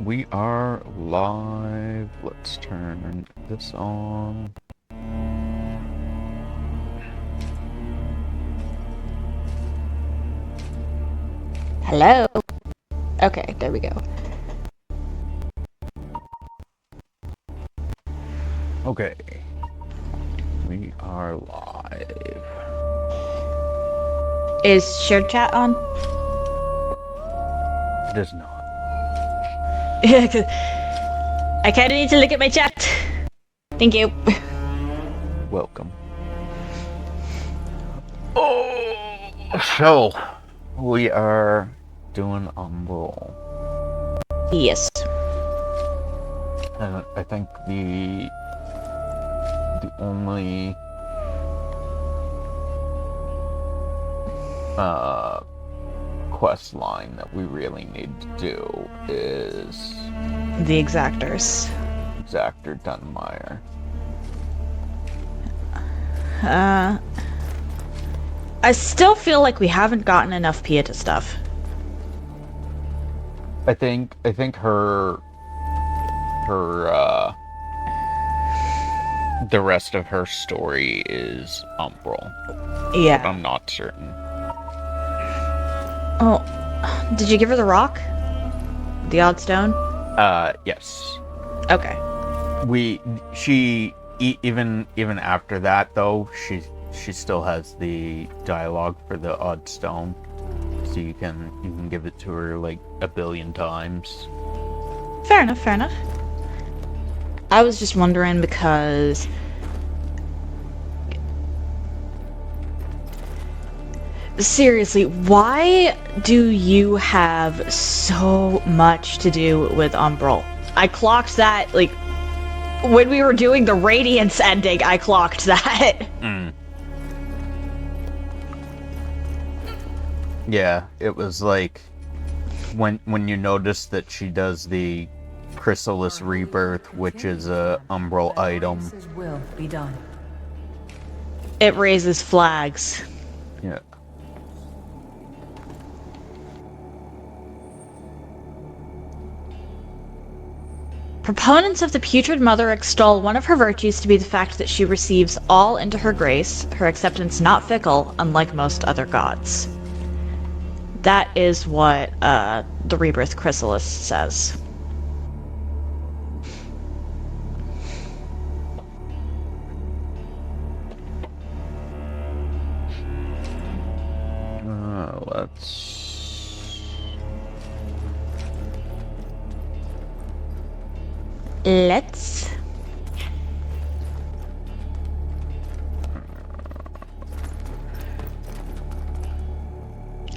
We are live. Let's turn this on. Hello? Okay, there we go. Okay. We are live. Is shared chat on? It is not. Yeah, 'cause I kinda need to look at my chat. Thank you. Welcome. Oh, so we are doing Umbral. Yes. And I think the only quest line that we really need to do is The Exactors. Exactor Dunmire. I still feel like we haven't gotten enough Pieta stuff. I think her the rest of her story is Umbral. Yeah. But I'm not certain. Oh, did you give her the rock? The odd stone? Yes. Okay. Even after that though, she still has the dialogue for the odd stone. So you can give it to her like a billion times. Fair enough, fair enough. I was just wondering because seriously, why do you have so much to do with Umbral? I clocked that, like, when we were doing the Radiance ending, I clocked that. Yeah, it was like when you notice that she does the Chrysalis Rebirth, which is a Umbral item. Will be done. It raises flags. Yeah. Proponents of the Putrid Mother extol one of her virtues to be the fact that she receives all into her grace, her acceptance not fickle, unlike most other gods. That is what the Rebirth Chrysalis says. Let's.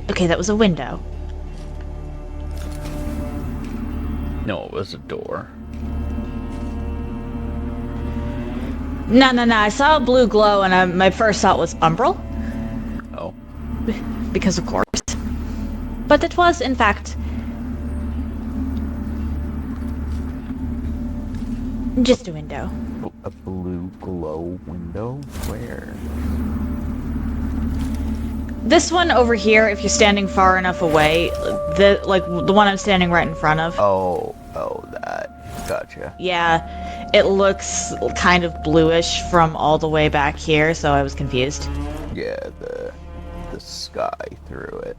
Okay, that was a window. No, it was a door. No, I saw a blue glow and my first thought was Umbral. Oh. Because of course. But it was, in fact, just a window. A blue glow window? Where? This one over here, if you're standing far enough away, the one I'm standing right in front of. Oh, that. Gotcha. Yeah, it looks kind of bluish from all the way back here, so I was confused. Yeah, the sky through it.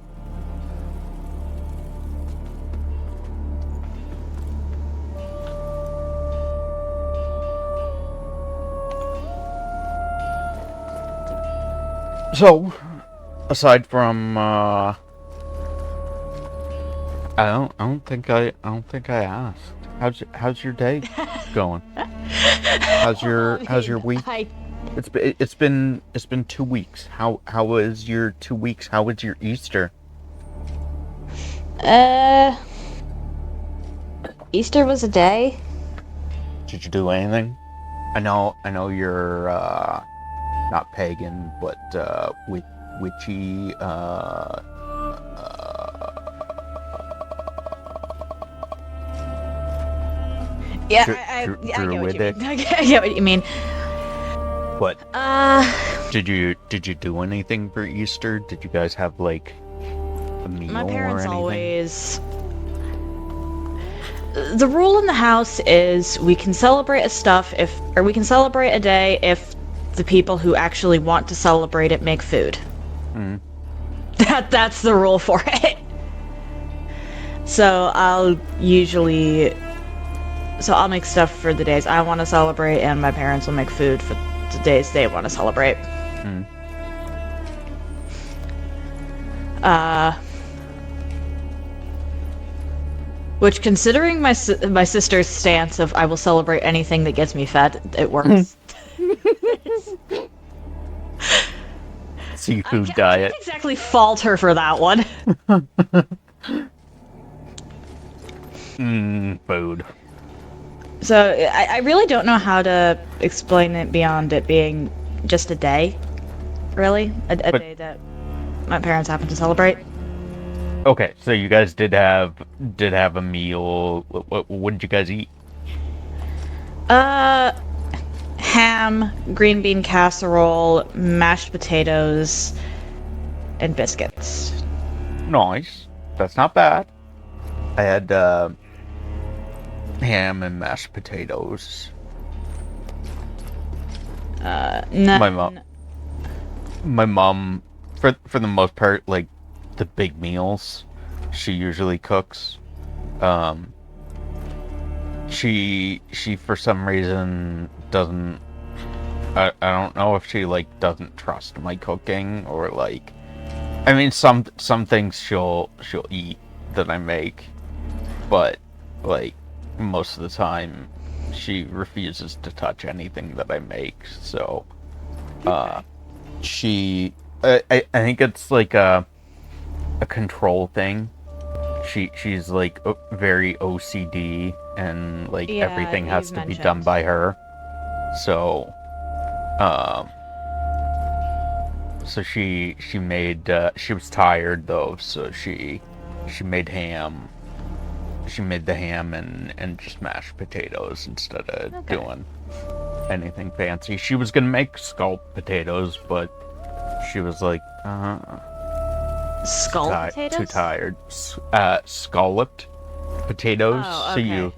So, aside from I don't think I asked. How's your day going? How's your week? It's been 2 weeks. How was your 2 weeks? How was your Easter? Easter was a day. Did you do anything? I know you're not pagan, but witchy. Yeah, I get what you mean. I get what you mean. What? Did you do anything for Easter? Did you guys have like a meal or anything? My parents always the rule in the house is we can celebrate we can celebrate a day if the people who actually want to celebrate it make food. Mm. That's the rule for it. So I'll make stuff for the days I want to celebrate, and my parents will make food for the days they want to celebrate. Mm. Which, considering my sister's stance of I will celebrate anything that gets me fed, it works. Seafood diet. I can't exactly fault her for that one. Food. So I really don't know how to explain it beyond it being just a day. Really, a day that my parents happen to celebrate. Okay, so you guys did have a meal. What did you guys eat? Ham, green bean casserole, mashed potatoes, and biscuits. Nice. That's not bad. I had ham and mashed potatoes. No. My mom, for the most part, like the big meals, she usually cooks. She for some reason doesn't. I don't know if she like doesn't trust my cooking or like. I mean, some things she'll eat that I make, but like most of the time she refuses to touch anything that I make. So, I think it's like a control thing. She's like very OCD and like everything has to be done by her. So, so she made she was tired though, so she made ham. She made the ham and just mashed potatoes instead of doing anything fancy. She was gonna make scalloped potatoes, but she was like, Scalloped potatoes? Too tired. Scalloped potatoes. Oh, okay. So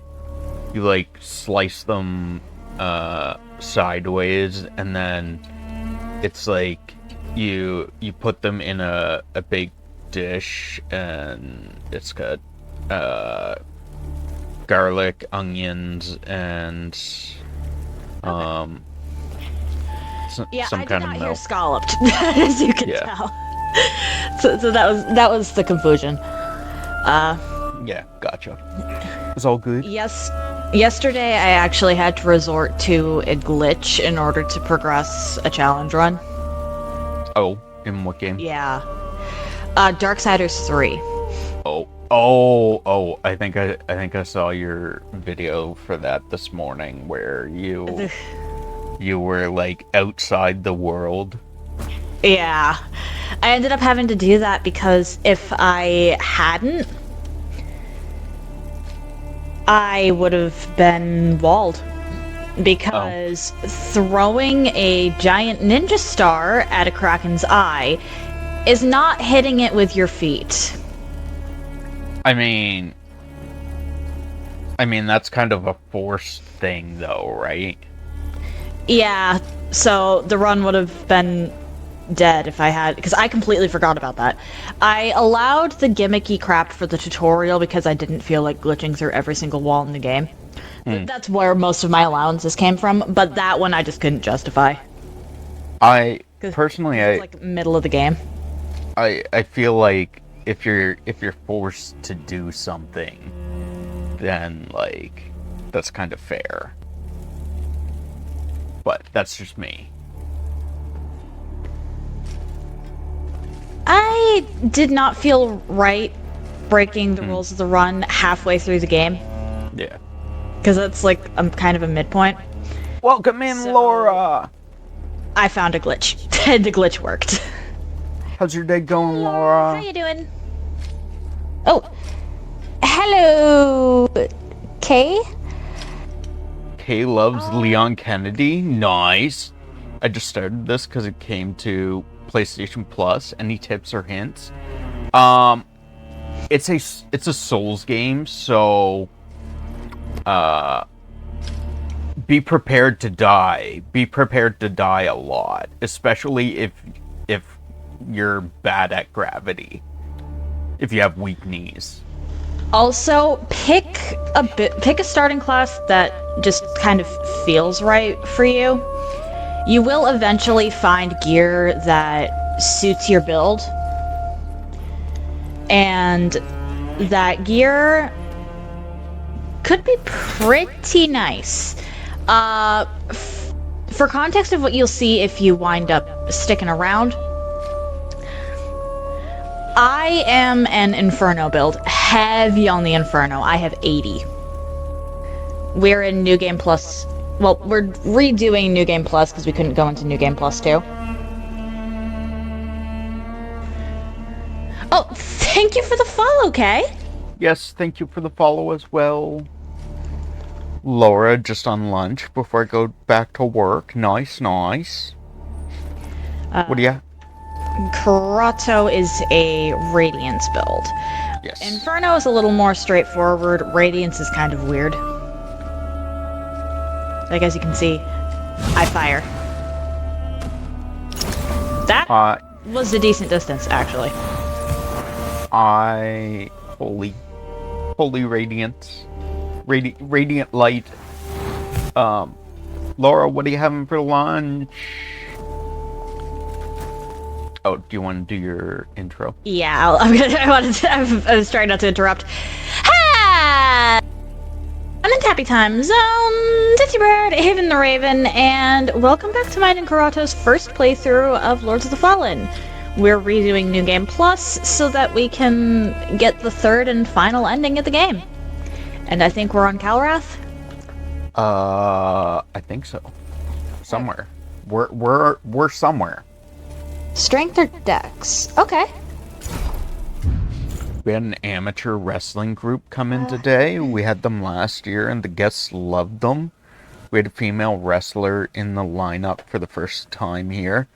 you like slice them sideways, and then it's like you put them in a big dish, and it's got garlic, onions, and some I kind did of not hear milk. scalloped, as you can tell. So that was the confusion. Yeah, gotcha. It's all good. Yesterday I actually had to resort to a glitch in order to progress a challenge run. Oh, in what game? Yeah. Darksiders 3. Oh! I think I saw your video for that this morning, where you were like outside the world. Yeah. I ended up having to do that because if I hadn't, I would have been walled. Because throwing a giant ninja star at a kraken's eye is not hitting it with your feet. I mean that's kind of a forced thing though, right? Yeah, so the run would have been dead if I had, because I completely forgot about that. I allowed the gimmicky crap for the tutorial because I didn't feel like glitching through every single wall in the game. That's where most of my allowances came from, but that one I just couldn't justify. I personally, it's like middle of the game. I feel like if you're forced to do something, then like that's kind of fair. But that's just me. I did not feel right breaking the rules of the run halfway through the game. Yeah. Because it's like kind of a midpoint. Welcome in, Laura! I found a glitch. The glitch worked. How's your day going, Laura? How you doing? Oh. Hello, Kay? Kay loves Leon Kennedy. Nice. I just started this because it came to PlayStation Plus. Any tips or hints? It's a Souls game, so be prepared to die. Be prepared to die a lot, especially if you're bad at gravity. If you have weak knees. Also, pick a starting class that just kind of feels right for you. You will eventually find gear that suits your build. And that gear could be pretty nice. For context of what you'll see if you wind up sticking around, I am an Inferno build, heavy on the Inferno. I have 80. We're in New Game Plus. Well, we're redoing New Game Plus because we couldn't go into New Game Plus 2. Oh, thank you for the follow, Kay. Yes, thank you for the follow as well. Laura, just on lunch before I go back to work. Nice. What do you... Karato is a Radiance build. Yes. Inferno is a little more straightforward. Radiance is kind of weird. Like, as you can see, I fire. That was a decent distance, actually. Holy Radiance. Radiant light. Laura, what are you having for lunch? Oh, do you want to do your intro? Yeah, I was trying not to interrupt. Ha! I'm in Tappy Time Zone, Titsy Bird, Haven the Raven, and welcome back to mine and Karato's first playthrough of Lords of the Fallen. We're redoing New Game Plus so that we can get the third and final ending of the game. And I think we're on Kalrath? I think so. Somewhere. We're somewhere. Strength or Dex? Okay. We had an amateur wrestling group come in today. We had them last year and the guests loved them. We had a female wrestler in the lineup for the first time here.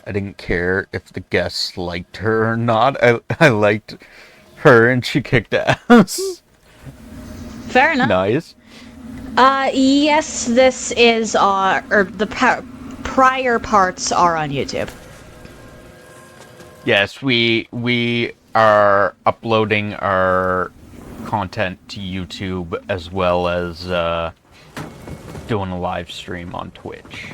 I didn't care if the guests liked her or not. I liked her and she kicked ass. Fair enough. Nice. Yes, this is the prior parts are on YouTube. Yes, we are uploading our content to YouTube as well as doing a live stream on Twitch.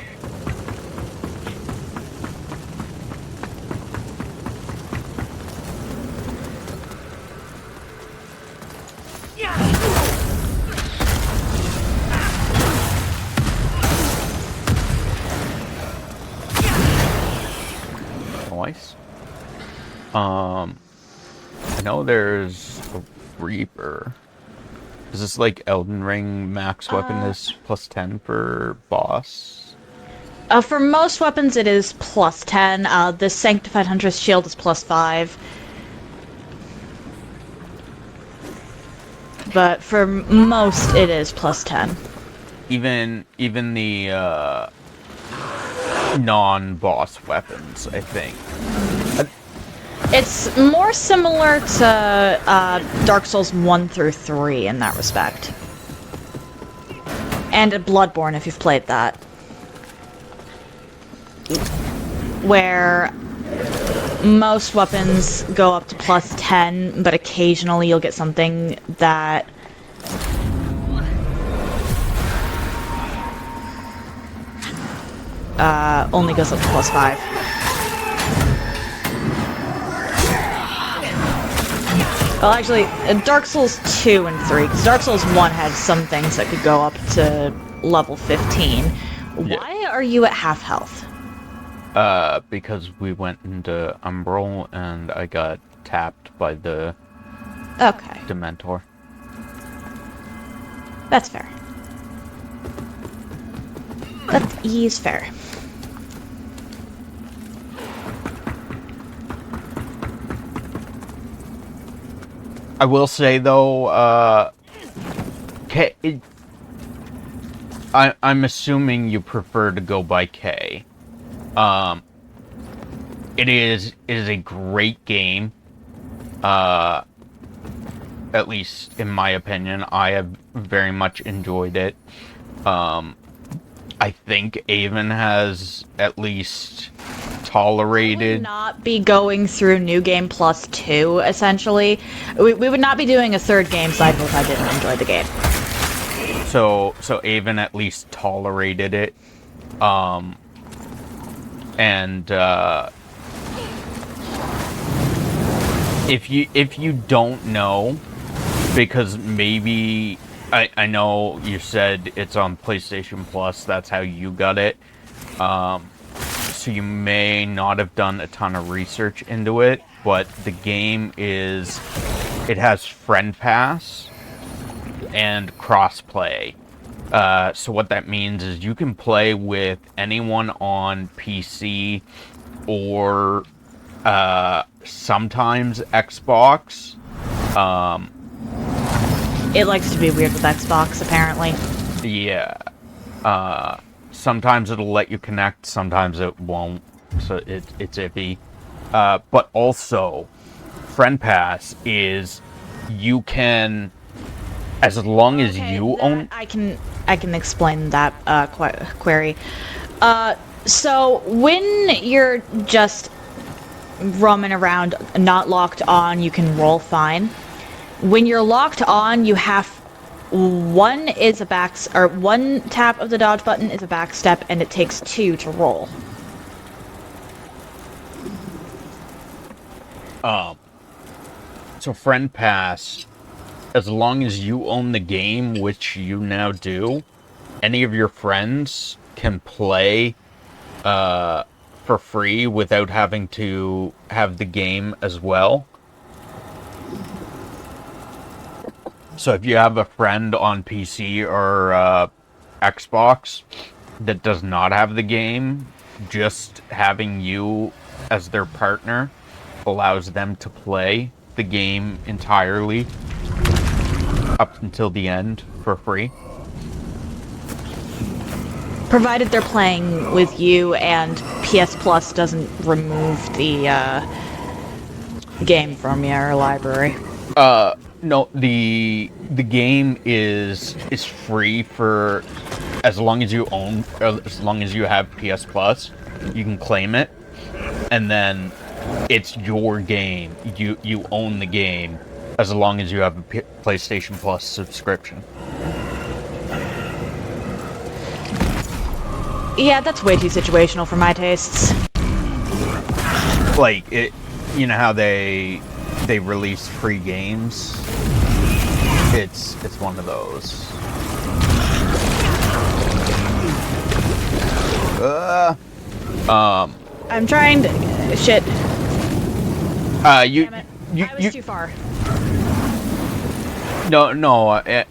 Nice. I know there's a Reaper. Is this like Elden Ring max weapon is plus 10 for boss? For most weapons it is plus 10. The Sanctified Huntress shield is plus 5. But for most it is plus 10. Even the non-boss weapons, I think. It's more similar to Dark Souls 1 through 3 in that respect. And Bloodborne, if you've played that. Where most weapons go up to plus 10, but occasionally you'll get something that... only goes up to plus 5. Well, actually, Dark Souls 2 and 3, because Dark Souls 1 had some things that could go up to level 15. Yeah. Why are you at half health? Because we went into Umbral and I got tapped by the Dementor. That's fair. That is fair. I will say though, I'm assuming you prefer to go by K. It is a great game. at least in my opinion, I have very much enjoyed it. I think Avon has at least tolerated. We would not be going through New Game Plus 2, essentially. We would not be doing a third game cycle if I didn't enjoy the game. So Avon at least tolerated it. If you don't know, because maybe I know you said it's on PlayStation Plus, that's how you got it. So you may not have done a ton of research into it, but the game it has Friend Pass and crossplay. So what that means is you can play with anyone on PC or sometimes Xbox. It likes to be weird with Xbox, apparently. Yeah. Sometimes it'll let you connect, sometimes it won't. So it's iffy. But also, Friend Pass is you can, as long as you own. I can explain that query. So when you're just roaming around, not locked on, you can roll fine. When you're locked on, you have one tap of the dodge button is a back step, and it takes 2 to roll. So Friend Pass, as long as you own the game, which you now do, any of your friends can play for free without having to have the game as well. So if you have a friend on PC or Xbox that does not have the game, just having you as their partner allows them to play the game entirely up until the end for free. Provided they're playing with you and PS Plus doesn't remove the game from your library. No, the game is free for as long as you own, as long as you have PS Plus, you can claim it, and then it's your game. You own the game as long as you have a PlayStation Plus subscription. Yeah, that's way too situational for my tastes. Like it, you know how they release free games. It's one of those. I'm trying to shit. You Damn it. I was too far. No,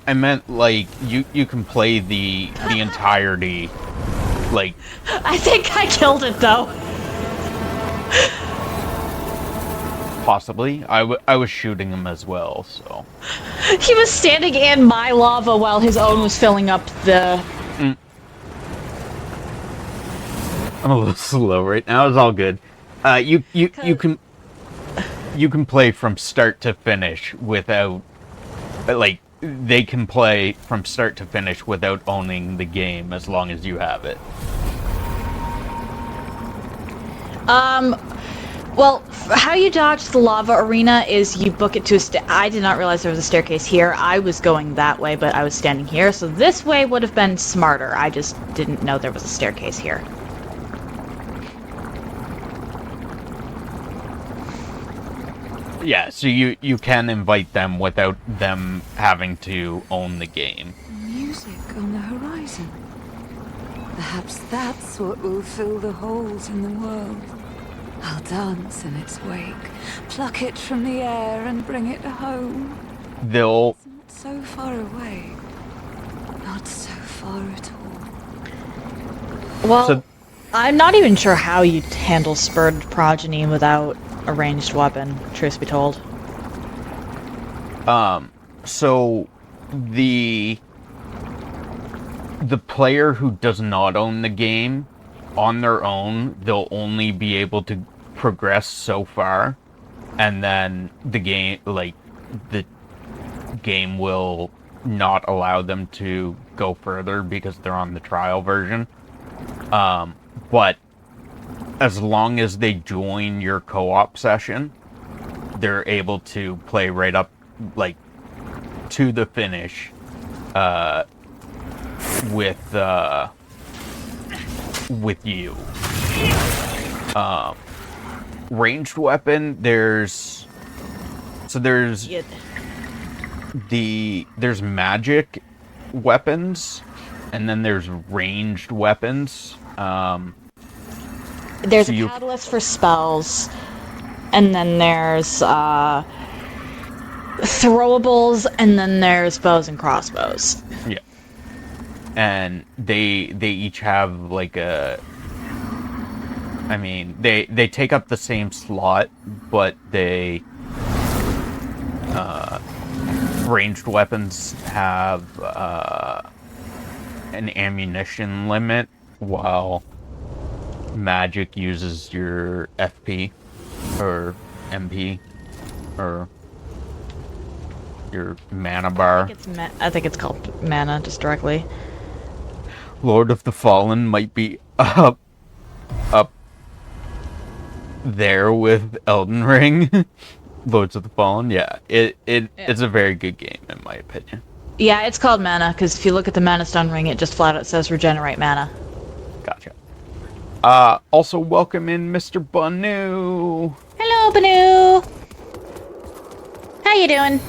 I meant like you can play the entirety. Like, I think I killed it though. Possibly. I was shooting him as well, so. He was standing in my lava while his own was filling up the... I'm a little slow right now. It's all good. You can play from start to finish without, like, they can play from start to finish without owning the game as long as you have it. Well, how you dodge the lava arena is you book it to a I did not realize there was a staircase here. I was going that way, but I was standing here, so this way would have been smarter. I just didn't know there was a staircase here. Yeah, so you can invite them without them having to own the game. Music on the horizon. Perhaps that's what will fill the holes in the world. I'll dance in its wake, pluck it from the air and bring it home. They'll... It's not so far away. Not so far at all. Well, So- I'm not even sure how you'd handle spurred progeny without a ranged weapon, truth be told. So the player who does not own the game, on their own, they'll only be able to progress so far, and then the game, like, game will not allow them to go further because they're on the trial version. But as long as they join your co-op session, they're able to play right up, like, to the finish, with you. Ranged weapon, there's magic weapons, and then there's ranged weapons. There's a catalyst for spells, and then there's throwables, and then there's bows and crossbows. Yeah. And they each have like a... I mean, they take up the same slot, but they... ranged weapons have an ammunition limit, while magic uses your FP or MP or your mana bar. I think it's called mana, just directly. Lord of the Fallen might be up there with Elden Ring. Lords of the Fallen, yeah. It's a very good game in my opinion. Yeah, it's called mana, because if you look at the Mana Stone ring, it just flat out says regenerate mana. Gotcha. Also welcome in Mr. Banu. Hello, Banu! How you doing?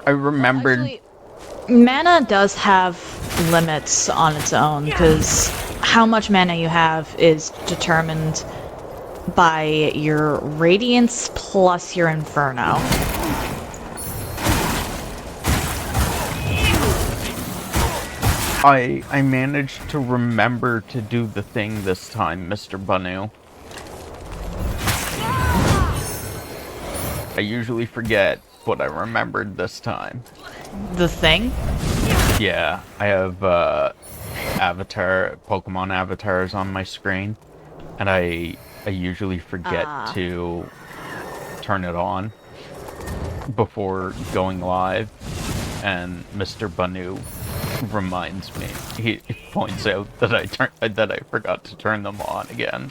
I remembered... Actually, mana does have limits on its own, because how much mana you have is determined by your Radiance plus your Inferno. I managed to remember to do the thing this time, Mr. Banu. I usually forget, but I remembered this time. The thing? Yeah, I have Pokemon avatars on my screen, and I usually forget to turn it on before going live, and Mr. Banu reminds me. He points out that I forgot to turn them on again.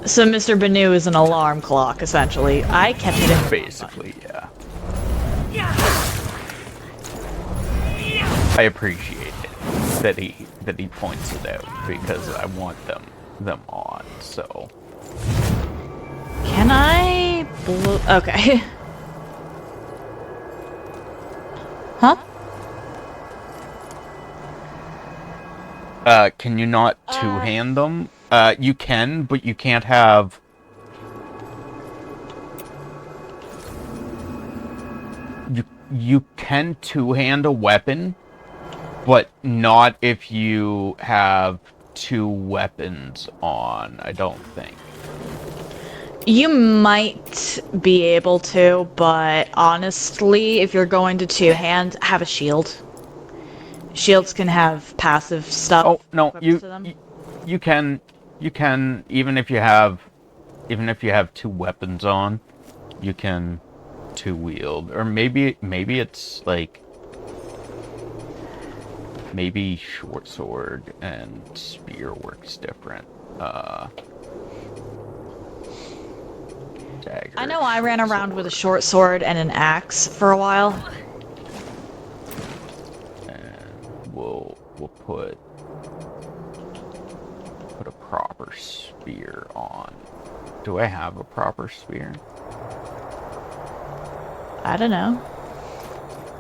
So Mr. Banu is an alarm clock, essentially. I kept it in. Basically, yeah. I appreciate it that he points it out, because I want them on. So. Can I? Okay. Huh? Can you not two-hand them? You can, but you can't have... You can two-hand a weapon, but not if you have two weapons on, I don't think. You might be able to, but honestly, if you're going to two-hand, have a shield. Shields can have passive stuff. Oh, no, you can, even if you have two weapons on, you can two-wield. Or maybe it's like, maybe short sword and spear works different. Dagger. I know I ran around with a short sword and an axe for a while. And we'll put a proper spear on. Do I have a proper spear? I don't know.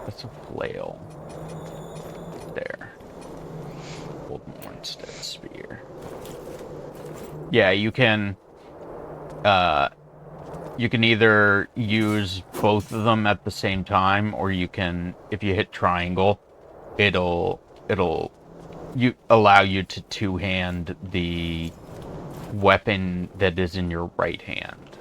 That's a flail. There. Old Mornstead spear. Yeah, you can either use both of them at the same time, or you can, if you hit triangle, it'll allow you to two-hand the weapon that is in your right hand.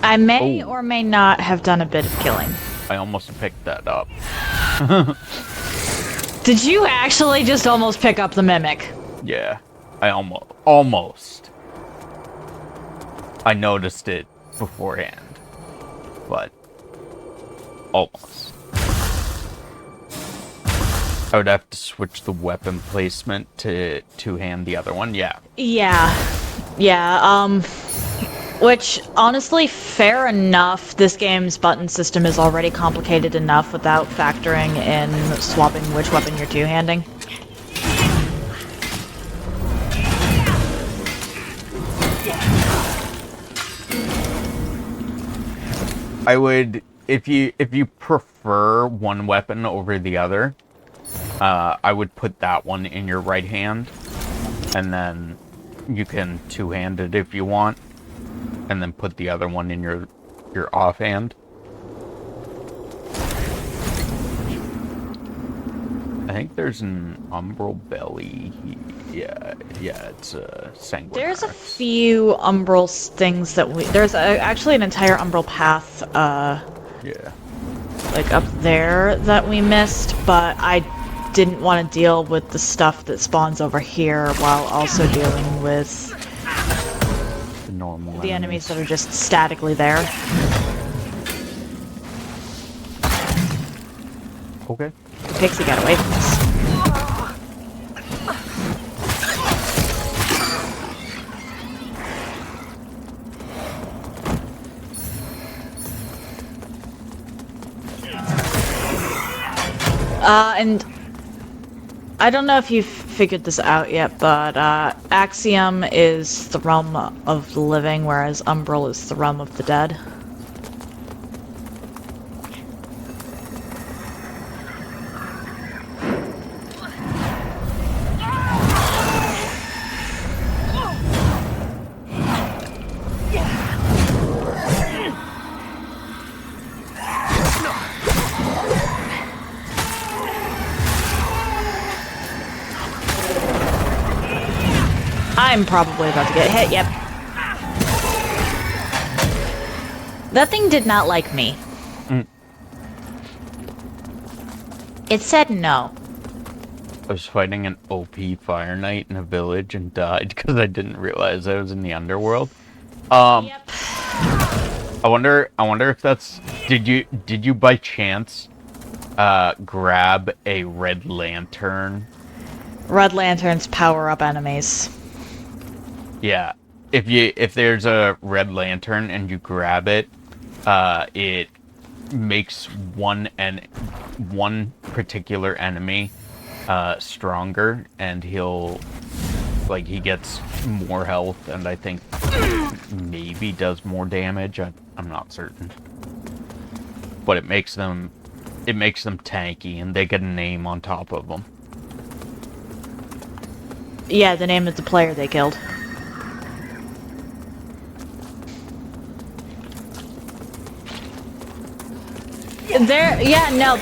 I may Oh. or may not have done a bit of killing. I almost picked that up. Did you actually just almost pick up the mimic? Yeah, I almost. I noticed it beforehand, but almost. I would have to switch the weapon placement to two-hand the other one. Yeah. Yeah. Which, honestly, fair enough. This game's button system is already complicated enough without factoring in swapping which weapon you're two-handing. I would, if you prefer one weapon over the other, I would put that one in your right hand, and then you can two-hand it if you want, and then put the other one in your offhand. I think there's an umbral belly. Yeah, it's a sanguine. There's a few umbral things that there's actually an entire umbral path, Yeah. like up there that we missed, but I didn't want to deal with the stuff that spawns over here while also dealing with The normal the enemies that are just statically there. Okay. Pixie, get away from us. And I don't know if you've figured this out yet, but Axiom is the realm of the living, whereas Umbral is the realm of the dead. I'm probably about to get hit, yep. That thing did not like me. It said no. I was fighting an OP Fire Knight in a village and died because I didn't realize I was in the underworld. Yep. I wonder if that's did you by chance grab a red lantern? Red lanterns power up enemies. Yeah. If there's a red lantern and you grab it, it makes one particular enemy stronger, and he gets more health, and I think maybe does more damage. I'm not certain, but it makes them tanky, and they get a name on top of them. Yeah, the name of the player they killed.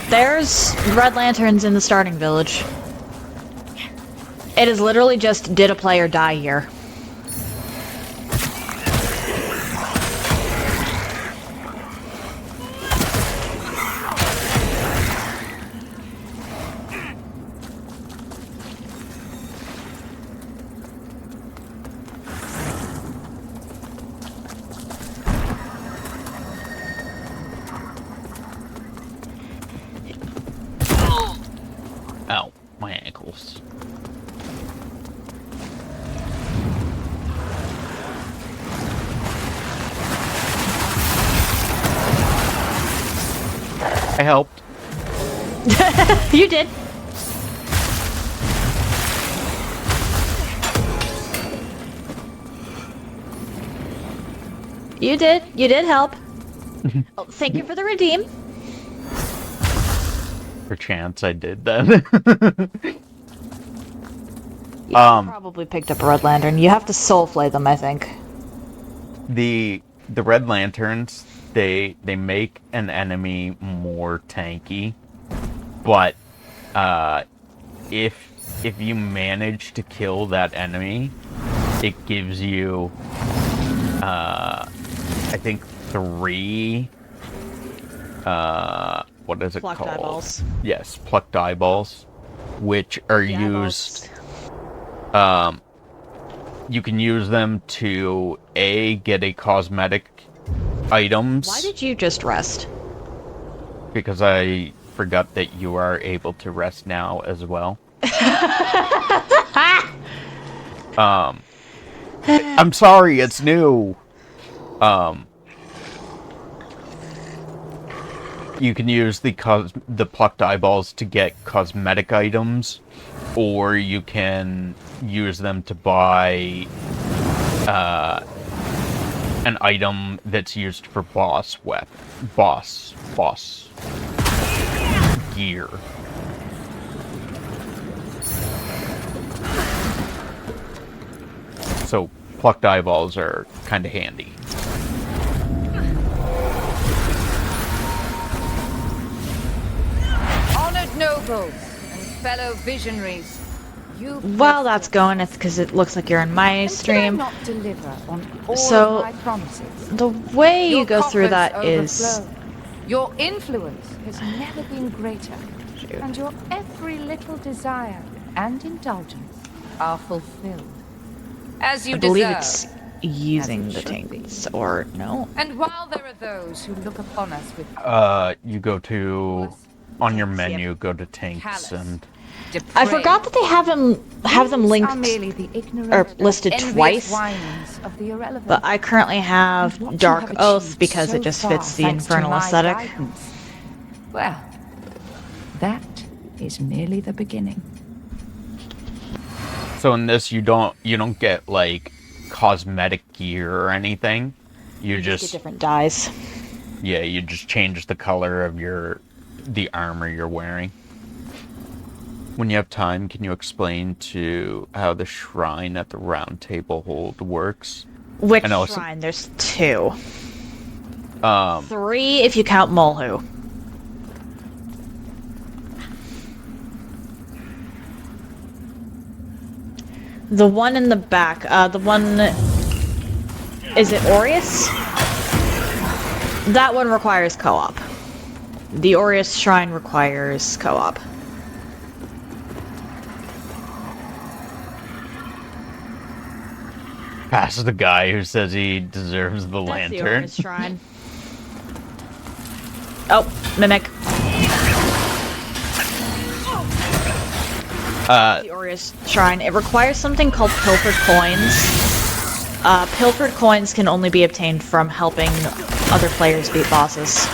There's red lanterns in the starting village. It is literally just, did a player die here? Ow, my ankles. I helped. You did. You did. You did help. Oh, thank you for the redeem. Perchance I did then. You probably picked up a red lantern. You have to soul flay them, I think. The red lanterns, they make an enemy more tanky, but if you manage to kill that enemy, it gives you I think 3 what is it Plucked called? eyeballs. Yes, plucked eyeballs, which are The used. eyeballs. You can use them to get a cosmetic items. Why did you just rest? Because I forgot that you are able to rest now as well. I'm sorry, it's new. You can use the plucked eyeballs to get cosmetic items, or you can use them to buy an item that's used for boss gear. So plucked eyeballs are kind of handy. Honored nobles and fellow visionaries, you. While that's going, it's because it looks like you're in my stream. Not deliver on all So, of my promises. the way you Your go through that coffers is... overflow. Your influence has never been greater, Shoot. and your every little desire and indulgence are fulfilled. As you I believe deserve. it's using As the it should be. tanks, or no? And while there are those who look upon us with You go to on your menu, go to tanks callous, and I forgot that they have them These linked, are merely the ignorant or listed and envious twice, whinings of the irrelevant. but I currently have What you Dark have Oath achieved because so it just far, fits the thanks to infernal my aesthetic. guidance. Well, that is merely the beginning. so in this you don't get like cosmetic gear or anything. You Get just different dyes. you just change the color of the armor you're wearing. When you have time, can you explain to how the shrine at the Round Table Hold works? Which And also- shrine? There's 2. 3 if you count Molhu. The one in the back, the one... Is it Aureus? That one requires co-op. The Aureus Shrine requires co-op. Past the guy who says he deserves the That's the lantern. Aureus Shrine. Oh, Mimic. The Aureus Shrine. It requires something called Pilfered Coins. Pilfered Coins can only be obtained from helping other players beat bosses.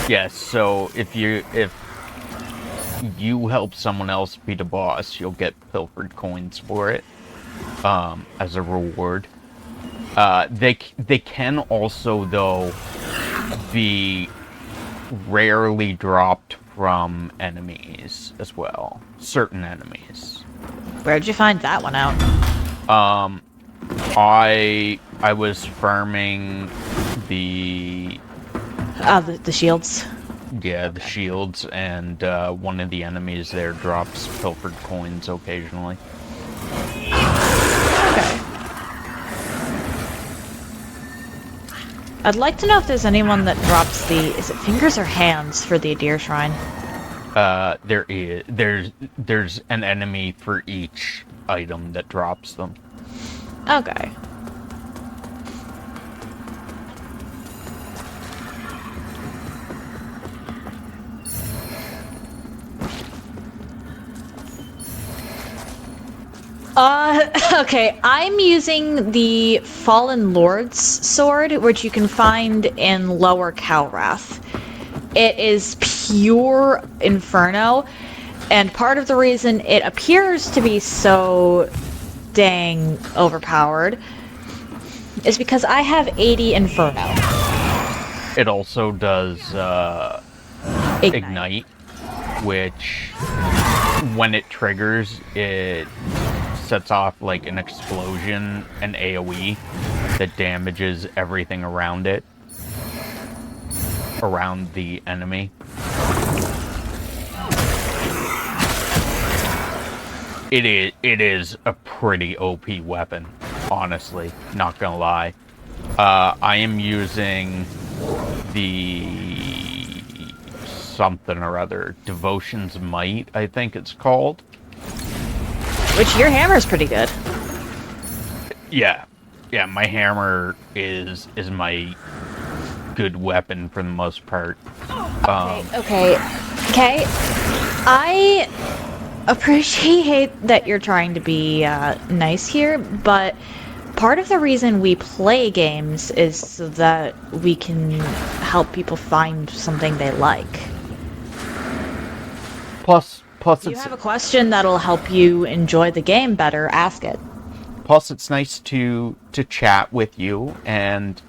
Yes, so if you help someone else beat a boss, you'll get Pilfered Coins for it as a reward. They can also, though, be rarely dropped from enemies as well. Certain enemies. Where'd you find that one out? I was farming the The shields. the shields, and one of the enemies there drops Pilfered Coins occasionally. Okay. I'd like to know if there's anyone that drops is it fingers or hands for the Adir Shrine? There's an enemy for each item that drops them. Okay. Okay, I'm using the Fallen Lord's sword, which you can find in Lower Calrath. It is pure Inferno, and part of the reason it appears to be so dang overpowered is because I have 80 Inferno. It also does Ignite, which when it triggers, it sets off like an explosion, an AoE that damages everything around it, around the enemy. It is a pretty OP weapon, honestly, not gonna lie. I am using the something or other, Devotion's Might, I think it's called. Which your hammer's pretty good. Yeah, my hammer is my good weapon for the most part. Okay. I appreciate that you're trying to be nice here, but part of the reason we play games is so that we can help people find something they like. Plus If you it's have a question that'll help you enjoy the game better, ask it. plus it's nice to chat with you, and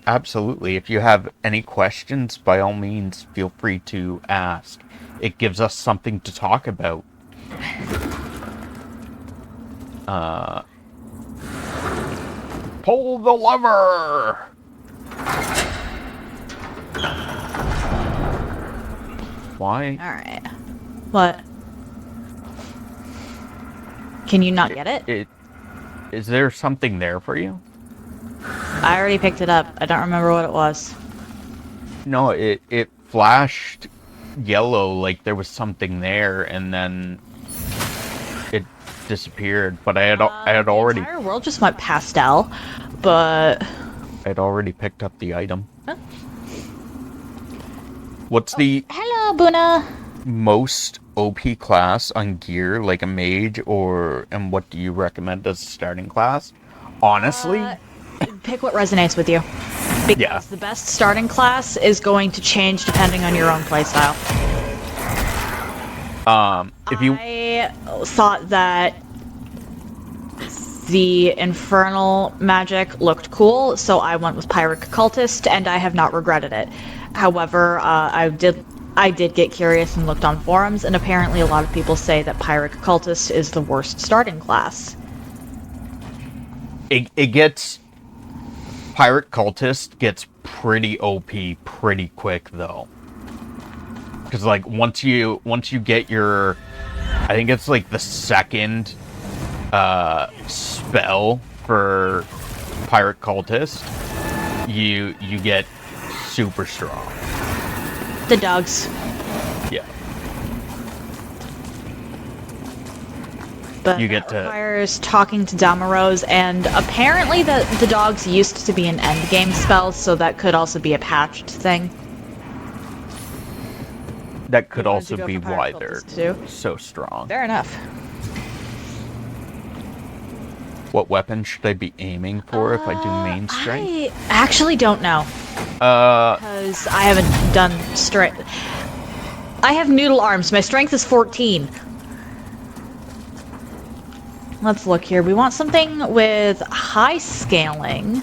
absolutely, if you have any questions, by all means feel free to ask. It gives us something to talk about. Pull the lever! Why? Alright. What? Can you not get it? Is there something there for you? I already picked it up. I don't remember what it was. No, it flashed yellow like there was something there, and then it disappeared. But I had already. The entire world just went pastel, but I'd already picked up the item. Huh? What's the hello, Buna. most OP class on gear, like a mage, and what do you recommend as a starting class? Honestly, Pick what resonates with you. Because Yeah. the best starting class is going to change depending on your own playstyle. if you I thought that the infernal magic looked cool, so I went with Pyric Cultist, and I have not regretted it. However, I did get curious and looked on forums, and apparently a lot of people say that Pyric Cultist is the worst starting class. it gets Pirate Cultist gets pretty OP pretty quick though. Cause like once you get your, I think it's like the second spell for Pirate Cultist, you get super strong. The dogs. Yeah. But You get that to- requires talking to Damaros, and apparently the dogs used to be an endgame spell, so that could also be a patched thing. That could You wanted also to go be for Pirate why they're Cultist too? so strong. Fair enough. What weapon should I be aiming for if I do main strength? I actually don't know, because I haven't done straight. I have noodle arms. My strength is 14. Let's look here. We want something with high scaling.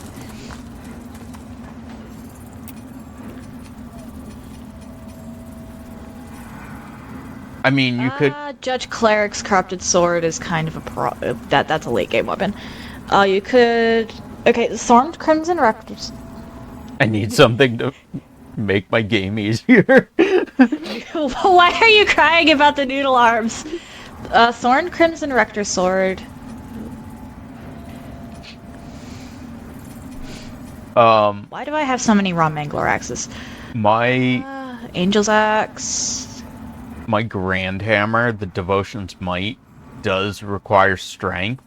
I mean, you could. Judge Cleric's Corrupted Sword is kind of a that's a late game weapon. You could. Okay, Thorned Crimson Rectors. I need something to make my game easier. Why are you crying about the noodle arms? Thorned Crimson Rector Sword. Why do I have so many raw Mangler axes? My Angel's Axe. my Grand Hammer, the Devotion's Might, does require strength,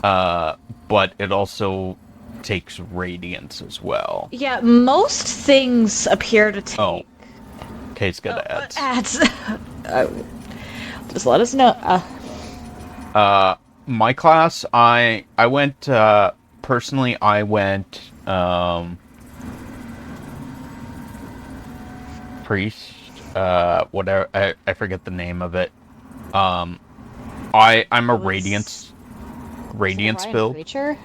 but it also takes radiance as well. Yeah, most things appear to take. Oh, Kate's got ads. Ads. Just let us know. My class, I went personally. I went priest. Whatever. I forget the name of it. I'm a radiance Orion build. Preacher?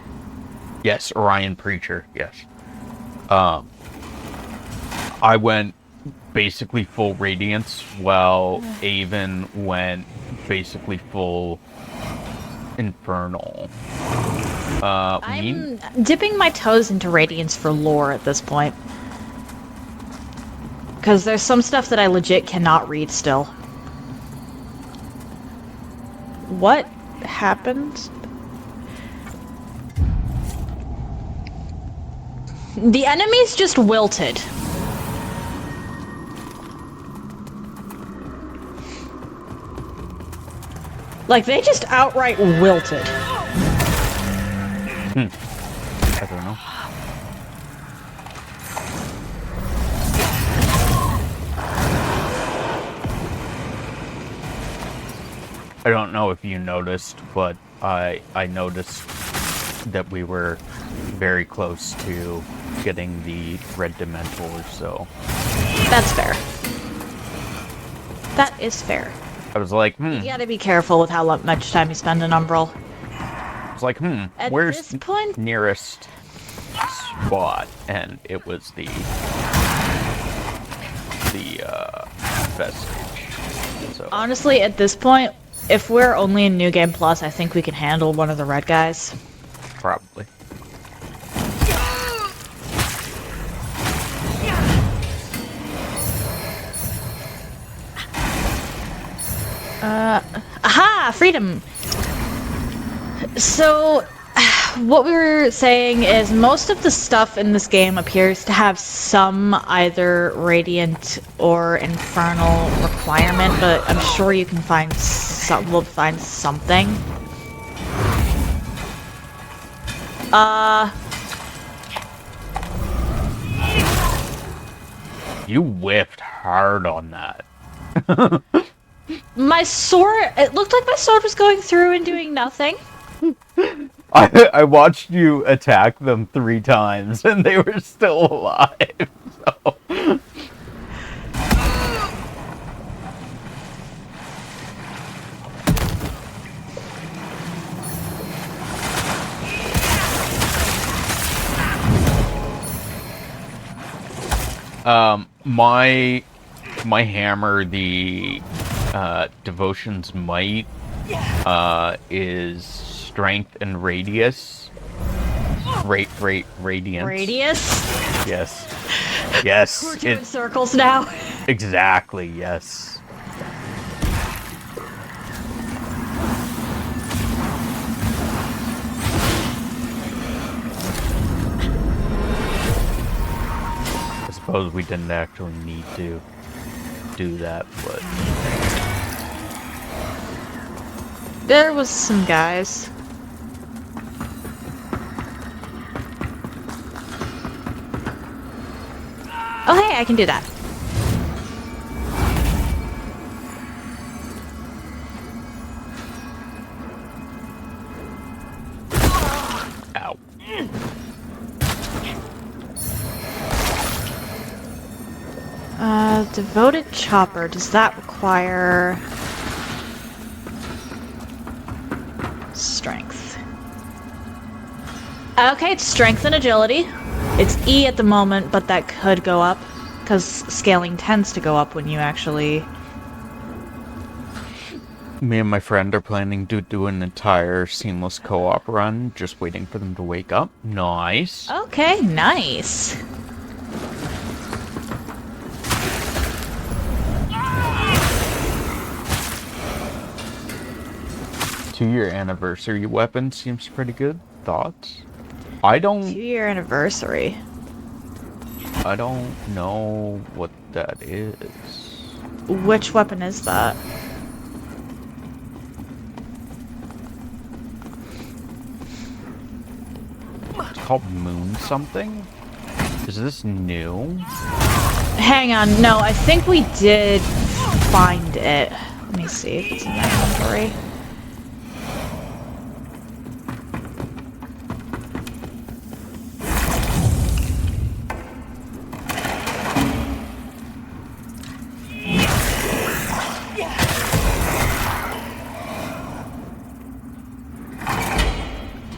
Yes, Orion Preacher. Yes. I went basically full radiance, while Avon went basically full infernal. I'm dipping my toes into Radiance for lore at this point. Because there's some stuff that I legit cannot read still. What happened? The enemies just wilted. Like, they just outright wilted. I don't know. I don't know if you noticed, but I noticed that we were very close to getting the red Dementor, so... That's fair. That is fair. I was like, You gotta be careful with how much time you spend in Umbral. I was like, At where's this point, nearest spot? And it was the vestige. So honestly, at this point, if we're only in New Game Plus, I think we can handle one of the red guys. probably. Aha! Freedom! So, what we were saying is most of the stuff in this game appears to have some either Radiant or Infernal requirement, but I'm sure you can find we'll find something. You whiffed hard on that. My sword, it looked like my sword was going through and doing nothing. I watched you attack them 3 times and they were still alive. So. My hammer, the Devotion's Might, is strength and radius. Radiance. Radius? Yes. Yes. We're doing circles now. Exactly, yes. I suppose we didn't actually need to do that, but... There was some guys. Oh hey, I can do that. Ow. Devoted Chopper, does that require... strength? Okay, it's strength and agility. It's E at the moment, but that could go up, because scaling tends to go up when you actually... Me and my friend are planning to do an entire seamless co-op run, just waiting for them to wake up. Nice. Okay, nice. Two-year anniversary weapon seems pretty good. Thoughts? I don't 2-year anniversary. know what that is. Which weapon is that? It's called Moon something? Is this new? Hang on, no, I think we did find it. Let me see if it's in my inventory.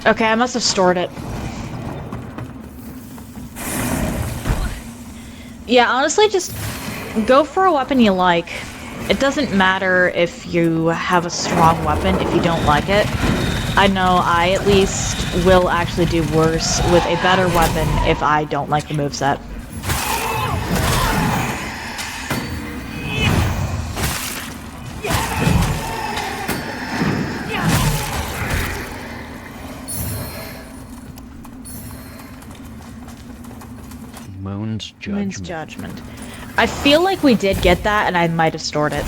Okay, I must have stored it. Yeah, honestly, just go for a weapon you like. It doesn't matter if you have a strong weapon if you don't like it. I know I, at least, will actually do worse with a better weapon if I don't like the moveset. Woman's Woman's Judgment. Judgment. I feel like we did get that, and I might have stored it.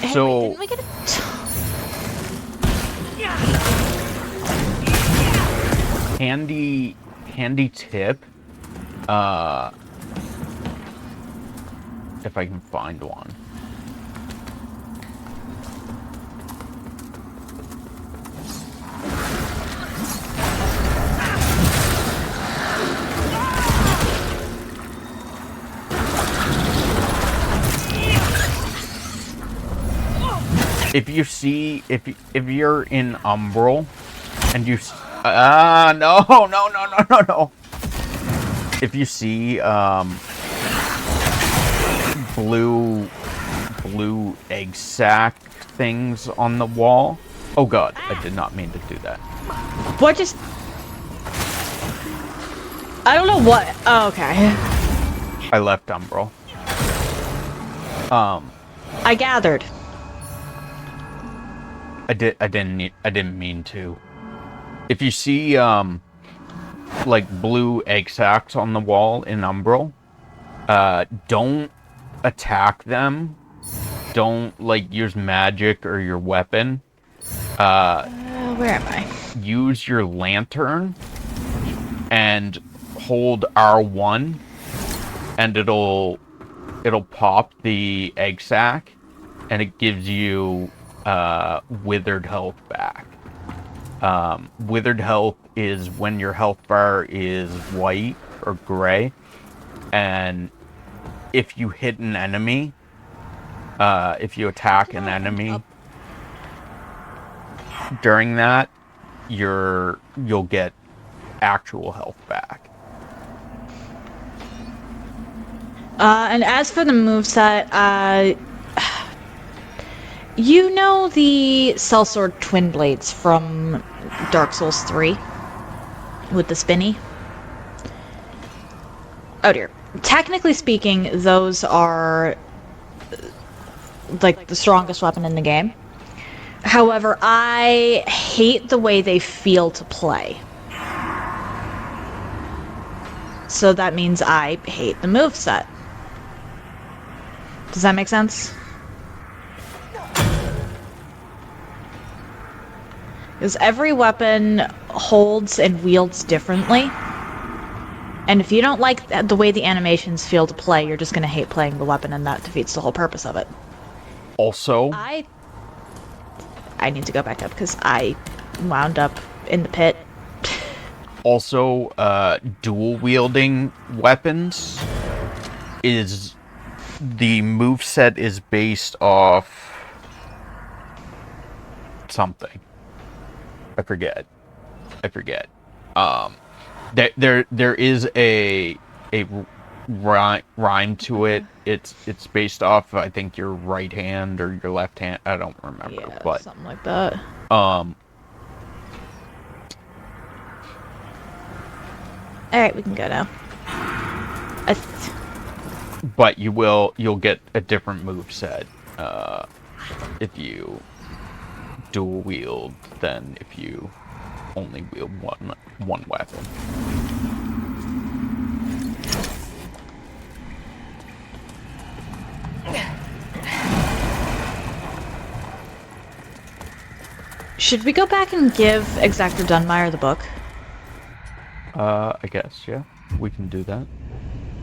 Hey, So- wait, didn't we get a Handy tip. If I can find one. If you see, if you're in Umbral, and you, no. If you see, blue egg sac things on the wall. Oh god, I did not mean to do that. What just... I don't know what... Oh, okay. I left Umbral. I gathered. I didn't mean to. If you see, like blue egg sacs on the wall in Umbral, don't attack them. Don't, like, use magic or your weapon. Where am I? Use your lantern and hold R1, and it'll pop the egg sac, and it gives you withered health back. Withered health is when your health bar is white or gray, and if you hit an enemy, if you attack an enemy during that, you'll get actual health back. And as for the moveset, you know the Sellsword Twin Blades from Dark Souls 3? With the spinny? Oh dear. Technically speaking, those are like the strongest weapon in the game. However, I hate the way they feel to play. So that means I hate the moveset. Does that make sense? Because every weapon holds and wields differently. And if you don't like the way the animations feel to play, you're just going to hate playing the weapon, and that defeats the whole purpose of it. Also, I need to go back up because I wound up in the pit. Also, dual wielding weapons is the moveset is based off something. I forget. There is a rhyme to it. It's based off, I think, your right hand or your left hand. I don't remember, Yeah, but something like that. Alright, we can go now. But you'll get a different moveset if you dual wield than if you only wield one weapon. Should we go back and give Exactor Dunmire the book? I guess, yeah. We can do that.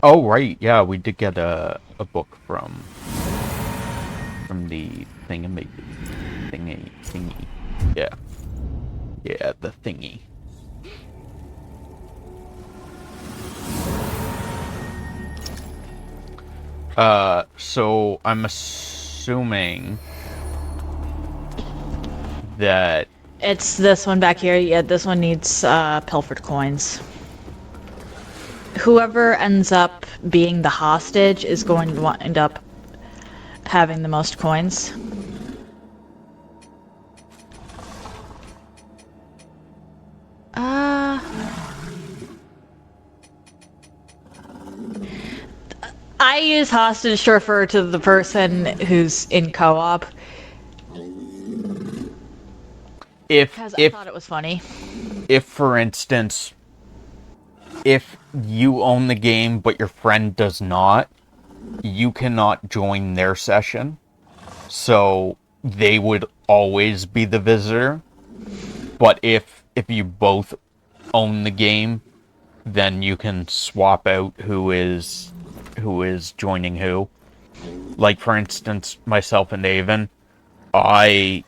Oh, right, yeah, we did get a book from the thingy. Yeah. Yeah, the thingy. So I'm assuming that It's this one back here. Yeah, this one needs pilfered coins. Whoever ends up being the hostage is going to end up having the most coins. I use hostage to refer to the person who's in co-op. Because I thought it was funny. If, for instance, if you own the game but your friend does not, you cannot join their session. So they would always be the visitor. But if you both own the game, then you can swap out who is joining who. Like, for instance, myself and Avon, for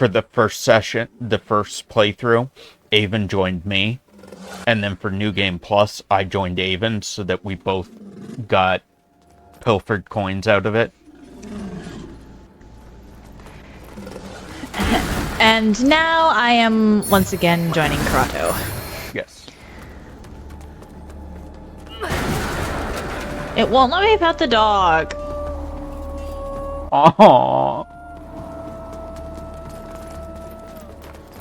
the first session, the first playthrough, Avon joined me. And then for New Game Plus, I joined Avon so that we both got pilfered coins out of it. And now I am once again joining Karato. Yes. It won't let me pet the dog. Aww.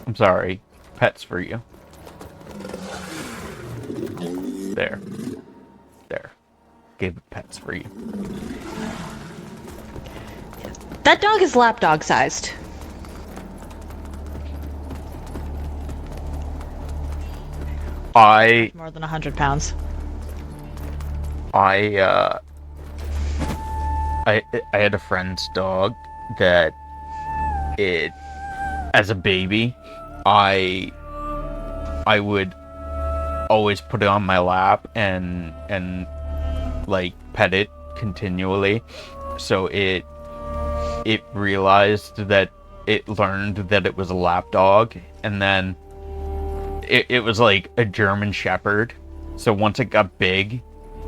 I'm sorry. Pets for you. There. There. Gave it pets for you. That dog is lapdog sized. More than 100 pounds. I had a friend's dog that as a baby, I would always put it on my lap and like pet it continually. So it realized that it learned that it was a lap dog, and then it was like a German Shepherd. So once it got big,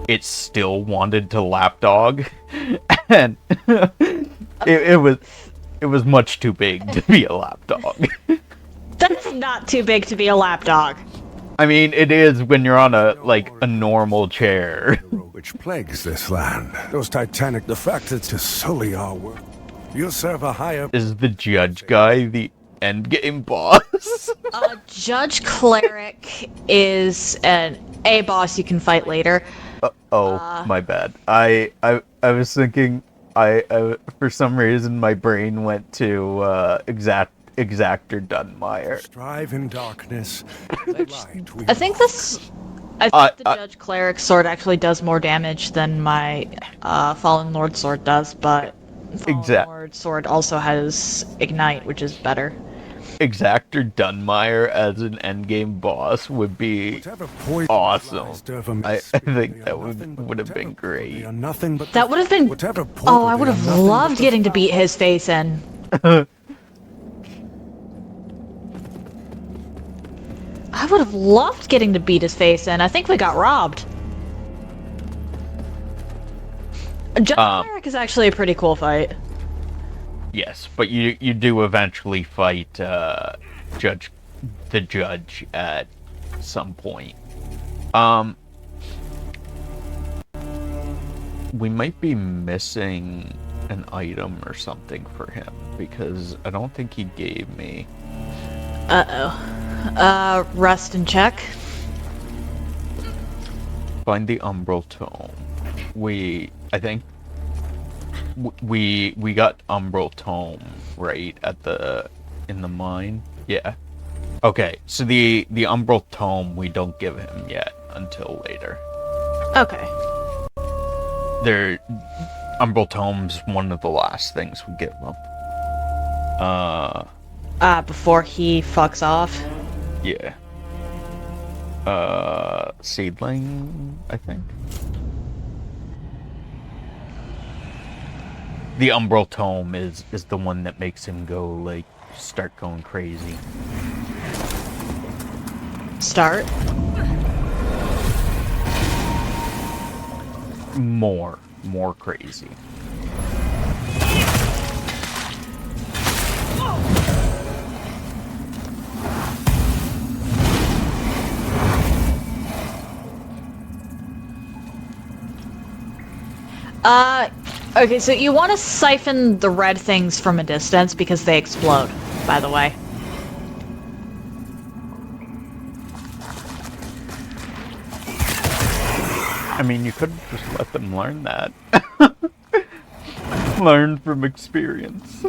it still wanted to lapdog, and it was much too big to be a lapdog. That's not too big to be a lapdog. I mean, it is when you're on a normal chair. Which plagues this land. Those titanic, the fact that to sully our world. You'll serve a higher... Is the judge guy the endgame boss? Judge Cleric is an A boss you can fight later. My bad. I was thinking, I for some reason my brain went to Exactor Dunmire. Strive in darkness. I think the Judge Cleric sword actually does more damage than my Fallen Lord sword does, but Fallen Lord sword also has Ignite, which is better. Exactor Dunmire as an endgame boss would be awesome. I think that would have been great. That would have been... Oh, I would have loved getting to beat his face in. I would have loved getting to beat his face in. I think we got robbed. Judge Cleric is actually a pretty cool fight. Yes, but you do eventually fight the judge at some point. We might be missing an item or something for him, because I don't think he gave me. Rust and check. Find the Umbral Tome. I think we got Umbral Tome right in the mine. Yeah. Okay, so the Umbral Tome we don't give him yet until later. Okay. Umbral Tome's one of the last things we give him. Before he fucks off. Yeah. Seedling, I think. The Umbral Tome is the one that makes him go, start going crazy. Start? More crazy. Okay, so you want to siphon the red things from a distance because they explode, by the way. I mean, you could just let them learn that. Learn from experience.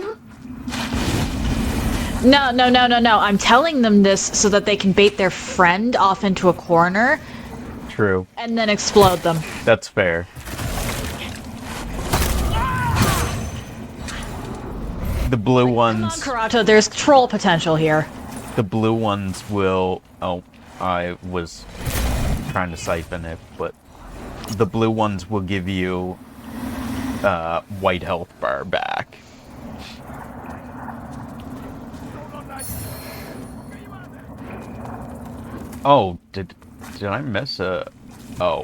No. I'm telling them this so that they can bait their friend off into a corner True. and then explode them. That's fair. The blue ones... Come on, Karato, there's troll potential here. The blue ones will... Oh, I was trying to siphon it, but... The blue ones will give you... white health bar back. Oh, did I miss a... Oh.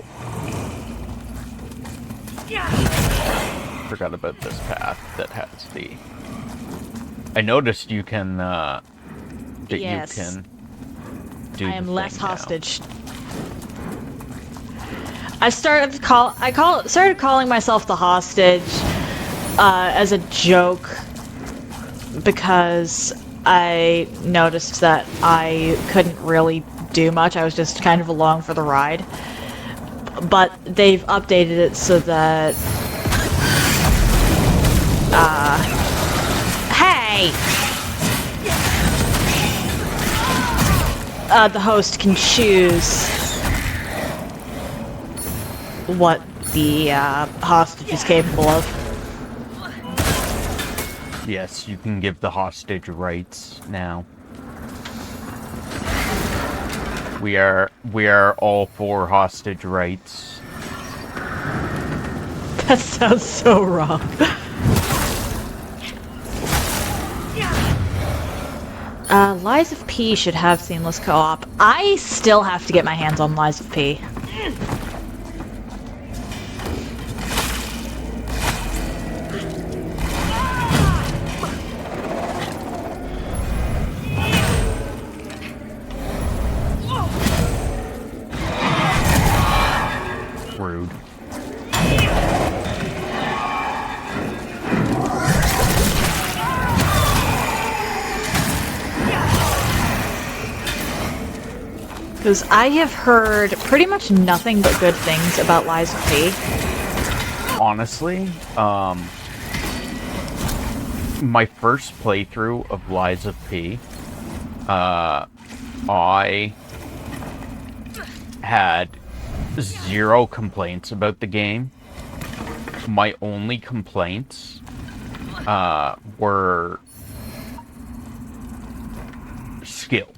Forgot about this path that has the... I noticed you can, that Yes. you can do I am the less thing now. hostage. Started calling myself the hostage as a joke because I noticed that I couldn't really do much. I was just kind of along for the ride. But they've updated it so that hey! The host can choose what the hostage is capable of. Yes, you can give the hostage rights now. We are all for hostage rights. That sounds so wrong. Lies of P should have seamless co-op. I still have to get my hands on Lies of P. Rude. Because I have heard pretty much nothing but good things about Lies of P. Honestly, my first playthrough of Lies of P, I had 0 complaints about the game. My only complaints were skill.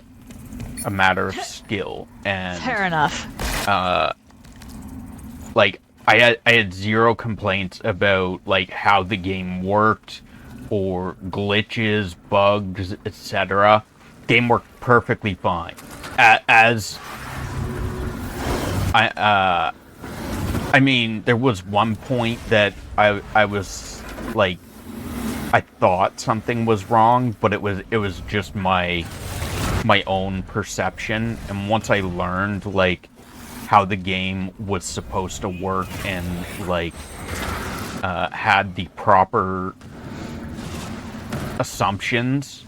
A matter of skill. And Fair enough. like I had 0 complaints about like how the game worked or glitches, bugs, etc. Game worked perfectly fine. As I mean, there was one point that I was like, I thought something was wrong, but it was just my own perception. And once I learned like how the game was supposed to work and like had the proper assumptions,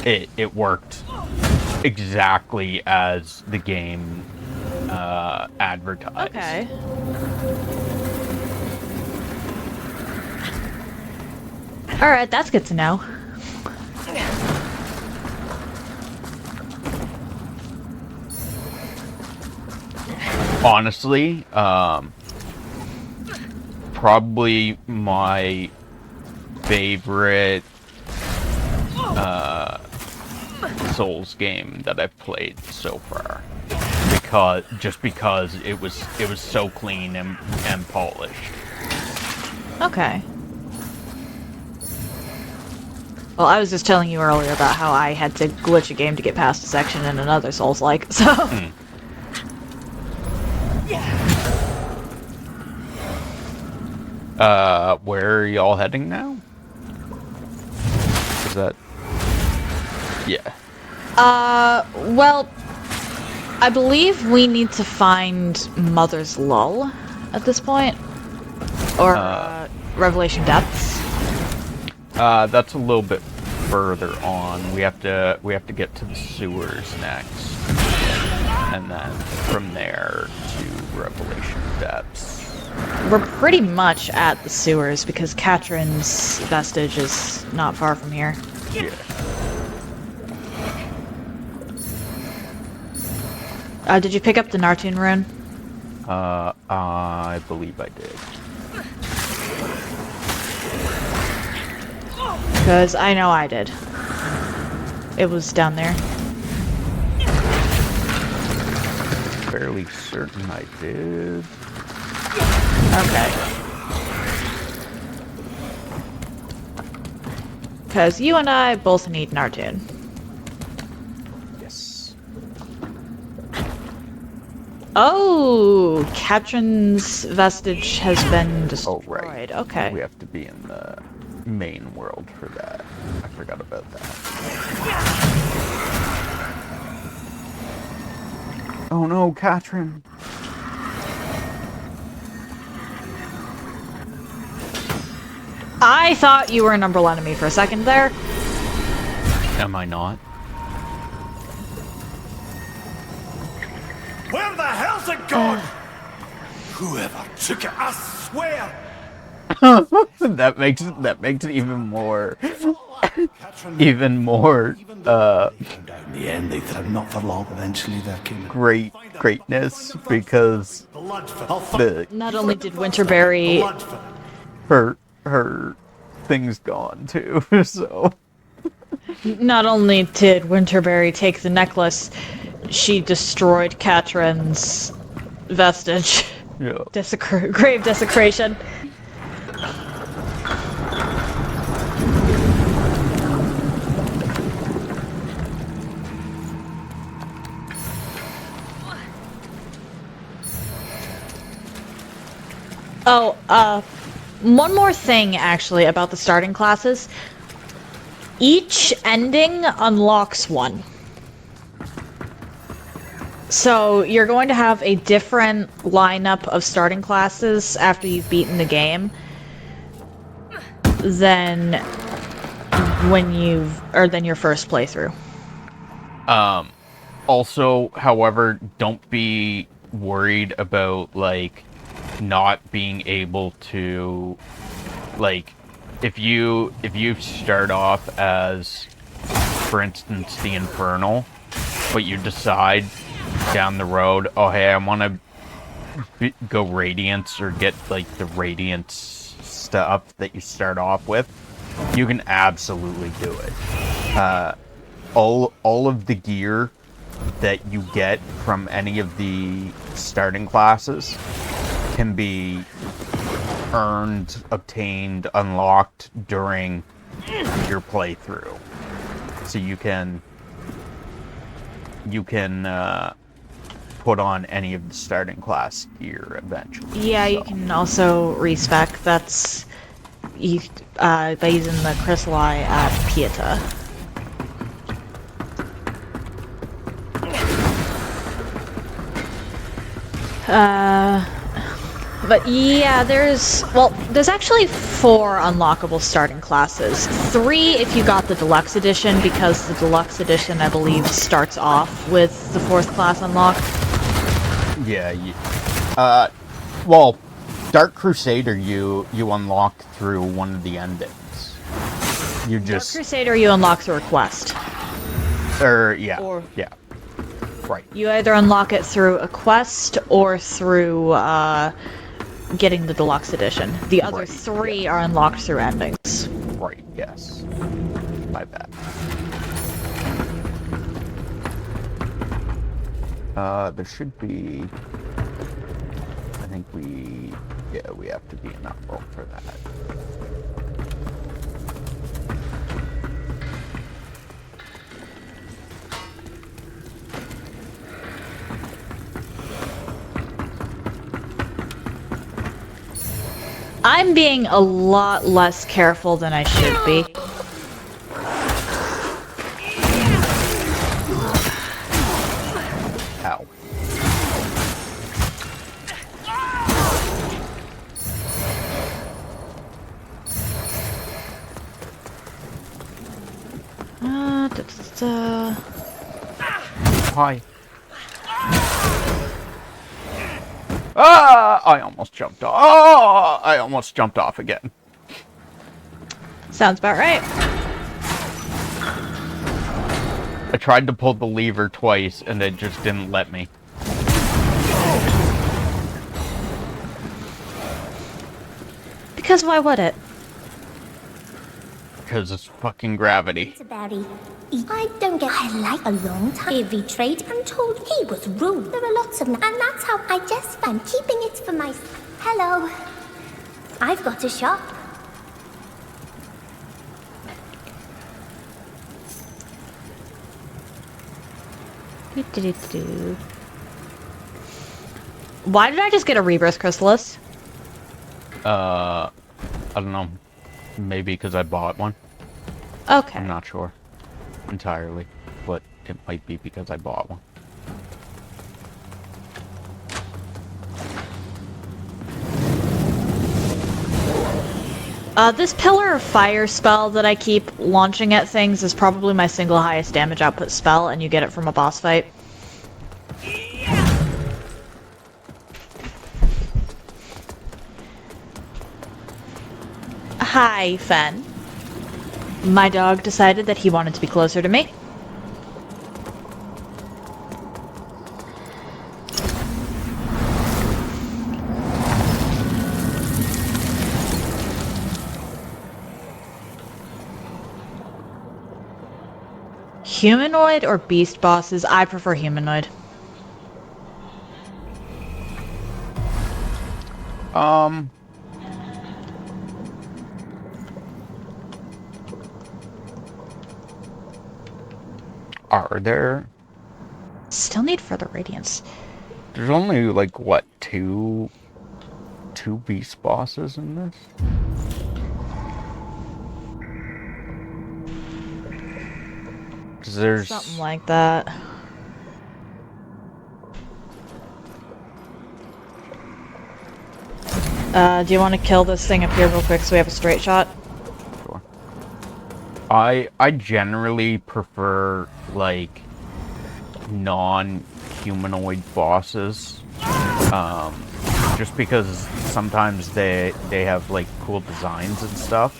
it worked exactly as the game advertised. Okay. Alright, that's good to know. Honestly, probably my favorite Souls game that I've played so far, because it was so clean and polished. Okay. Well, I was just telling you earlier about how I had to glitch a game to get past a section in another Souls-like, so... Where are y'all heading now? Is that... Yeah. Well, I believe we need to find Mother's Lull at this point. Or, Revelation Depths. That's a little bit further on. We have to get to the sewers next. And then from there to Revelation Depths. We're pretty much at the sewers because Katrin's vestige is not far from here. Yeah. Did you pick up the Nartoon rune? I believe I did. Because I know I did. It was down there. Fairly certain I did. Okay. Because you and I both need Nartoon. Yes. Oh, Katrin's vestige has been destroyed. Oh, right. Okay. We have to be in the main world for that. I forgot about that. Oh no, Katrin. I thought you were a number one enemy for a second there. Am I not? Where the hell's it gone? Whoever took it, I swear! that makes it even more In the end, they thought not for long. Eventually, there came greatness because the Not only did Winterberry her thing's gone too. So Not only did Winterberry take the necklace, she destroyed Katrin's vestige. yeah. Grave desecration. Oh, one more thing actually about the starting classes. Each ending unlocks one. So you're going to have a different lineup of starting classes after you've beaten the game than than your first playthrough. Also, however, don't be worried about like not being able to like if you start off as, for instance, the Infernal, but you decide down the road, oh hey, I want to go Radiance or get like the Radiance stuff that you start off with, you can absolutely do it. All of the gear that you get from any of the starting classes can be earned, obtained, unlocked during your playthrough. So you can put on any of the starting class gear eventually. Yeah, you can also respec. That's by using the Crystal Eye at Pieta. But yeah, there's actually 4 unlockable starting classes. 3 if you got the Deluxe Edition, because the Deluxe Edition, I believe, starts off with the 4th class unlocked. Yeah, well, Dark Crusader you unlock through one of the endings. You just Dark Crusader you unlock through a quest. Yeah. Right. You either unlock it through a quest or through getting the Deluxe Edition. The other Right, 3 are unlocked through endings. Right, yes. My bad. There should be... I think we have to be in that world for that. I'm being a lot less careful than I should be. Ow. Hi. I almost jumped off. Oh, I almost jumped off again. Sounds about right. I tried to pull the lever twice and it just didn't let me. Because why would it? Because it's fucking gravity. I don't get. I like a long time. He betrayed and told he was rude. There are lots of them, and that's how I just. I'm keeping it for myself. Hello. I've got a shop. Why did I just get a rebirth chrysalis? I don't know. Maybe because I bought one. Okay. I'm not sure entirely, but it might be because I bought one. This Pillar of Fire spell that I keep launching at things is probably my single highest damage output spell, and you get it from a boss fight. Hi, Fen. My dog decided that he wanted to be closer to me. Humanoid or beast bosses? I prefer humanoid. Are there? Still need further radiance. There's only like what, two beast bosses in this? There's Something like that. Do you want to kill this thing up here real quick so we have a straight shot? Sure. I generally prefer like non-humanoid bosses, just because sometimes they have like cool designs and stuff.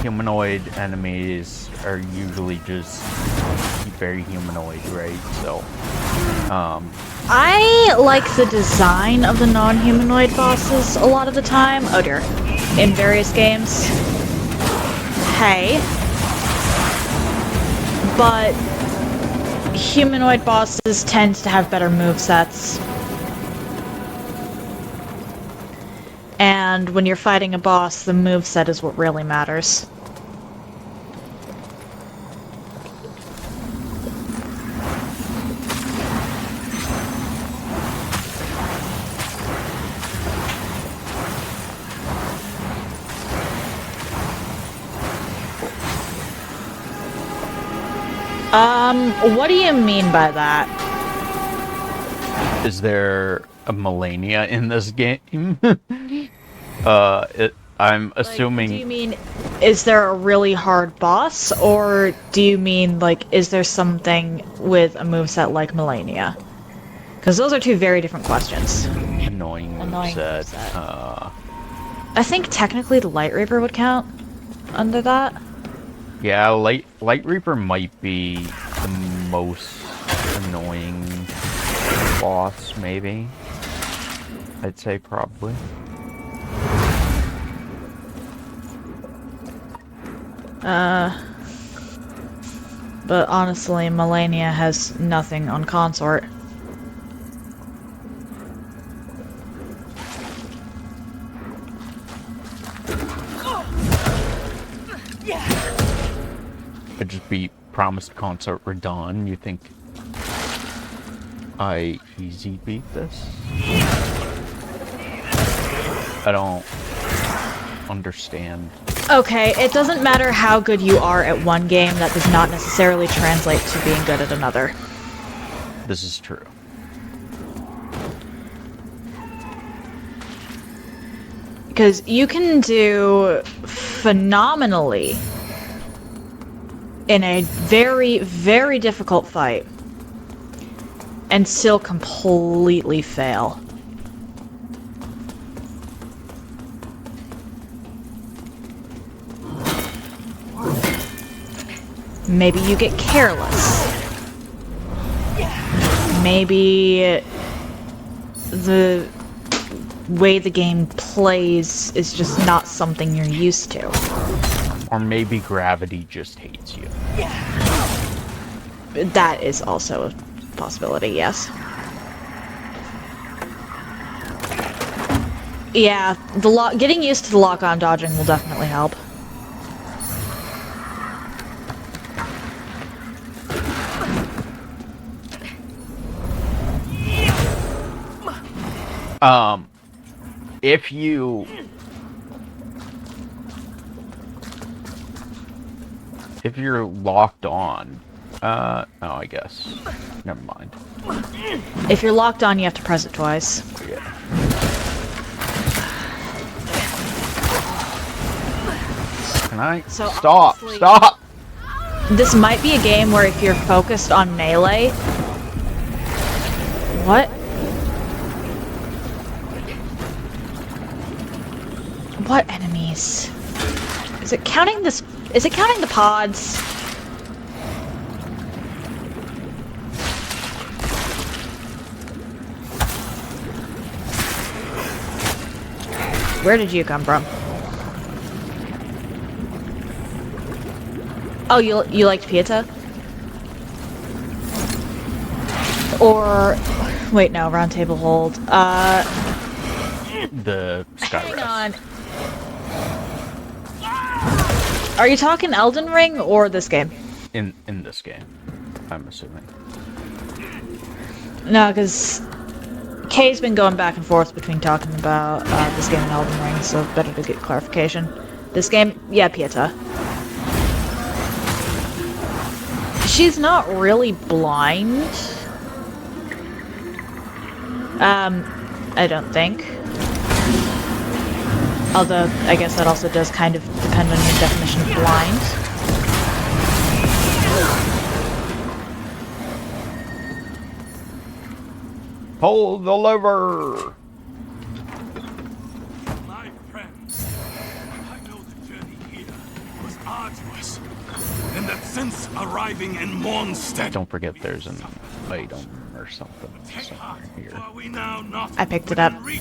Humanoid enemies are usually just very humanoid, right? So, I like the design of the non-humanoid bosses a lot of the time. Oh dear. In various games. Hey. But humanoid bosses tend to have better movesets. And when you're fighting a boss, the moveset is what really matters. What do you mean by that? is there a Malenia in this game? I'm assuming. Do you mean, is there a really hard boss, or do you mean, like, is there something with a moveset like Malenia? Because those are two very different questions. Annoying moveset. moveset. I think technically the Light Reaper would count under that. Yeah, Light Reaper might be the most annoying boss, maybe. I'd say probably. But honestly, Malenia has nothing on Consort. I just beat Promised Consort Radahn. You think I easy beat this? I don't understand. Okay, it doesn't matter how good you are at one game, that does not necessarily translate to being good at another. This is true. Because you can do phenomenally in a very, very difficult fight and still completely fail. Maybe you get careless. Maybe the way the game plays is just not something you're used to. Or maybe gravity just hates you. That is also a possibility, yes. Yeah, getting used to the lock-on dodging will definitely help. If you're locked on, oh, I guess. Never mind. If you're locked on, you have to press it twice. Yeah. Can I? So Stop! honestly- Stop! This might be a game where if you're focused on melee... What? What enemies? Is it counting this? Is it counting the pods? Where did you come from? Oh, you liked Pieta? Or wait, no, round table hold. The Hang Skyrest. on. Are you talking Elden Ring or this game? In this game, I'm assuming. No, because Kay's been going back and forth between talking about this game and Elden Ring, so better to get clarification. This game, yeah, Pieta. She's not really blind. I don't think. Although, I guess that also does kind of depend on your definition of blind. Pull the lever! My friends, I know the journey here was arduous, and that since arriving in Mondstadt, Don't forget there's an item or something somewhere here. are we now not I picked it up. within reach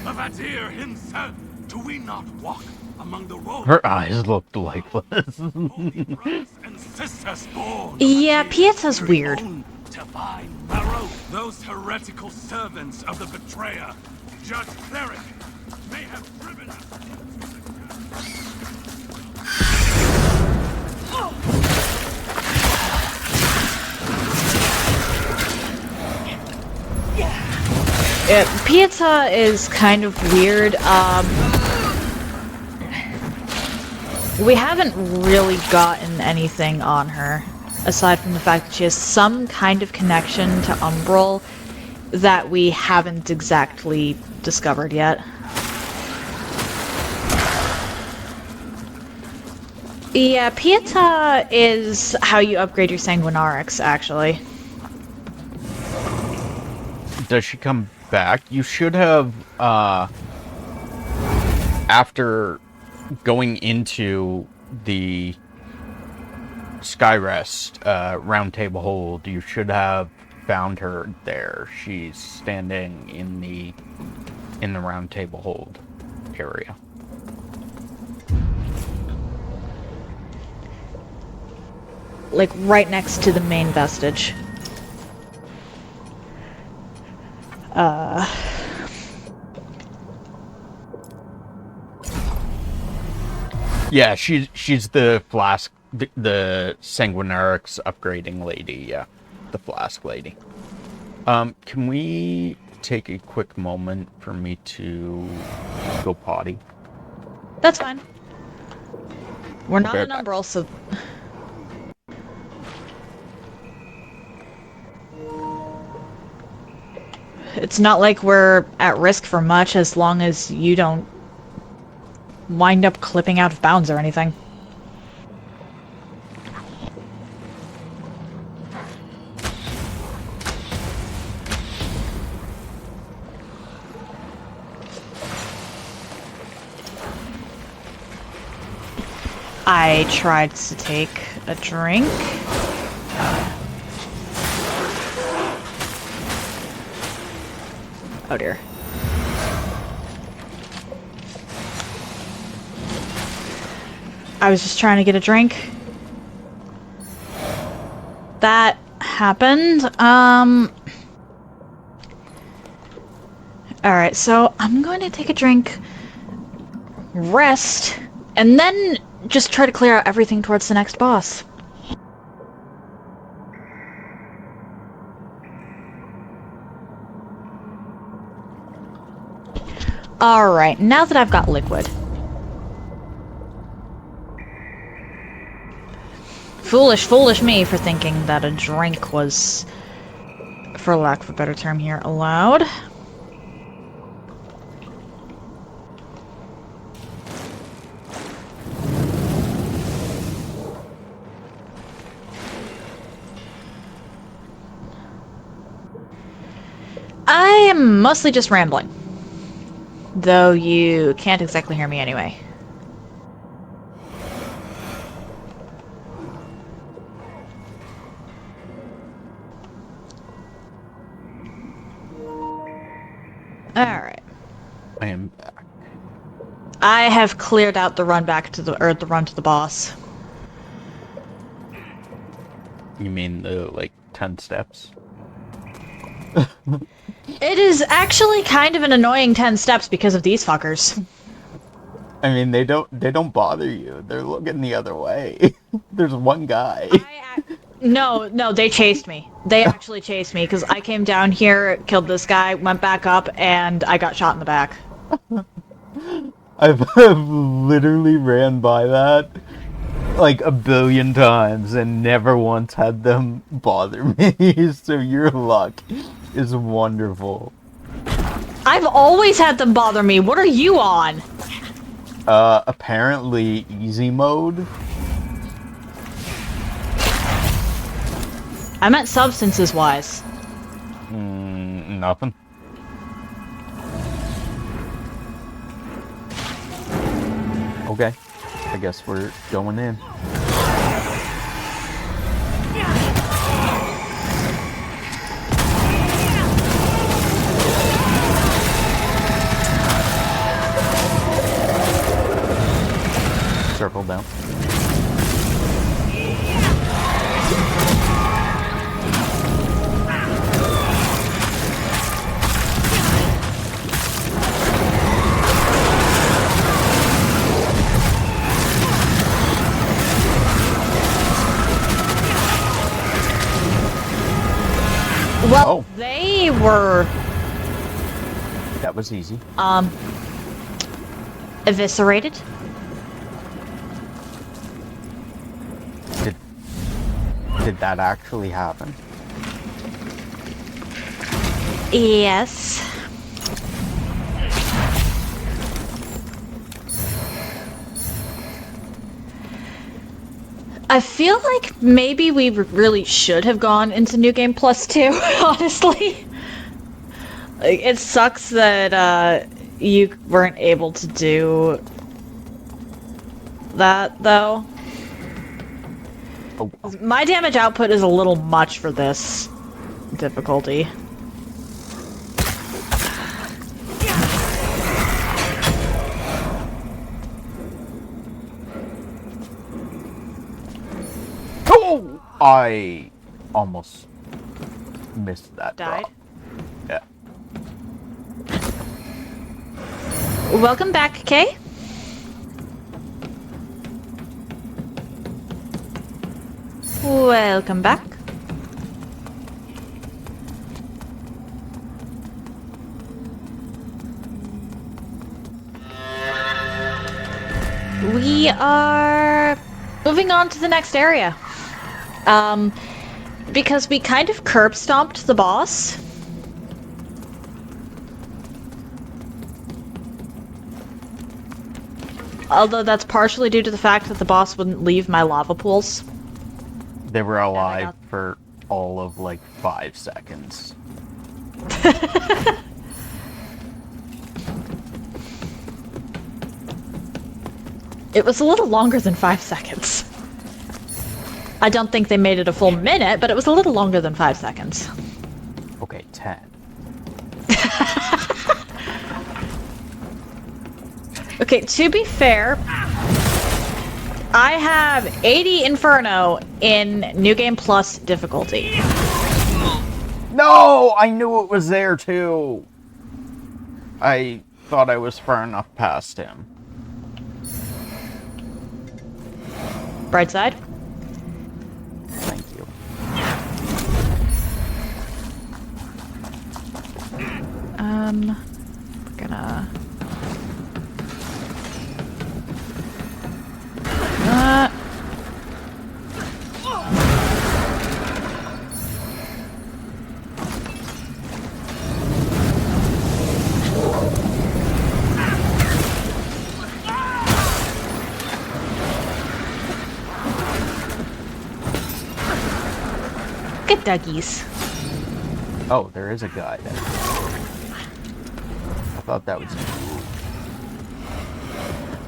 of Adir himself? Do we not walk among the roads? Her eyes looked lifeless. Holy brothers and sisters born of Yeah, Adir's Pieta's very weird. own divine marrow, those heretical servants of the betrayer, Judge Cleric, may have driven us into the Pieta is kind of weird. We haven't really gotten anything on her, aside from the fact that she has some kind of connection to Umbral that we haven't exactly discovered yet. Yeah, Pieta is how you upgrade your Sanguinarix, actually. Does she come back? You should have, after going into the Skyrest round table hold, you should have found her there. She's standing in the round table hold area. Like, right next to the main vestige. Yeah, she's the flask, the Sanguinarix upgrading lady. Yeah, the flask lady. Can we take a quick moment for me to go potty? That's fine. We're not Okay, in Umbral, so... It's not like we're at risk for much as long as you don't wind up clipping out of bounds or anything. I tried to take a drink. Oh dear. I was just trying to get a drink. That happened. Alright, so I'm going to take a drink, rest, and then just try to clear out everything towards the next boss. Alright, now that I've got liquid. Foolish me for thinking that a drink was, for lack of a better term here, allowed. I am mostly just rambling. Though you can't exactly hear me anyway. Alright. I am back. I have cleared out the run back to the run to the boss. You mean the, like, 10 steps? It is actually kind of an annoying 10 steps because of these fuckers. I mean, they don't bother you. They're looking the other way. There's one guy. No, they chased me. They actually chased me because I came down here, killed this guy, went back up, and I got shot in the back. I've literally ran by that like a billion times and never once had them bother me. So your luck is wonderful. I've always had them bother me. What are you on? Apparently easy mode. I meant substances wise. Nothing. Okay, I guess we're going in. Circle down. Well, they were That was easy. eviscerated. Did that actually happen? Yes. I feel like maybe we really should have gone into New Game Plus 2, honestly. Like, it sucks that you weren't able to do that, though. Oh. My damage output is a little much for this difficulty. Oh! I almost missed that Died? drop. Yeah. Welcome back, Kay. Welcome back. We are moving on to the next area. Because we kind of curb stomped the boss. Although that's partially due to the fact that the boss wouldn't leave my lava pools. They were alive for all of like 5 seconds. It was a little longer than 5 seconds. I don't think they made it a full minute, but it was a little longer than 5 seconds. Okay, 10. Okay, to be fair, I have 80 Inferno in New Game Plus difficulty. No! I knew it was there too! I thought I was far enough past him. Bright side. Thank you. We're gonna... Good doggies. Oh, there is a guy there. I thought that was...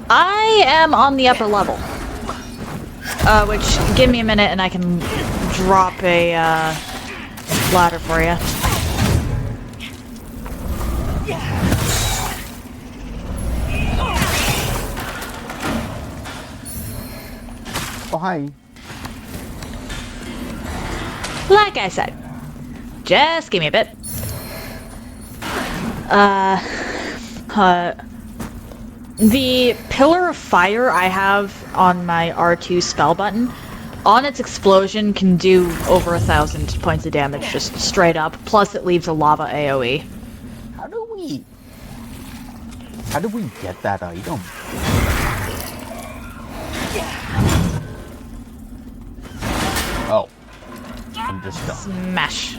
I am on the upper level. Which, give me a minute and I can drop a, ladder for you. Oh, hi. Like I said, just give me a bit. The Pillar of Fire I have on my R2 spell button, on its explosion can do over 1,000 points of damage just straight up, plus it leaves a lava AoE. How do we get that item? Oh. I'm just done. Smash.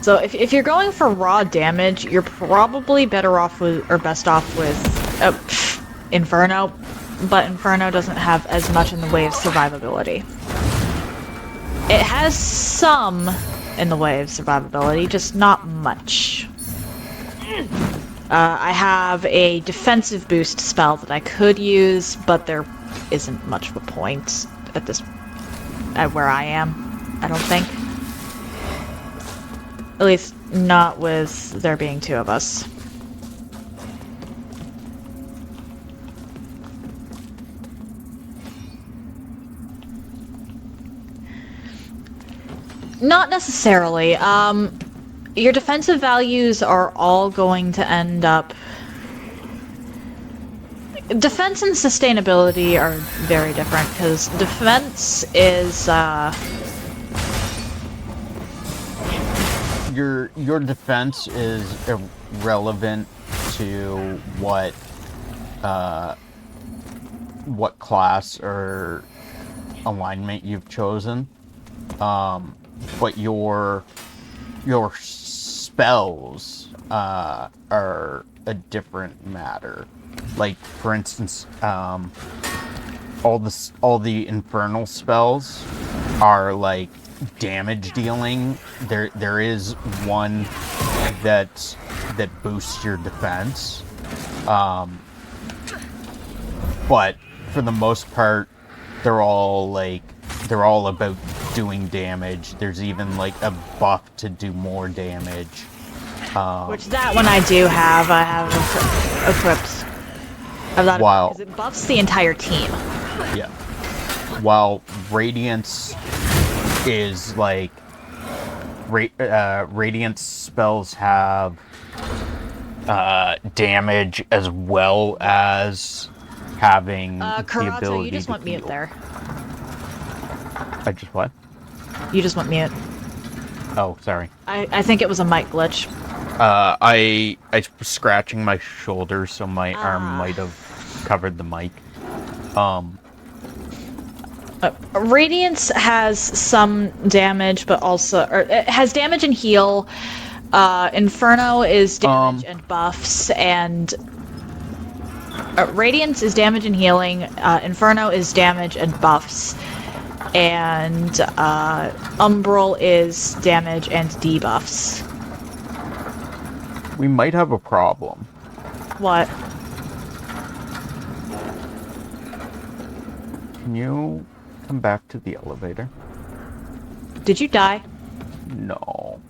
So if you're going for raw damage, you're probably better off with, or best off with, Inferno, but Inferno doesn't have as much in the way of survivability. It has some in the way of survivability, just not much. I have a defensive boost spell that I could use, but there isn't much of a point at where I am, I don't think. At least not with there being two of us. Not necessarily. Your defensive values are all going to end up... Defense and sustainability are very different, because defense is, Your defense is irrelevant to what class or alignment you've chosen. But your spells are a different matter. Like, for instance, all the infernal spells are like damage dealing. There is one that boosts your defense, but for the most part, they're all about doing damage. There's even like a buff to do more damage. which that one I do have. I have equipped. Of that Wow. because it buffs the entire team. Yeah. While Radiance is like... Radiance spells have damage as well as having the Karato, ability you just to went mute heal. there. I just what? You just went mute. Oh, sorry. I think it was a mic glitch. I was scratching my shoulder, so my arm might have covered the mic. Radiance has some damage, but also it has damage and heal. Inferno is damage and buffs, and Radiance is damage and healing. Inferno is damage and buffs, and Umbral is damage and debuffs. We might have a problem. What? Can you come back to the elevator? Did you die? No.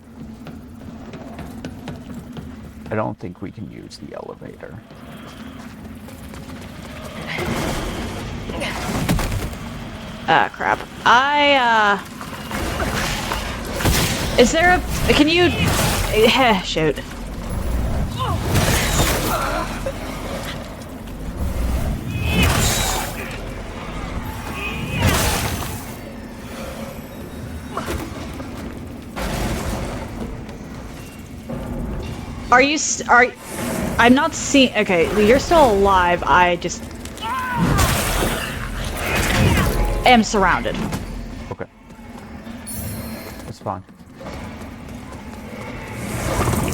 I don't think we can use the elevator. Ah, crap. Is there a... Can you... shoot. Are you... I'm not seeing... Okay, you're still alive. I just... am surrounded. Okay. That's fine.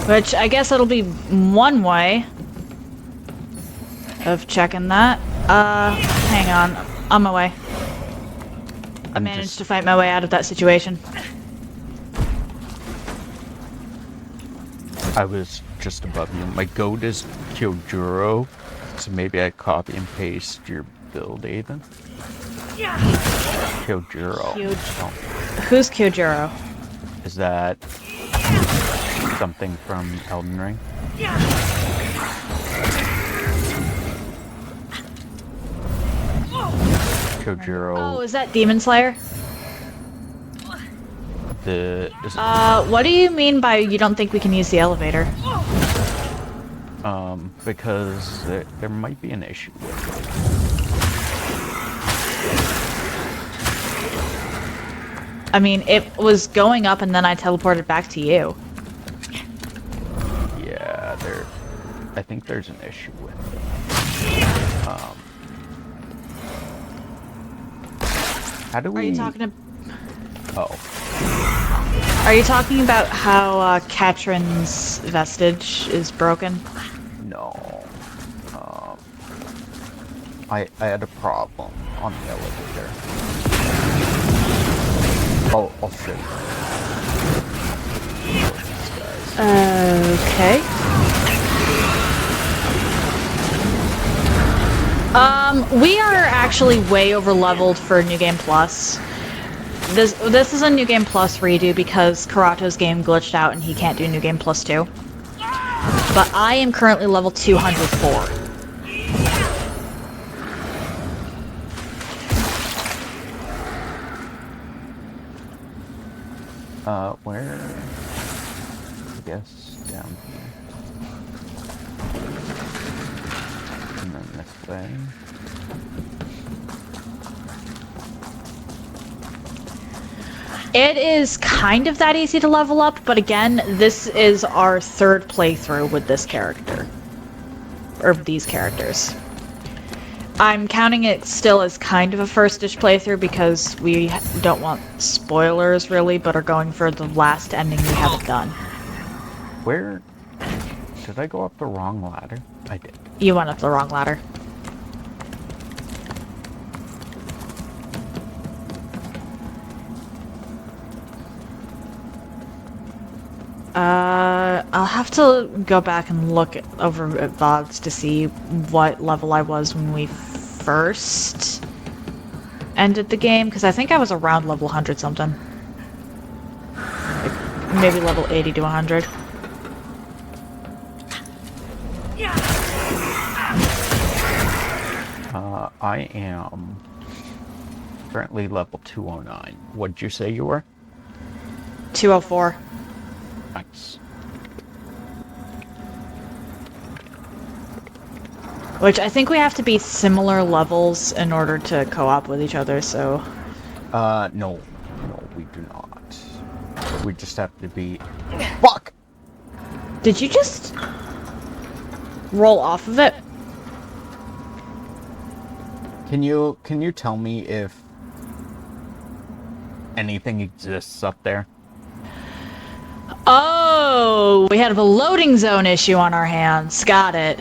Which, I guess it'll be one way of checking that. Hang on. On my way. I managed to fight my way out of that situation. I was just above you. My goat is Kyojuro, so maybe I copy and paste your build, Aiden. Kyojuro. Who's Kyojuro? Is that something from Elden Ring? Kyojuro. Oh, is that Demon Slayer? What do you mean by you don't think we can use the elevator? Because there might be an issue with it. I mean, it was going up and then I teleported back to you. Yeah, I think there's an issue with it. How do we... Are you talking to... Oh. Are you talking about how Katrin's vestige is broken? No. I had a problem on the elevator. I'll sit. Okay. We are actually way over leveled for New Game Plus. This is a New Game Plus redo because Karato's game glitched out and he can't do New Game Plus 2. But I am currently level 204. Where? I guess down here. And then this way. It is kind of that easy to level up, but again, this is our third playthrough with this character. Or these characters. I'm counting it still as kind of a first-ish playthrough because we don't want spoilers, really, but are going for the last ending we haven't done. Where? Did I go up the wrong ladder? I did. You went up the wrong ladder. I'll have to go back and look over at VODs to see what level I was when we first ended the game, because I think I was around level 100 something. Like, maybe level 80 to 100. I am currently level 209. What'd you say you were? 204. Nice. Which I think we have to be similar levels in order to co-op with each other, so... No. No, we do not. We just have to be... Fuck! Did you just... roll off of it? Can you tell me if anything exists up there? Oh, we have a loading zone issue on our hands. Got it.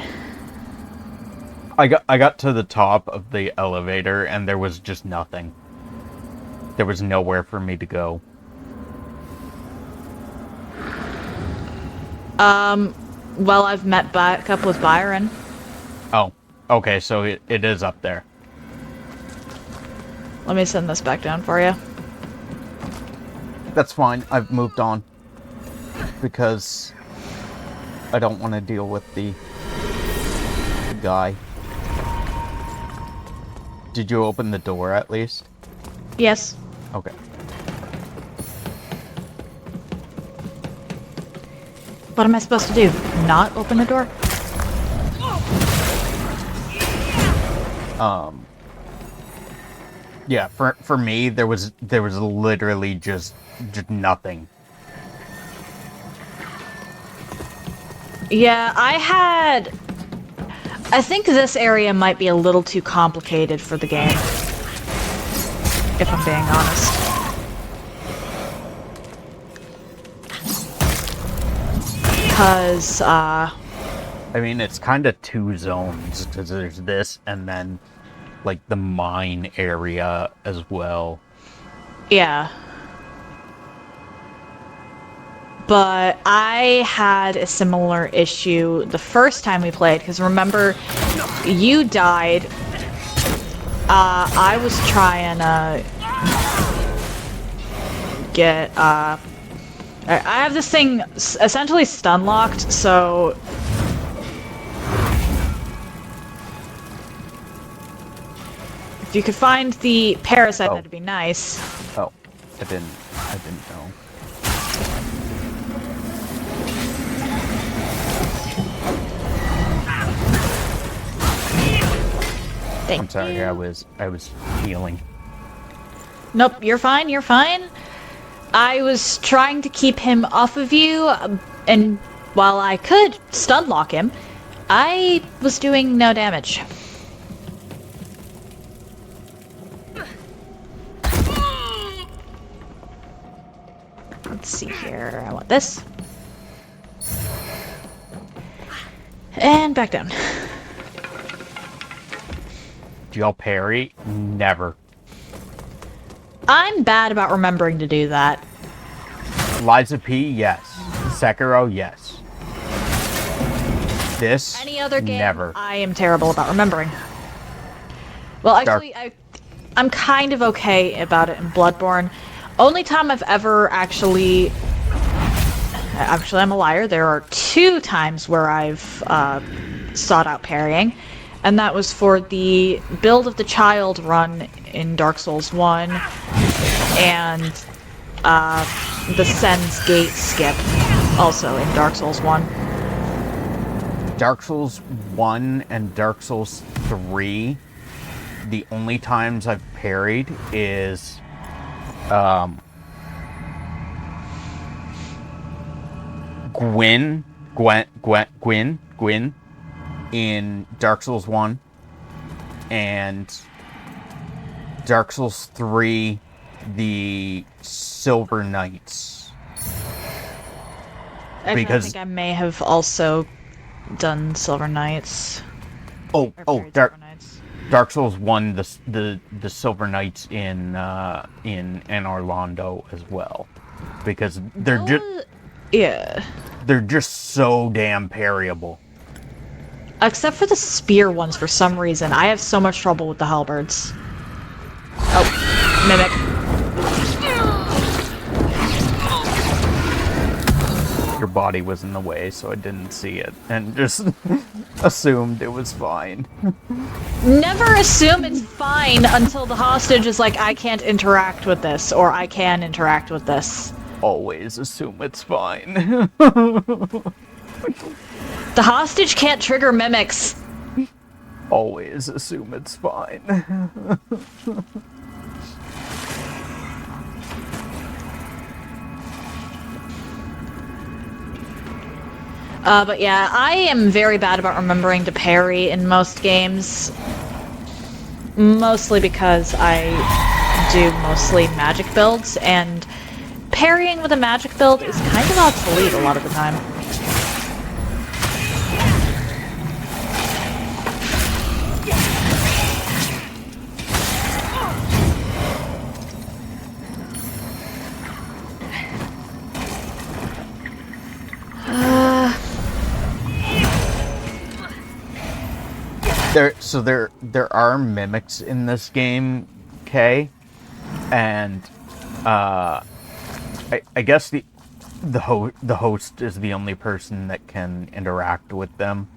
I got to the top of the elevator and there was just nothing. There was nowhere for me to go. Well, I've met back up with Byron. Oh, okay, so it is up there. Let me send this back down for you. That's fine. I've moved on. Because I don't want to deal with the guy. Did you open the door at least? Yes. Okay. What am I supposed to do? Not open the door? Yeah, for me there was literally just nothing. Yeah, I think this area might be a little too complicated for the game. If I'm being honest. Because, I mean, it's kind of two zones, because there's this, and then, like, the mine area as well. yeah. But I had a similar issue the first time we played, because remember, you died. I was trying to get, I have this thing essentially stun locked, so if you could find the parasite, that'd be nice. Oh, I didn't know. I'm sorry, I was healing. Nope, you're fine, you're fine. I was trying to keep him off of you, and while I could stun lock him, I was doing no damage. Let's see here, I want this. And back down. Do y'all parry? Never. I'm bad about remembering to do that. Liza P, yes. Sekiro, yes. This, Any other game, never. I am terrible about remembering. Well, actually, I'm kind of okay about it in Bloodborne. Only time I've ever actually... Actually, I'm a liar. There are 2 times where I've sought out parrying. And that was for the Build of the Child run in Dark Souls 1. And the Sen's Gate skip, also in Dark Souls 1. Dark Souls 1 and Dark Souls 3, the only times I've parried is Gwyn in Dark Souls 1 and Dark Souls 3, the Silver Knights. I Because- think I may have also done Silver Knights. Oh, Silver Knights. Dark Souls 1, the Silver Knights in Orlando as well, because they're Yeah. they're just so damn parryable. Except for the spear ones, for some reason. I have so much trouble with the halberds. Oh, Mimic. Your body was in the way, so I didn't see it, and just assumed it was fine. Never assume it's fine until the hostage is like, I can't interact with this, or I can interact with this. Always assume it's fine. The hostage can't trigger mimics. Always assume it's fine. But yeah, I am very bad about remembering to parry in most games. Mostly because I do mostly magic builds, and parrying with a magic build is kind of obsolete a lot of the time. There are mimics in this game, Kay, and I guess the host is the only person that can interact with them.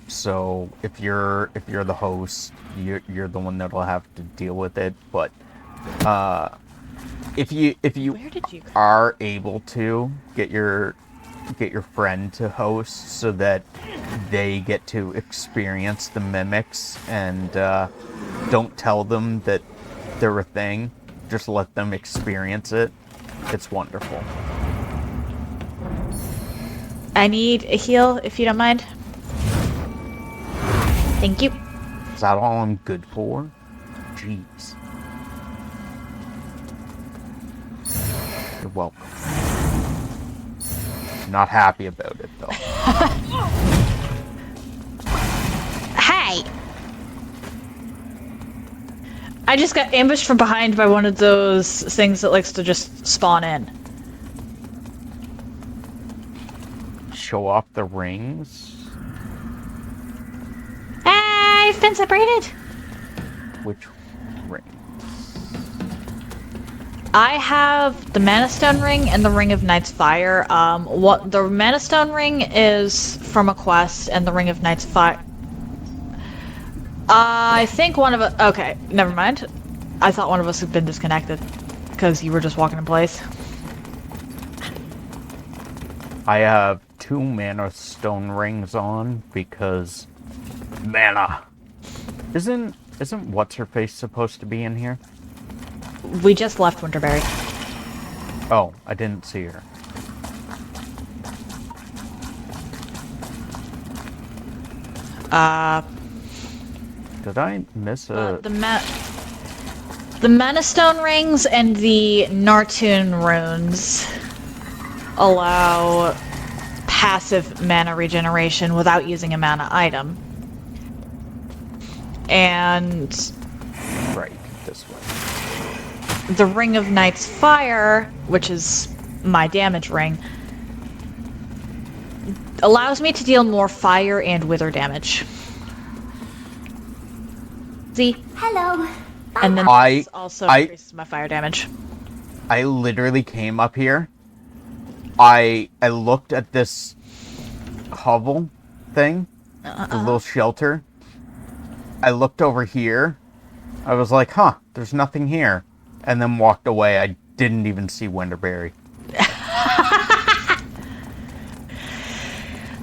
So if you're the host, you're the one that'll have to deal with it. But if you Where did you come? are able to get your friend to host so that they get to experience the mimics, and don't tell them that they're a thing, just let them experience it. It's wonderful. I need a heal, if you don't mind. Thank you. Is that all I'm good for? Jeez. You're welcome. Not happy about it, though. Hey! I just got ambushed from behind by one of those things that likes to just spawn in. Show off the rings? I've been separated. Which ring? I have the Mana Stone ring and the Ring of Knight's Fire. What the Mana Stone ring is from a quest, and the Ring of Knight's Fire. I think one of us. Okay, never mind. I thought one of us had been disconnected because you were just walking in place. I have 2 Mana Stone rings on because mana. Isn't what's her face supposed to be in here? We just left Winterberry. Oh, I didn't see her. Did I miss a... The Mana Stone rings and the Nartoon runes allow passive mana regeneration without using a mana item. And Right, this way. the Ring of Knight's Fire, which is my damage ring, allows me to deal more fire and wither damage. See? Hello. And then I- this also I- increases my fire damage. I literally came up here. I looked at this hovel thing, the little shelter. I looked over here. I was like, huh, there's nothing here. And then walked away. I didn't even see Winterberry.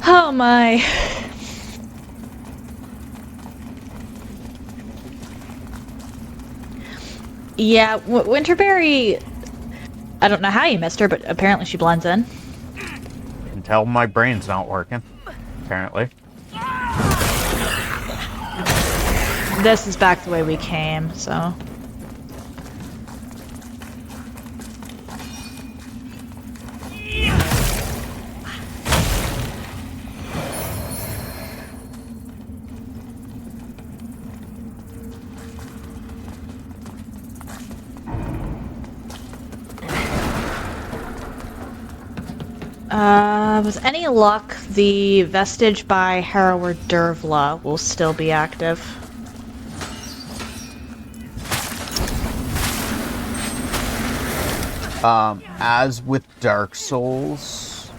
Oh my. Yeah, Winterberry... I don't know how you missed her, but apparently she blends in. Can tell my brain's not working, apparently. This is back the way we came, so... With any luck, the vestige by Harrower Dervla will still be active. As with Dark Souls,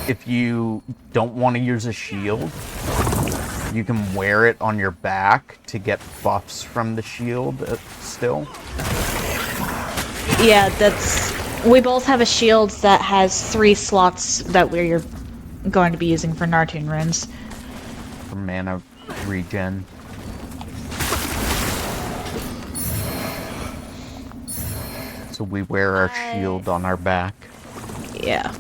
if you don't want to use a shield, you can wear it on your back to get buffs from the shield still. Yeah, we both have a shield that has 3 slots that we're going to be using for Nartoon runes. For mana regen. So we wear our shield on our back. Yeah.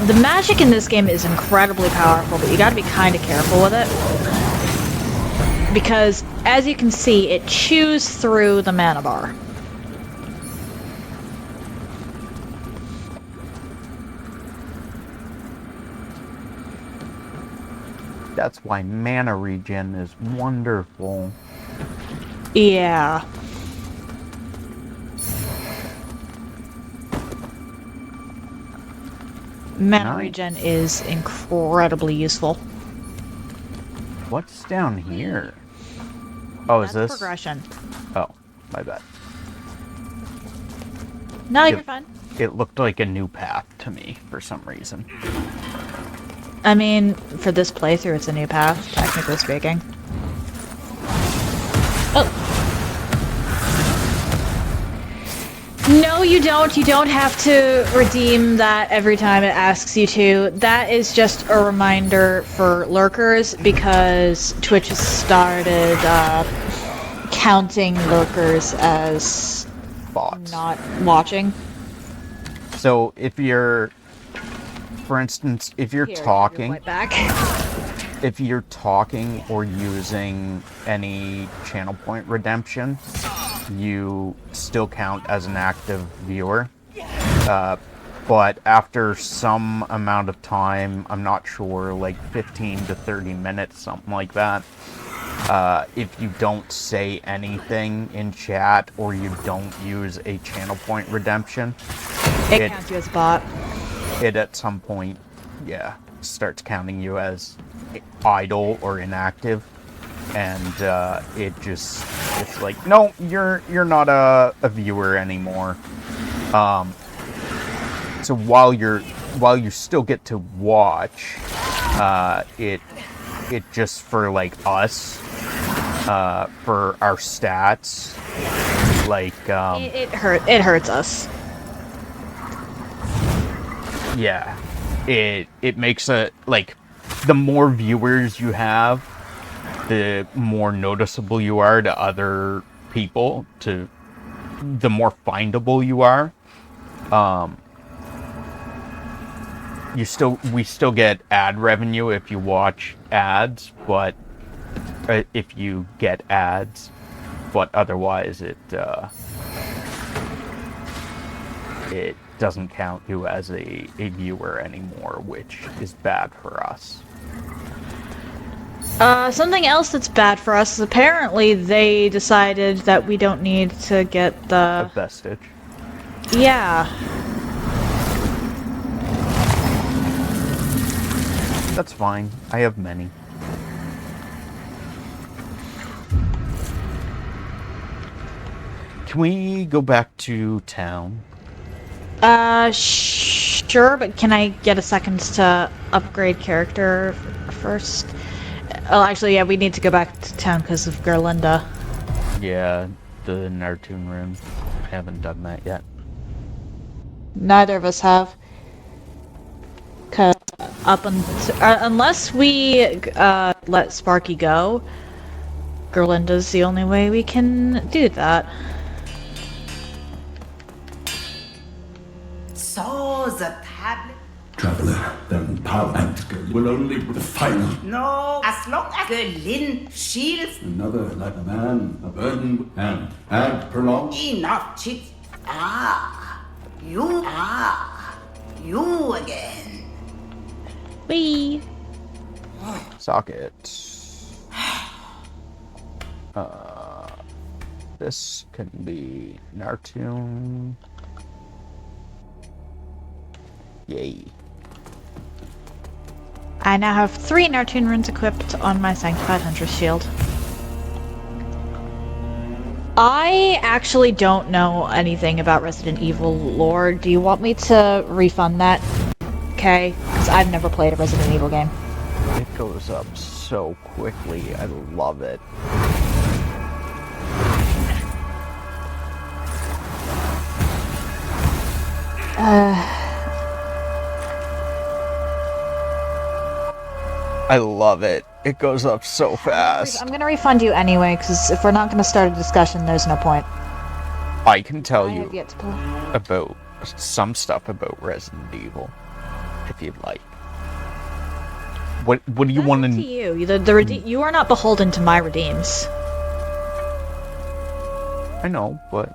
The magic in this game is incredibly powerful, but you gotta be kind of careful with it. because, as you can see, it chews through the mana bar. That's why mana regen is wonderful. Yeah. Mana Nice. regen is incredibly useful. What's down here? Oh, is That's this? progression. Oh, my bad. No, Yep. you're fine. It looked like a new path to me for some reason. I mean, for this playthrough, it's a new path, technically speaking. Oh. No, you don't. You don't have to redeem that every time it asks you to. That is just a reminder for lurkers, because Twitch has started counting lurkers as Bots. not watching. So if you're, for instance, if you're Here, talking, right back. if you're talking or using any channel point redemption, you still count as an active viewer. But after some amount of time, I'm not sure, like 15 to 30 minutes, something like that, if you don't say anything in chat or you don't use a channel point redemption, It counts you as a bot. it at some point, yeah, starts counting you as idle or inactive, and it's like, no, you're not a viewer anymore. So while you still get to watch, it just, for like us, for our stats, like It hurts us. yeah, it makes like, the more viewers you have, the more noticeable you are to other people, the more findable you are. We still get ad revenue if you watch ads, but if you get ads, but otherwise it doesn't count you as a viewer anymore, which is bad for us. Something else that's bad for us is apparently they decided that we don't need to get A the... vestige. Yeah. That's fine. I have many. Can we go back to town? Sure, but can I get a second to upgrade character first? Oh, actually, yeah, we need to go back to town because of Gerlinda. Yeah, the Nartoon room. I haven't done that yet. Neither of us have. Cause unless we let Sparky go, Gerlinda's the only way we can do that. So the tablet? Traveler, then power and Gerlin will only be the final. No, as long as Gerlin shields Another like a man, a burden, and add prolong. enough chicks. You again. Whee! Socket. This can be Nartoon. Yay. I now have 3 Nartoon runes equipped on my Sanctified Huntress shield. I actually don't know anything about Resident Evil lore. Do you want me to refund that? Okay, because I've never played a Resident Evil game. It goes up so quickly. I love it. I love it. It goes up so fast. I'm gonna refund you anyway, because if we're not gonna start a discussion, there's no point. I can tell I you have yet to play. about some stuff about Resident Evil, if you'd like. What do you That's want up to you. You are not beholden to my redeems. I know, but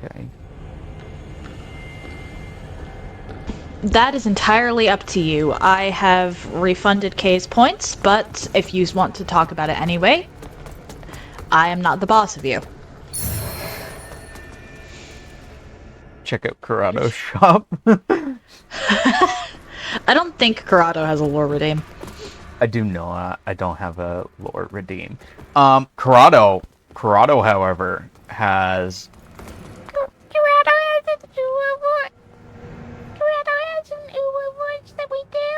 okay. That is entirely up to you. I have refunded Kay's points, but if you want to talk about it anyway, I am not the boss of you. Check out Curado's shop. I don't think Corrado has a lore redeem. I do not. I don't have a lore redeem. Corrado, however, has. Corrado has an Overwatch that we do.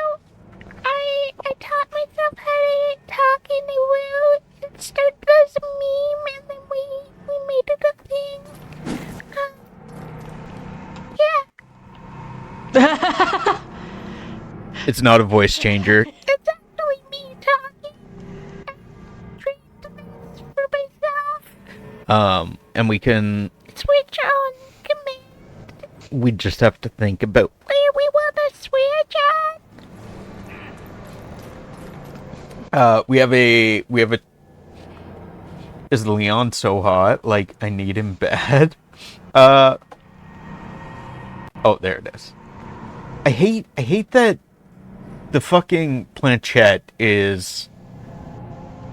I taught myself how to talk in the world. It started as a meme and then we made it a thing. Yeah. It's not a voice changer. It's actually me talking. I'm trained to this for myself. And we can. Switch on command. We just have to think about. Where we want to switch on. We have a. Is Leon so hot? Like, I need him bad. Oh, there it is. I hate that the fucking planchette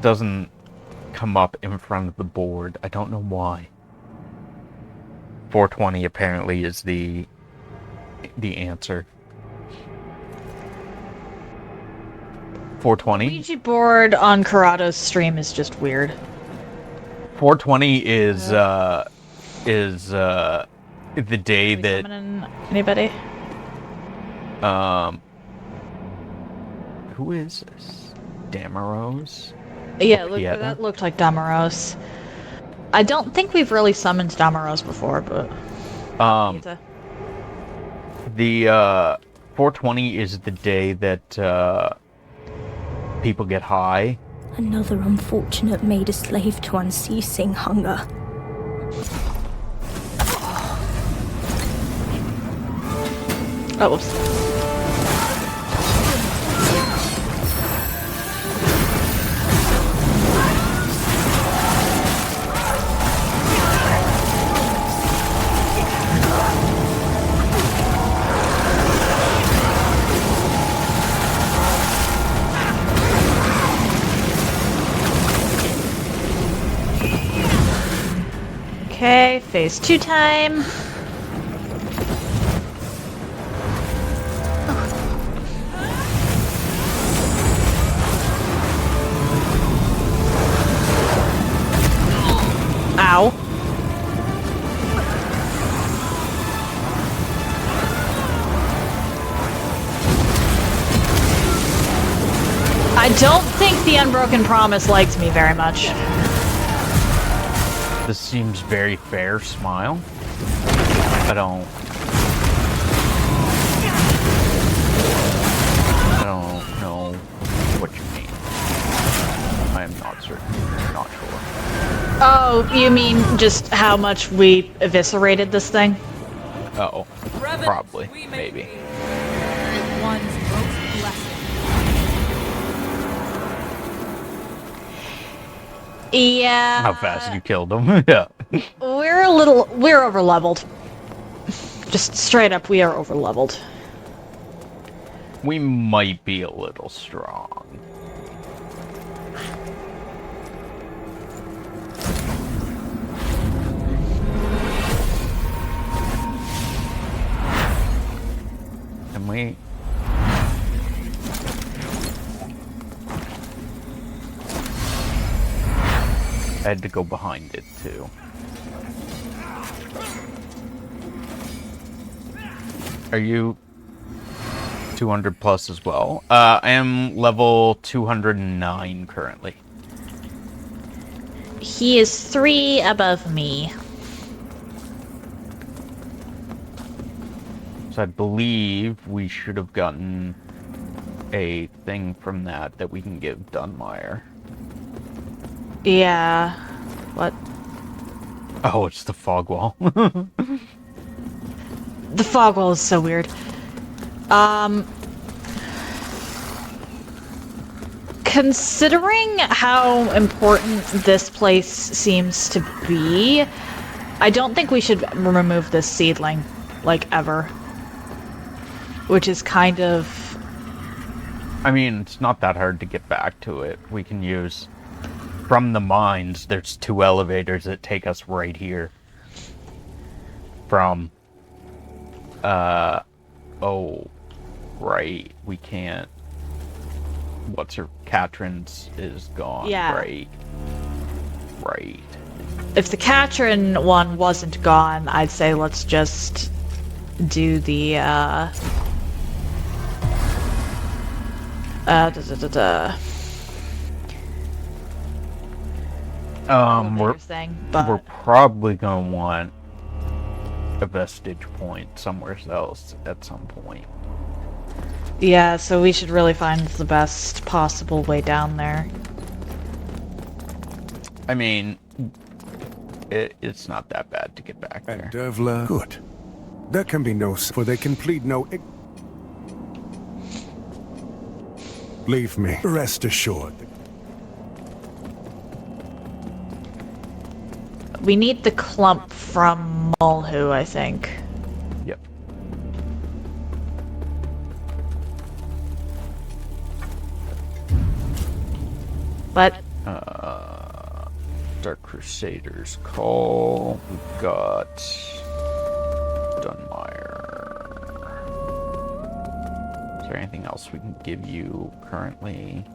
doesn't come up in front of the board. I don't know why. 420 apparently is the answer. 420? Ouija board on Corrado's stream is just weird. 420 is the day that Summoning anybody? Who is this? Damaros? Yeah, Pieta? that looked like Damaros. I don't think we've really summoned Damaros before, but The 420 is the day that people get high. Another unfortunate made a slave to unceasing hunger. Oh, whoops. Okay, phase 2 time. Ow. I don't think the Unbroken Promise liked me very much. This seems very fair, Smile. I don't know what you mean. I am not certain. Not sure. Oh, you mean just how much we eviscerated this thing? Oh, probably, maybe. One's most blessed. Yeah. How fast you killed him? Yeah. We're over leveled. Just straight up, we are over leveled. We might be a little strong. Can we? I had to go behind it too. Are you 200 plus as well? I am level 209 currently. He is 3 above me. So I believe we should have gotten a thing from that we can give Dunmire. Yeah. What? Oh, it's the fog wall. The fog wall is so weird. Considering how important this place seems to be, I don't think we should remove this seedling, like, ever. Which is kind of... I mean, it's not that hard to get back to it. We can use... From the mines, there's 2 elevators that take us right here. From... Oh... Right, we can't... What's her... Katrin's is gone. Yeah. Right. Right. If the Katrin one wasn't gone, I'd say let's just do the, We're thing, but... we're probably gonna want a vestige point somewhere else at some point. Yeah, so we should really find the best possible way down there. I mean, it's not that bad to get back And there. Dervla, good. There can be no, for they can plead no. Leave me. Rest assured. We need the clump from Mulhu, I think. Yep. But Dark Crusaders Call. We've got Dunmire. Is there anything else we can give you currently?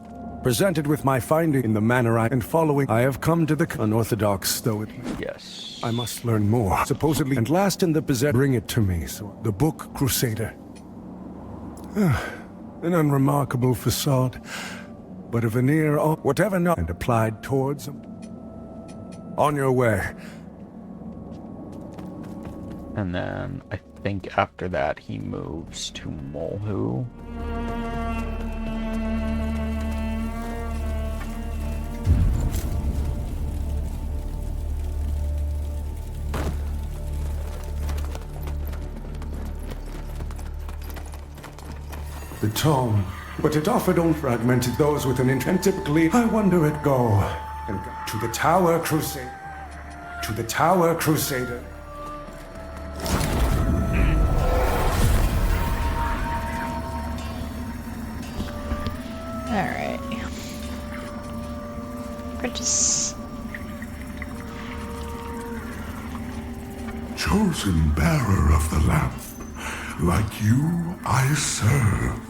Presented with my finding in the manner and following, I have come to the unorthodox, though it. Yes. I must learn more. Supposedly, and last in the possession. Bring it to me. So the book Crusader. An unremarkable facade, but a veneer of whatever not and applied towards them. On your way. And then I think after that he moves to Mulhu. The tome, but it offered on fragmented those with an intent. Typically, I wonder it go. And to the Tower Crusader. To the Tower Crusader. alright. Purchase. Chosen bearer of the lamp, like you I serve.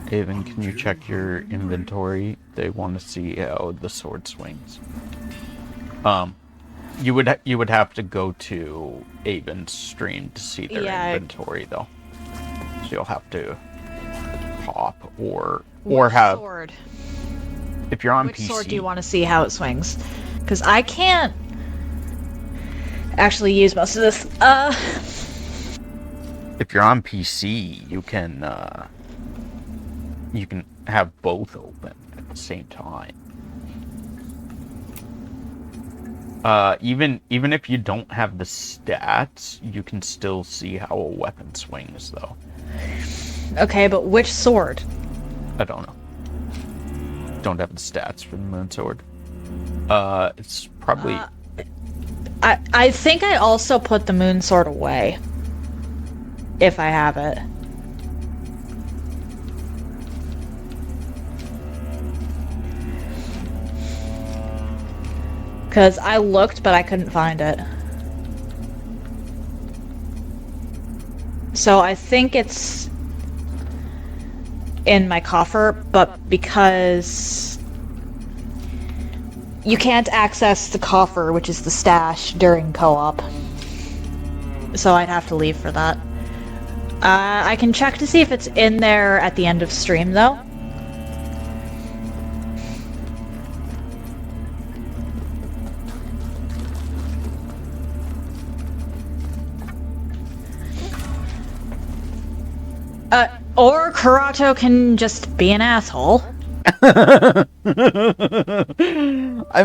Haven, can you check your inventory? They want to see how the sword swings. You would have to go to Avon's stream to see their inventory though. So you'll have to pop or have Sword? if you're on Which PC. sword do you want to see how it swings? Because I can't actually use most of this. If you're on PC, you can have both open at the same time. Even if you don't have the stats, you can still see how a weapon swings, though. Okay, but which sword? I don't know. Don't have the stats for the moon sword. It's probably. I think I also put the moon sword away. If I have it. Because I looked, but I couldn't find it. So I think it's in my coffer, but because you can't access the coffer, which is the stash, during co-op. So I'd have to leave for that. I can check to see if it's in there at the end of stream, though. Or Kurato can just be an asshole. I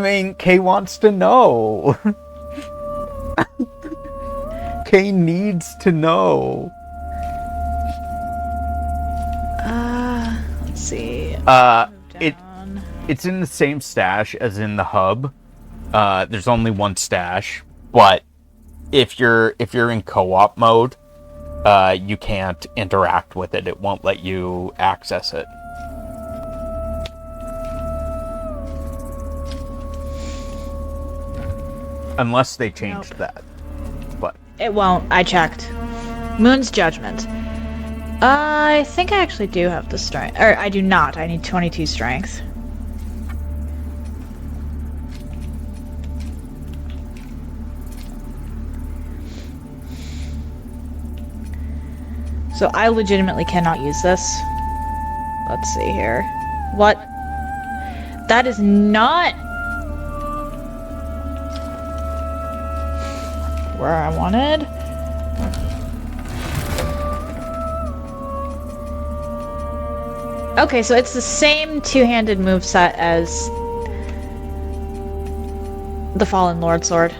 mean, Kay wants to know. Kay needs to know. Let's see. It's in the same stash as in the hub. There's only one stash, but if you're in co-op mode, you can't interact with it. It won't let you access it. Unless they changed that. But It won't. I checked. Moon's Judgment. I think I actually do have the strength. Or I do not. I need 22 strength. So I legitimately cannot use this. Let's see here. What? That is not where I wanted. Okay, so it's the same two-handed moveset as the Fallen Lord Sword.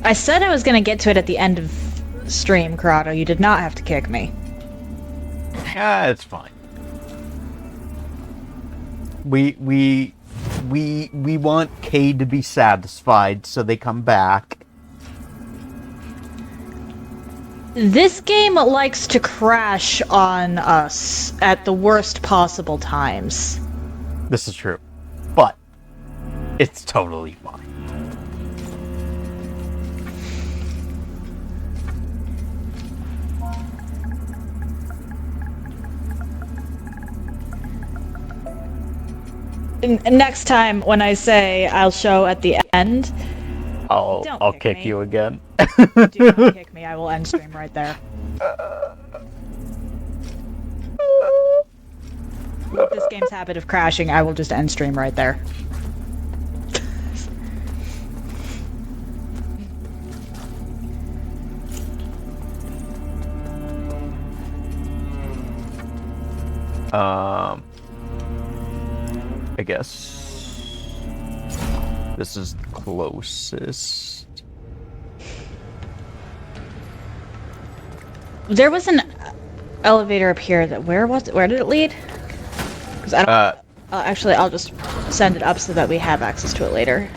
I said I was gonna get to it at the end of stream, Corrado. You did not have to kick me. yeah, it's fine. We want Kay to be satisfied, so they come back. This game likes to crash on us at the worst possible times. This is true, but it's totally fine. Next time when I say I'll show at the end, I'll kick you again. do not kick me. I will end stream right there. With this game's habit of crashing, I will just end stream right there. I guess this is the closest. There was an elevator up here. Where was it? Where did it lead? Because I don't. Actually, I'll just send it up so that we have access to it later.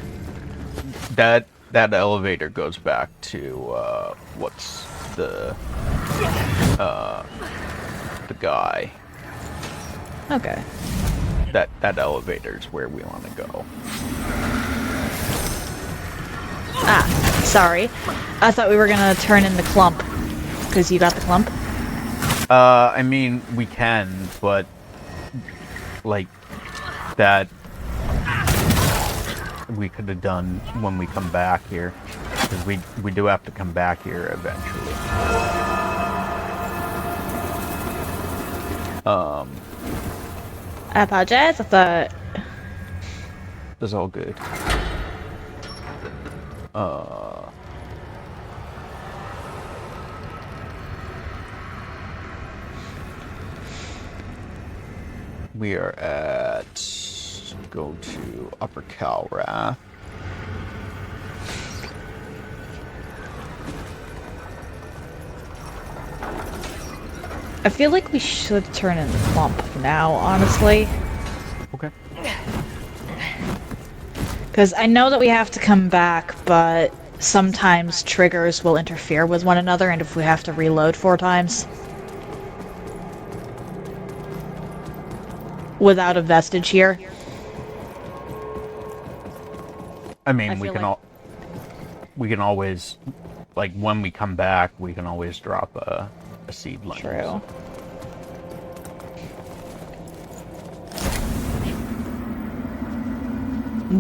That elevator goes back to what's the guy. Okay. That elevator is where we want to go. Ah, sorry. I thought we were gonna turn in the clump. Because you got the clump? I mean, we can, but like that we could have done when we come back here, because we do have to come back here eventually. I apologize. I thought It's all good. We are at... Go to Upper Calrath. I feel like we should turn in the clump now, honestly. Okay. Because I know that we have to come back, but sometimes triggers will interfere with one another, and if we have to reload 4 times without a vestige here. I mean, we can always, like, when we come back, we can always drop a seedling.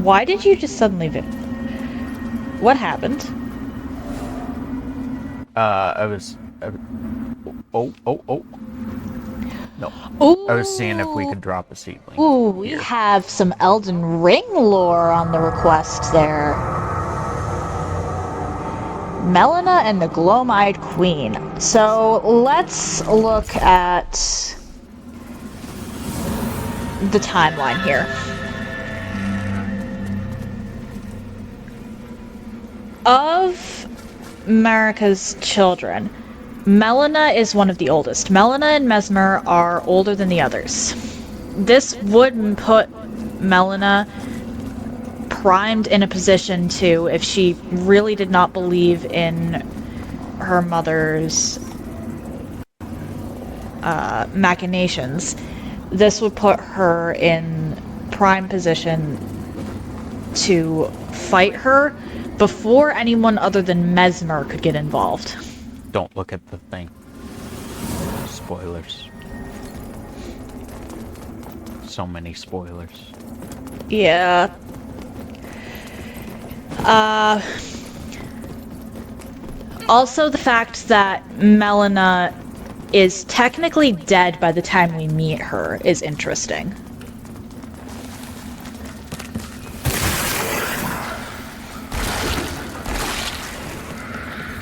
Why did you just suddenly What happened? Oh. No. Ooh. I was seeing if we could drop a seedling. Ooh, we have some Elden Ring lore on the request there. Melina and the Gloam-Eyed Queen. So let's look at the timeline here. Of Marika's children, Melina is one of the oldest. Melina and Mesmer are older than the others. This would put Melina primed in a position to, if she really did not believe in her mother's machinations, this would put her in prime position to fight her before anyone other than Mesmer could get involved. Don't look at the thing. Spoilers. So many spoilers. Yeah. Also, the fact that Melina is technically dead by the time we meet her is interesting.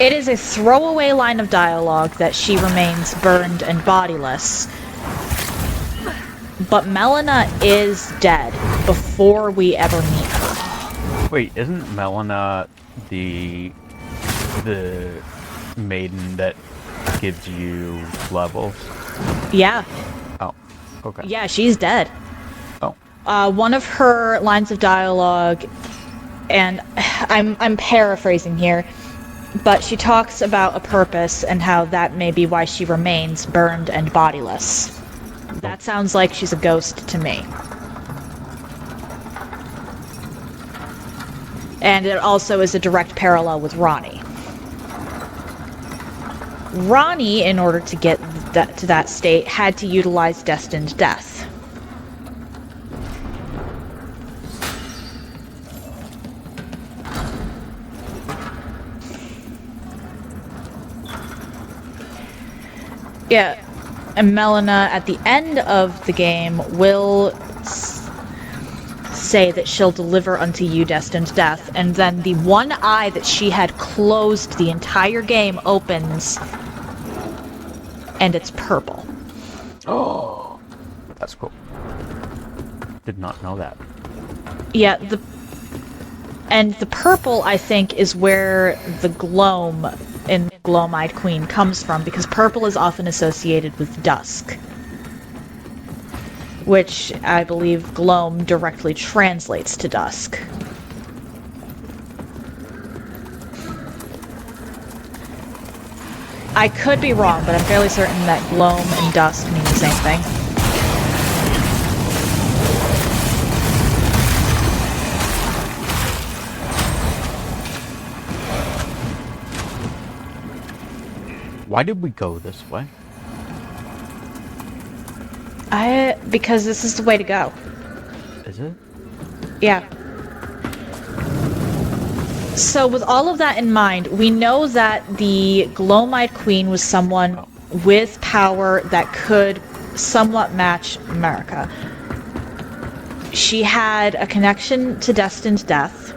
It is a throwaway line of dialogue that she remains burned and bodiless. But Melina is dead before we ever meet her. Wait, isn't Melina the maiden that gives you levels? Yeah. Oh, okay. Yeah, she's dead. Oh. One of her lines of dialogue, and I'm paraphrasing here, but she talks about a purpose and how that may be why she remains burned and bodiless. That sounds like she's a ghost to me. And it also is a direct parallel with Ranni. Ranni, in order to get to that state, had to utilize Destined Death. Yeah, and Melina, at the end of the game, will say that she'll deliver unto you Destined Death, and then the one eye that she had closed the entire game opens, and it's purple. Oh, that's cool. Did not know that. Yeah, the purple, I think, is where the gloam in Gloam-Eyed Queen comes from, because purple is often associated with dusk, which I believe gloam directly translates to dusk. I could be wrong, but I'm fairly certain that gloam and dusk mean the same thing. Why did we go this way? Because this is the way to go. Is it? Yeah. So with all of that in mind, we know that the Gloam-Eyed Queen was someone with power that could somewhat match Marika. She had a connection to Destined Death,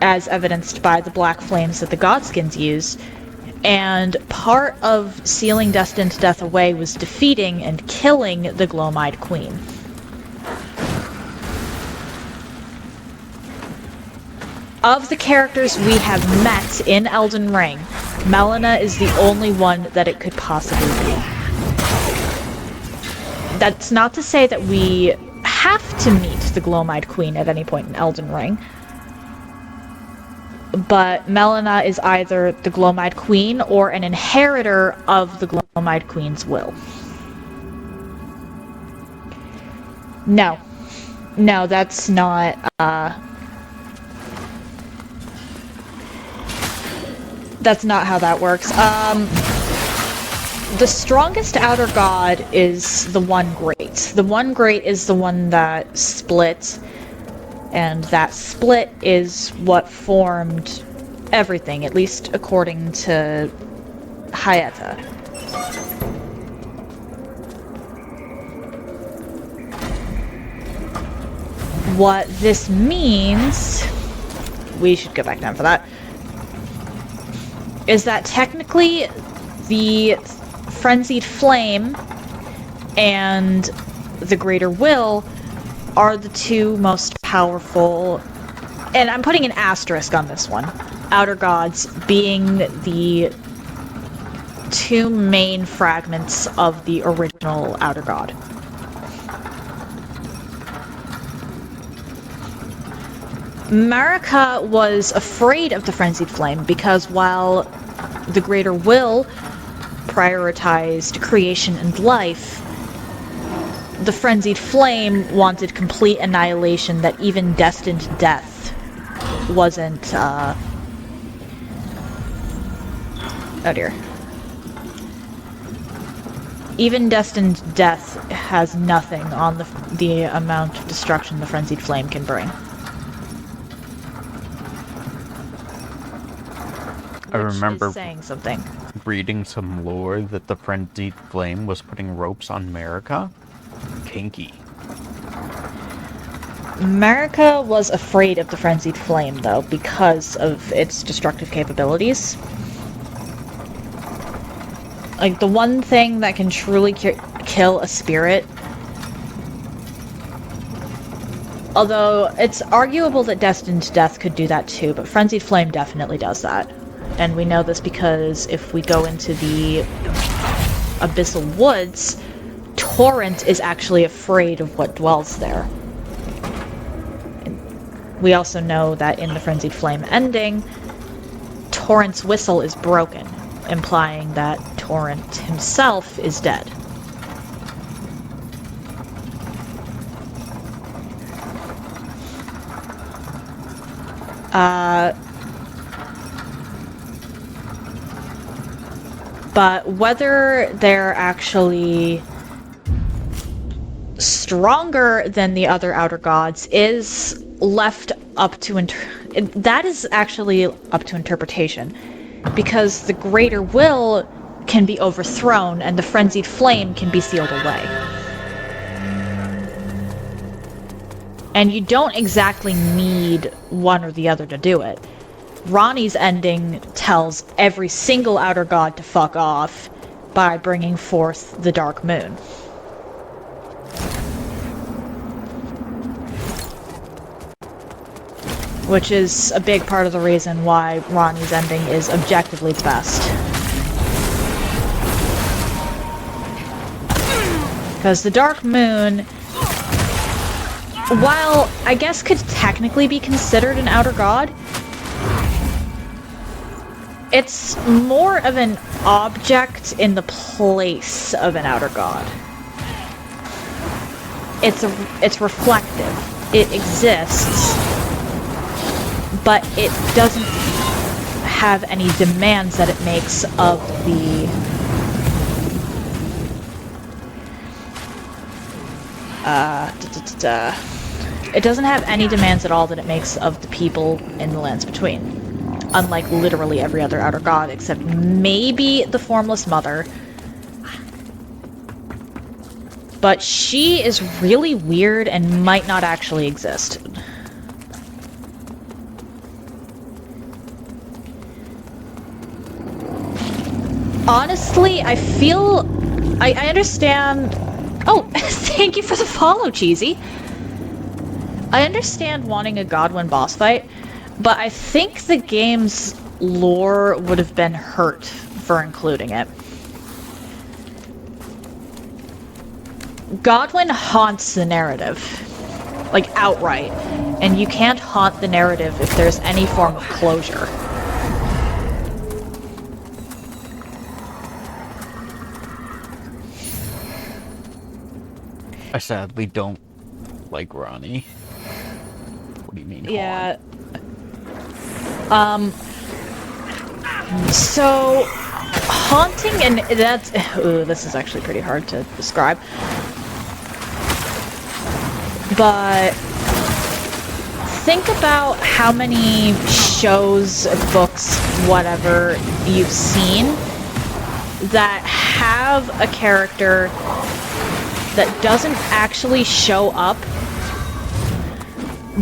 as evidenced by the black flames that the Godskins used, and part of sealing Destined Death away was defeating and killing the Gloam-Eyed Queen. Of the characters we have met in Elden Ring, Melina is the only one that it could possibly be. That's not to say that we have to meet the Gloam-Eyed Queen at any point in Elden Ring, but Melina is either the Gloam-Eyed Queen or an inheritor of the Gloam-Eyed Queen's will. No, that's not, that's not how that works. The strongest outer god is the One Great. The One Great is the one that split and that split is what formed everything, at least according to Hayata. What this means, we should go back down for that, is that technically the Frenzied Flame and the Greater Will are the two most powerful, and I'm putting an asterisk on this one, Outer Gods being the two main fragments of the original Outer God. Marika was afraid of the Frenzied Flame because while the Greater Will prioritized creation and life, the Frenzied Flame wanted complete annihilation that even destined death wasn't, oh dear. Even destined death has nothing on the amount of destruction the Frenzied Flame can bring. I remember saying something. reading some lore that the Frenzied Flame was putting ropes on Marika. Kinky. Marika was afraid of the Frenzied Flame, though, because of its destructive capabilities. Like, the one thing that can truly kill a spirit, although it's arguable that Destined Death could do that too, but Frenzied Flame definitely does that. And we know this because if we go into the Abyssal Woods, Torrent is actually afraid of what dwells there. And we also know that in the Frenzied Flame ending, Torrent's whistle is broken, implying that Torrent himself is dead. But whether they're actually stronger than the other Outer Gods is left up to that is actually up to interpretation, because the Greater Will can be overthrown and the Frenzied Flame can be sealed away. And you don't exactly need one or the other to do it. Ronnie's ending tells every single Outer God to fuck off by bringing forth the Dark Moon. Which is a big part of the reason why Ronnie's ending is objectively the best. Because the Dark Moon, while I guess could technically be considered an Outer God, it's more of an object in the place of an Outer God. It's reflective. It exists, but it doesn't have any demands that it makes of the it doesn't have any demands at all that it makes of the people in the Lands Between. Unlike literally every other Outer God, except maybe the Formless Mother. But she is really weird and might not actually exist. Honestly, I feel... I understand... Oh, thank you for the follow, Cheesy! I understand wanting a Godwyn boss fight, but I think the game's lore would have been hurt for including it. Godwyn haunts the narrative, like outright, and you can't haunt the narrative if there's any form of closure. I sadly don't like Ronnie. What do you mean? Yeah. So haunting, and that's... Ooh, this is actually pretty hard to describe. But think about how many shows, books, whatever you've seen that have a character that doesn't actually show up,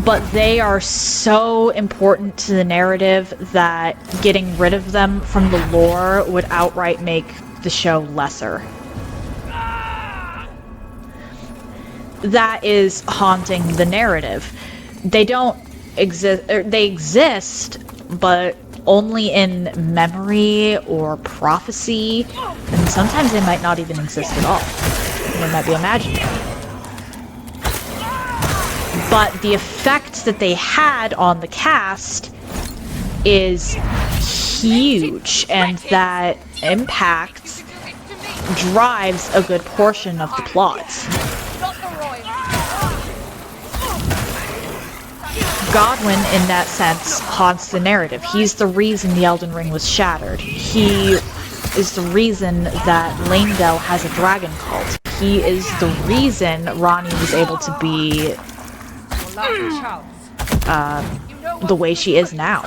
but they are so important to the narrative that getting rid of them from the lore would outright make the show lesser. That is haunting the narrative. They don't exist, or they exist, but only in memory or prophecy, and sometimes they might not even exist at all. They might be imaginary. But the effect that they had on the cast is huge, and that impact drives a good portion of the plot. Godwyn, in that sense, haunts the narrative. He's the reason the Elden Ring was shattered. He is the reason that Leyndell has a dragon cult. He is the reason Ranni was able to be the way she is now.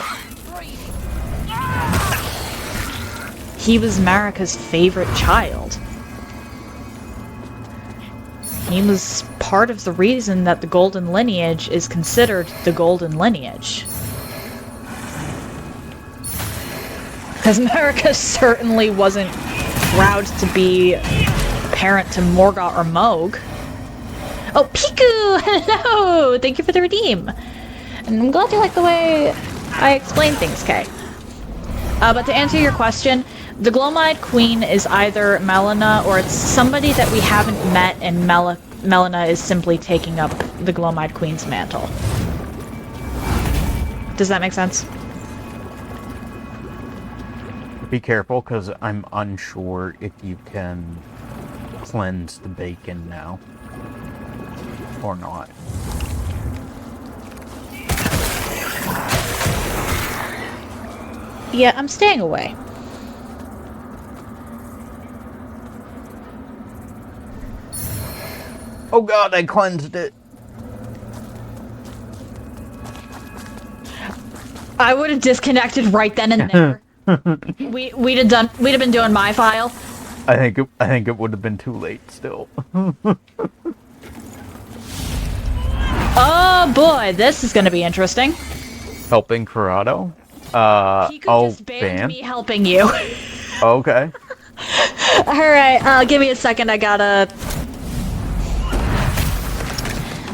He was Marika's favorite child. He was part of the reason that the Golden Lineage is considered the Golden Lineage. Because Marika certainly wasn't proud to be a parent to Morgott or Mohg. Oh, Piku! Hello! Thank you for the redeem. And I'm glad you like the way I explain things, Kay. But to answer your question, the Gloam-Eyed Queen is either Melina or it's somebody that we haven't met, and Melina is simply taking up the Gloam-Eyed Queen's mantle. Does that make sense? Be careful, because I'm unsure if you can cleanse the bacon now. Or not. Yeah, I'm staying away. Oh god, I cleansed it! I would have disconnected right then and there. We'd have been doing my file. I think it would have been too late still. Oh boy, this is gonna be interesting. Helping Corrado? Just banned me helping you. Okay. Alright, give me a second,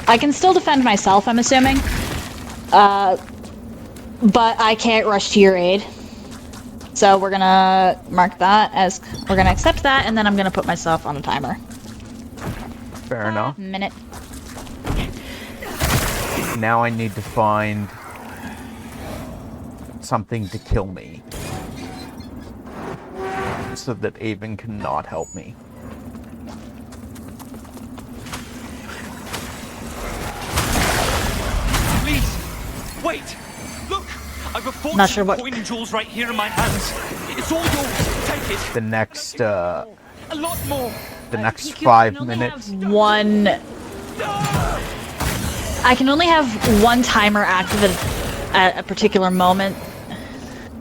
I can still defend myself, I'm assuming. But I can't rush to your aid. So we're gonna mark that as, we're gonna accept that, and then I'm gonna put myself on a timer. Fair enough. Minute. Now I need to find something to kill me. So that Avon cannot help me. Please, wait! Look! I've a fortune Not sure what. of coin jewels right here in my hands. It's all yours. Take it. The next, A lot more. the next 5 minutes. I can only have one timer active at a particular moment.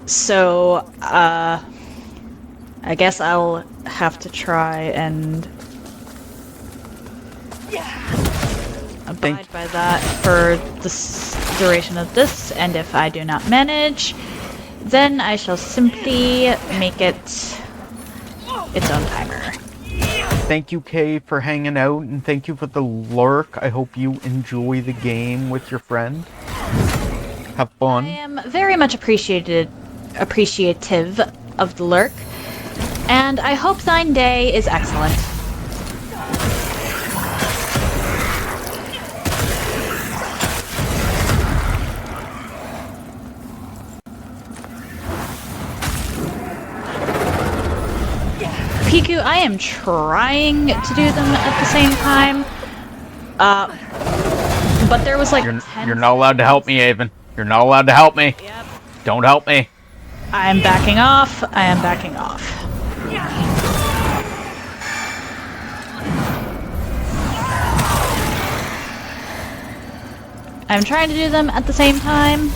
So, I guess I'll have to try and abide by that for the duration of this, and if I do not manage, then I shall simply make it its own timer. Thank you, Kay, for hanging out, and thank you for the lurk. I hope you enjoy the game with your friend. Have fun. I am very much appreciative of the lurk, and I hope thine day is excellent. Piku, I am trying to do them at the same time, but there was like You're not allowed to help me, Avon. You're not allowed to help me. Yep. Don't help me. I am backing off. I am backing off. I'm trying to do them at the same time.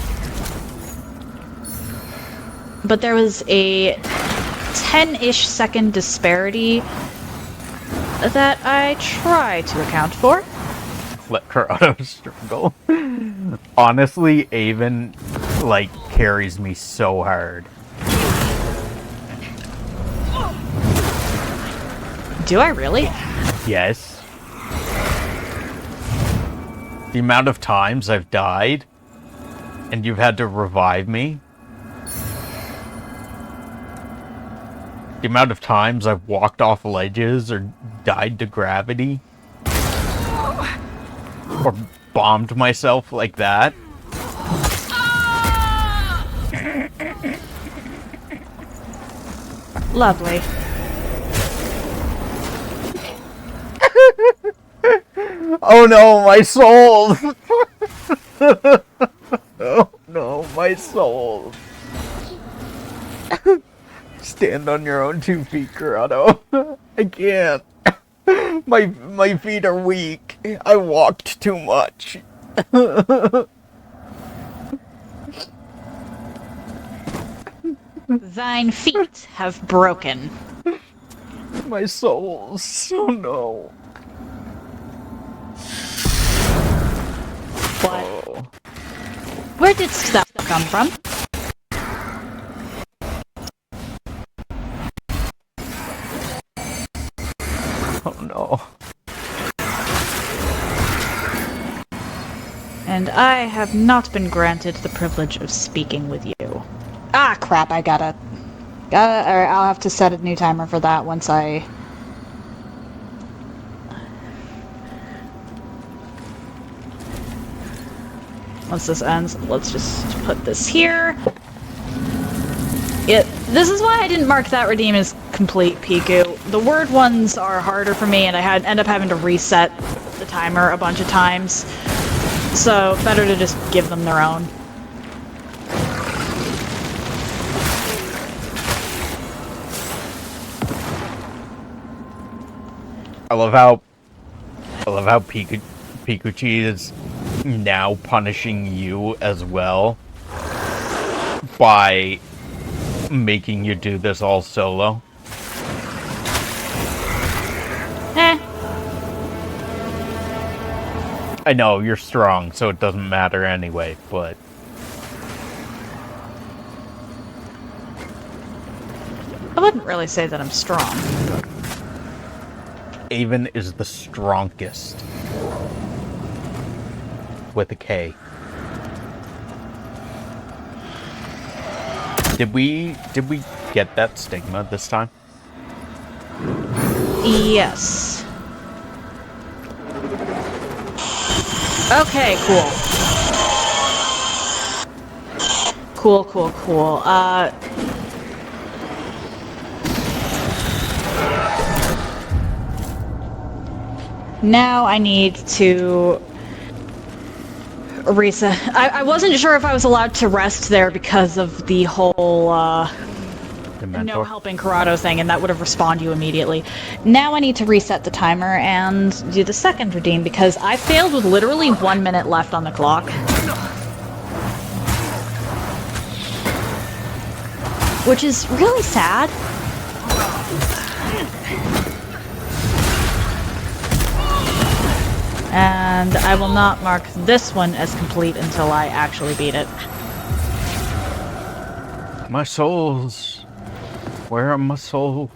But there was a 10-ish second disparity that I try to account for. Let Corrado struggle. Honestly, Avon, like, carries me so hard. Do I really? Yes. The amount of times I've died, and you've had to revive me. The amount of times I've walked off ledges or died to gravity. Or bombed myself like that. Lovely. Oh no, my soul! Oh no, my soul. Stand on your own 2 feet, Corrado. I can't. My feet are weak. I walked too much. Thine feet have broken. My souls. Oh no. What? Oh. Where did that come from? Oh no. And I have not been granted the privilege of speaking with you. Ah, crap, I gotta... Alright, I'll have to set a new timer for that once I... Once this ends, let's just put this here. This is why I didn't mark that redeem as complete, Piku. The word ones are harder for me, and I end up having to reset the timer a bunch of times. So, better to just give them their own. I love how Pikachu is now punishing you as well by making you do this all solo. I know, you're strong, so it doesn't matter anyway, but... I wouldn't really say that I'm strong. Avon is the strongest. With a K. Did we get that stigma this time? Yes. Okay, cool. Cool. Now I need to reset. I wasn't sure if I was allowed to rest there because of the whole, no helping Corrado thing, and that would have respawned you immediately. Now I need to reset the timer and do the second redeem, because I failed with literally 1 minute left on the clock. Which is really sad. And I will not mark this one as complete until I actually beat it. My souls. Where are my souls?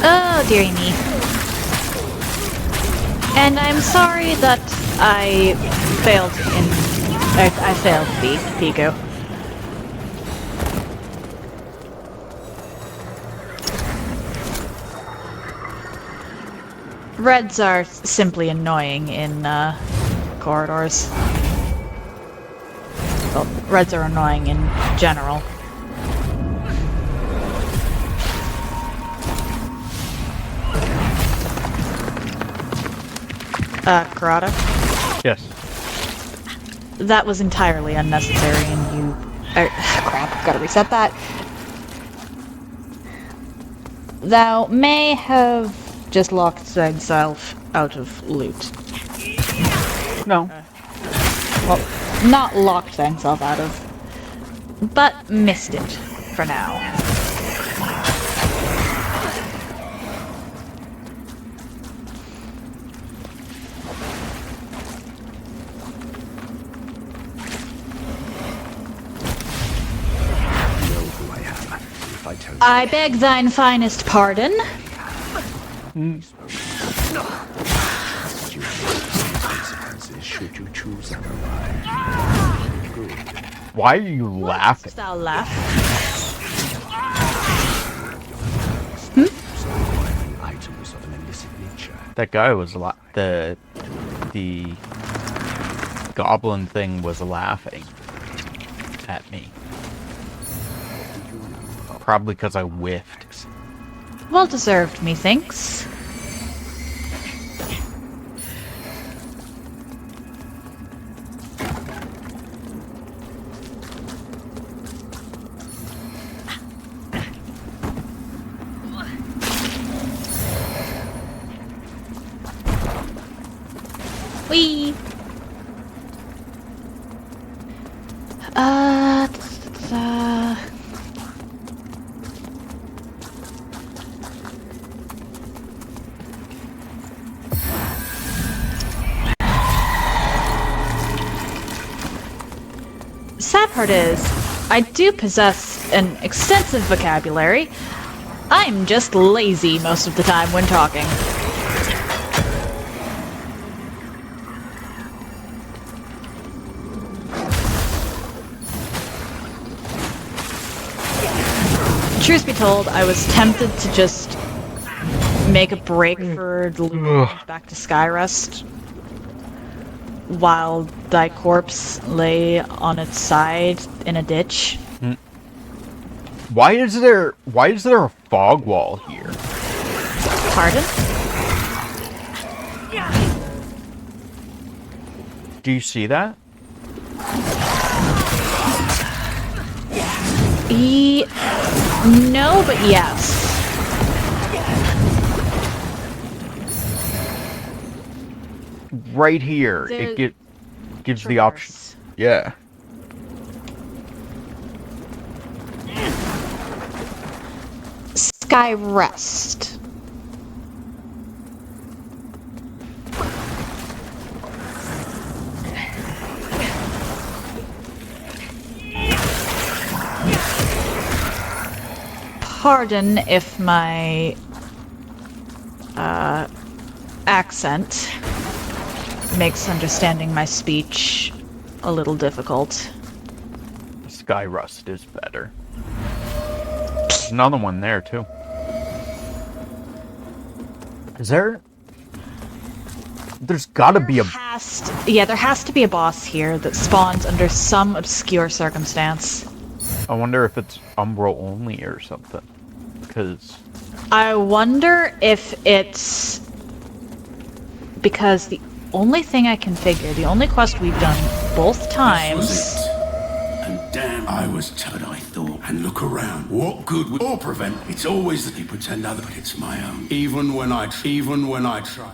Oh, dearie me. And I'm sorry that I failed I failed Piku. Reds are simply annoying in corridors. Well, reds are annoying in general. Karada? Yes. That was entirely unnecessary, and you... crap, gotta reset that. Thou may have just locked thyself out of loot. No. Well, not locked thyself out of, but missed it for now. I beg thine finest pardon. Why are you laughing? Thou laugh. That guy was the goblin thing was laughing at me. Probably because I whiffed. Well deserved, methinks. Whee! Sad part is, I do possess an extensive vocabulary. I'm just lazy most of the time when talking. Truth be told, I was tempted to just make a break for the loot back to Skyrest while thy corpse lay on its side in a ditch. Why is there a fog wall here? Pardon? Do you see that? No, but yes. Right here. It gives the option. Yeah. Skyrest. Pardon if my accent makes understanding my speech a little difficult. Skyrest is better. There's another one there too. Is there? There's gotta be a... Yeah, there has to be a boss here that spawns under some obscure circumstance. I wonder if it's Umbral only or something. Because... I wonder if it's... because the only thing I can figure, the only quest we've done both times... And damn, I was told I thought. And look around. What good would or prevent? It's always that you pretend other, but it's my own. Even when I try.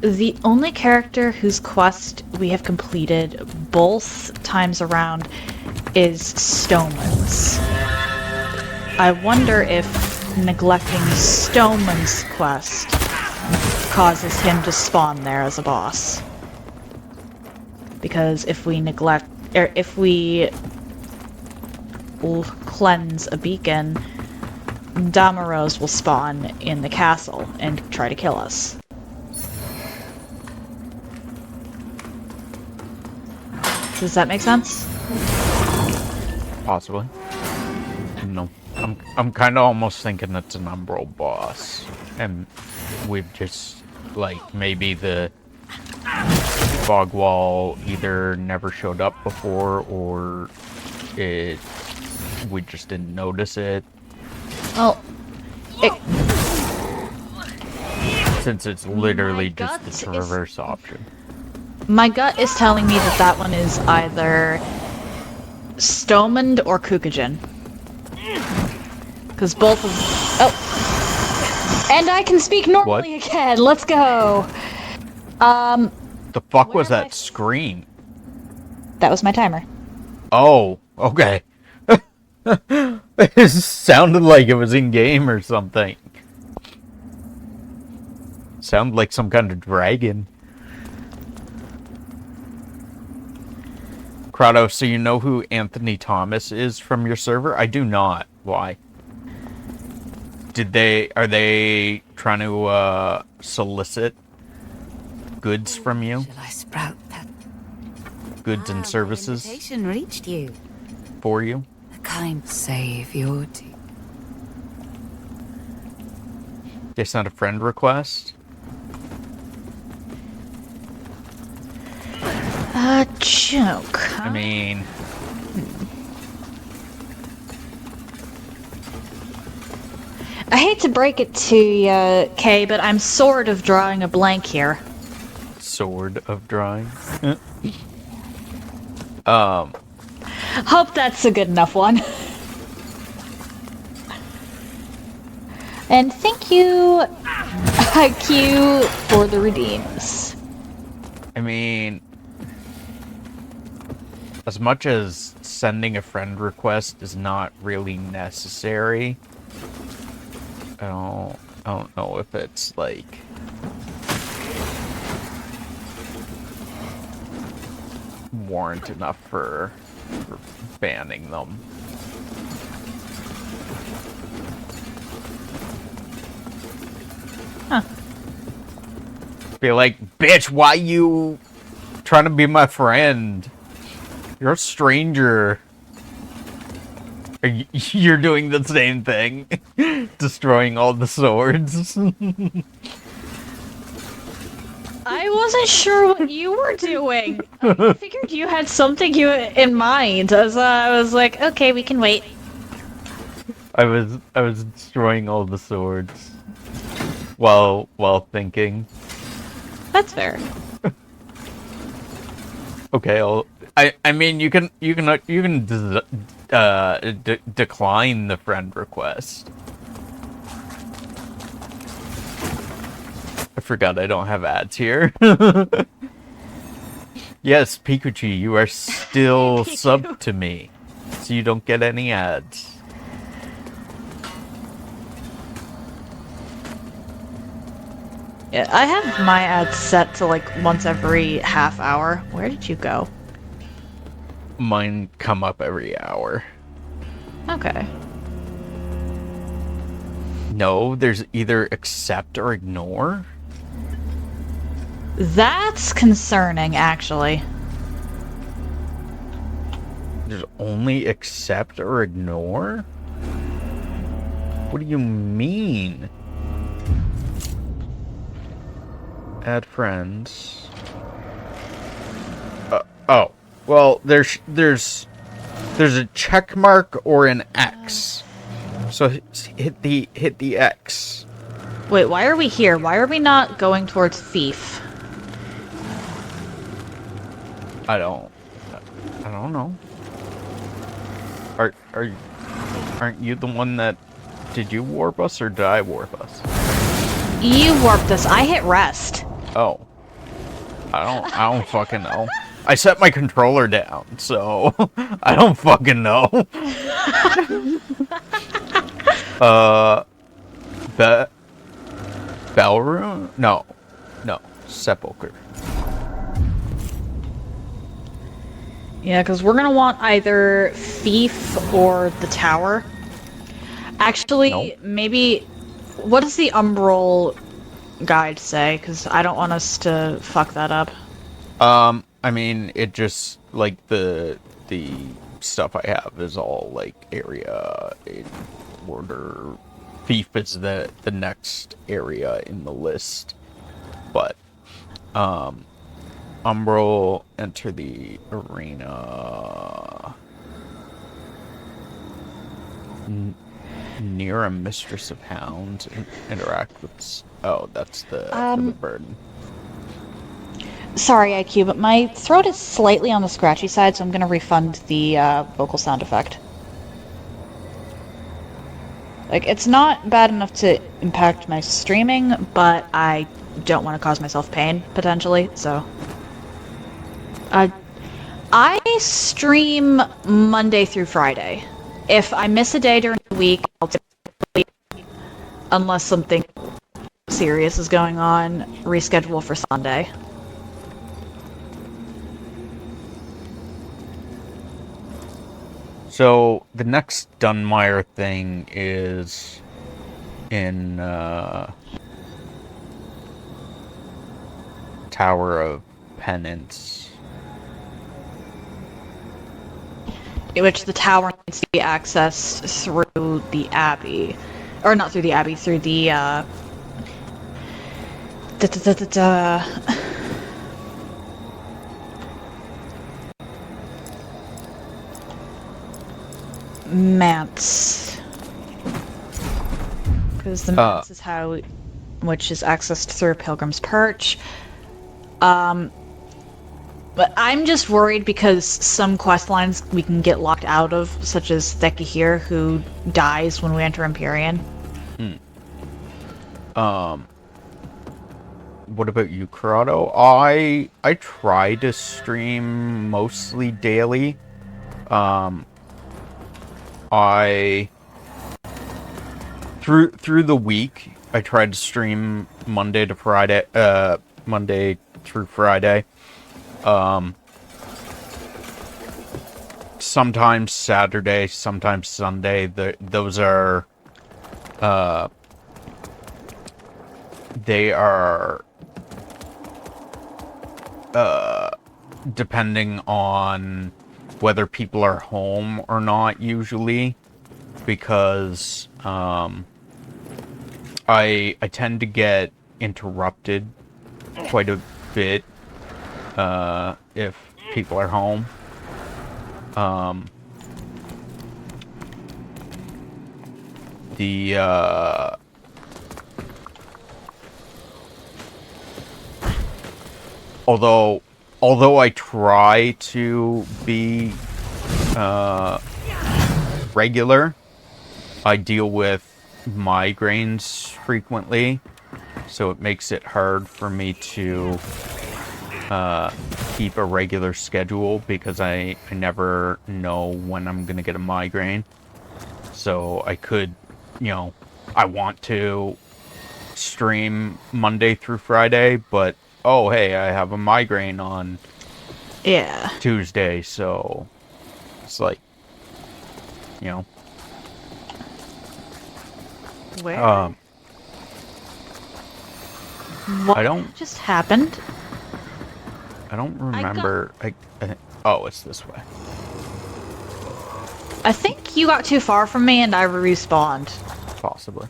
The only character whose quest we have completed both times around is Stoneman's. I wonder if neglecting Stoneman's quest causes him to spawn there as a boss. Because if we neglect, or if we cleanse a beacon, Damaros will spawn in the castle and try to kill us. Does that make sense? Possibly. No. I'm kind of almost thinking it's an Umbral boss. And we've just, like, maybe the fog wall either never showed up before or we just didn't notice it. Well, Since it's literally just the traverse option. my gut is telling me that that one is either Stomand or Kukujin. Because both of... Oh! And I can speak normally again! Let's go! The fuck was that scream? That was my timer. Oh, okay. It sounded like it was in-game or something. Sounded like some kind of dragon. Crado, so you know who Anthony Thomas is from your server? I do not. Why? Are they trying to solicit goods from you? Shall I sprout that? Goods and services Invitation reached you. for you? A kind save your tea. They sent a friend request? A joke, huh? I mean... I hate to break it to you, Kay, but I'm sort of drawing a blank here. Sword of drawing. Hope that's a good enough one. And thank you, IQ, for the redeems. I mean, as much as sending a friend request is not really necessary, I don't know if it's like warrant enough for banning them. Huh. Be like, bitch, why you trying to be my friend? You're a stranger. You're doing the same thing. Destroying all the swords. I wasn't sure what you were doing. I figured you had something in mind. I was like, okay, we can wait. I was destroying all the swords while thinking. That's fair. Okay, I mean you can decline the friend request. I forgot I don't have ads here. Yes, Pikachu, you are still sub to me, so you don't get any ads. Yeah, I have my ads set to like once every half hour. Where did you go? Mine come up every hour. Okay. No, there's either accept or ignore. That's concerning, actually. There's only accept or ignore? What do you mean? Add friends. Oh. Well, there's a check mark or an X. So hit the X. Wait, why are we here? Why are we not going towards Thief? I don't know. Aren't you the one that did you warp us or did I warp us? You warped us. I hit rest. Oh. I don't fucking know. I set my controller down, so I don't fucking know. Bellroom? No, Sepulcher. Yeah, because we're gonna want either Thief or the Tower. Actually, Nope. maybe... What does the Umbral guide say? Because I don't want us to fuck that up. I mean, it just, like, the stuff I have is all, like, area in order. Thief is the next area in the list. But Umbral, enter the arena. Near a mistress of hounds, interact with... Oh, that's the burden. Sorry, IQ, but my throat is slightly on the scratchy side, so I'm going to refund the vocal sound effect. Like, it's not bad enough to impact my streaming, but I don't want to cause myself pain, potentially, so... I stream Monday through Friday. If I miss a day during the week, I'll typically, unless something serious is going on, reschedule for Sunday. So, the next Dunmire thing is in Tower of Penance. Which the tower needs to be accessed through the Abbey. Or not through the Abbey, through the, Manse. Because the Manse is how... which is accessed through Pilgrim's Perch. But I'm just worried because some quest lines we can get locked out of, such as Theki here, who dies when we enter Empyrean. What about you, Corrado? I try to stream mostly daily. I through the week I try to stream Monday to Friday, Monday through Friday. Sometimes Saturday, sometimes Sunday. Those are, they are, depending on whether people are home or not, usually, because, I tend to get interrupted quite a bit if people are home. Although I try to be regular, I deal with migraines frequently, so it makes it hard for me to keep a regular schedule because I never know when I'm gonna get a migraine. So I could, I want to stream Monday through Friday, but oh hey, I have a migraine on Tuesday, so it's like, Where? What just happened? I don't remember. Oh, it's this way. I think you got too far from me and I respawned. Possibly.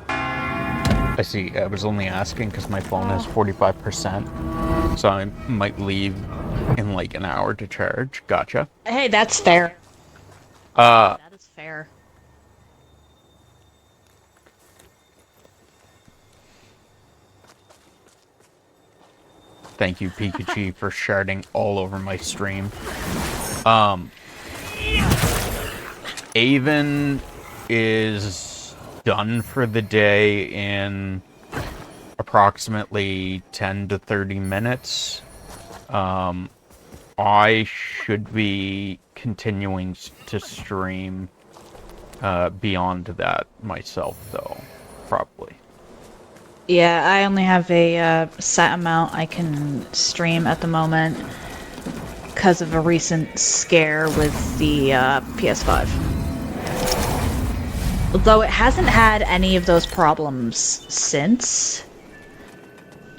I see. I was only asking because my phone is 45%, so I might leave in like an hour to charge. Gotcha. Hey, that's fair. That is fair. Thank you, Pikachu, for sharding all over my stream. Avon is done for the day in approximately 10 to 30 minutes. I should be continuing to stream beyond that myself, though, probably. Yeah, I only have a set amount I can stream at the moment because of a recent scare with the PS5. Although it hasn't had any of those problems since.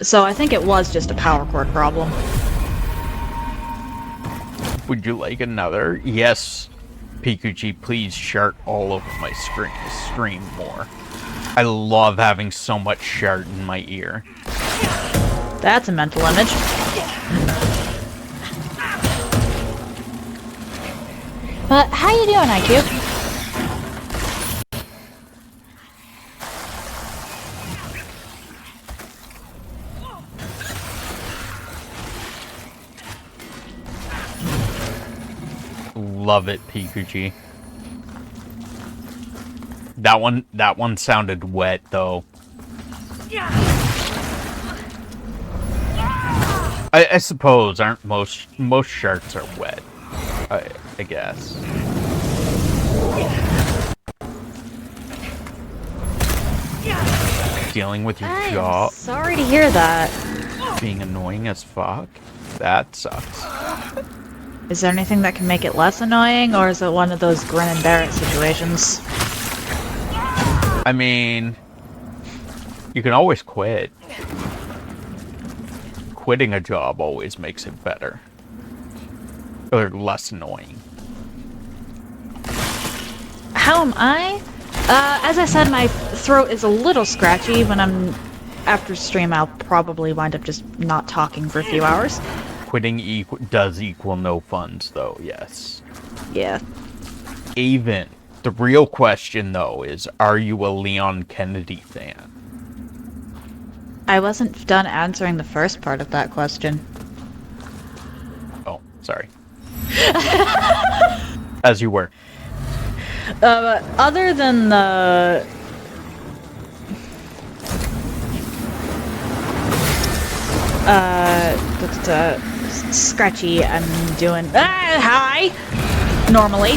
So I think it was just a power cord problem. Would you like another? Yes, Pikachu, please shart all over my stream more. I love having so much shart in my ear. That's a mental image. But how you doing, IQ? Love it, Pikuchi. That one sounded wet though. I suppose aren't most sharks are wet. I guess. Dealing with your jaw Sorry to hear that. being annoying as fuck. That sucks. Is there anything that can make it less annoying, or is it one of those grin and bear it situations? I mean, you can always quit. Quitting a job always makes it better. Or less annoying. How am I? As I said, my throat is a little scratchy. When I'm after stream, I'll probably wind up just not talking for a few hours. Quitting does equal no funds, though, yes. Yeah. Even. The real question, though, is, are you a Leon Kennedy fan? I wasn't done answering the first part of that question. Oh, sorry. As you were. Other than the... scratchy, I'm doing... hi! Normally.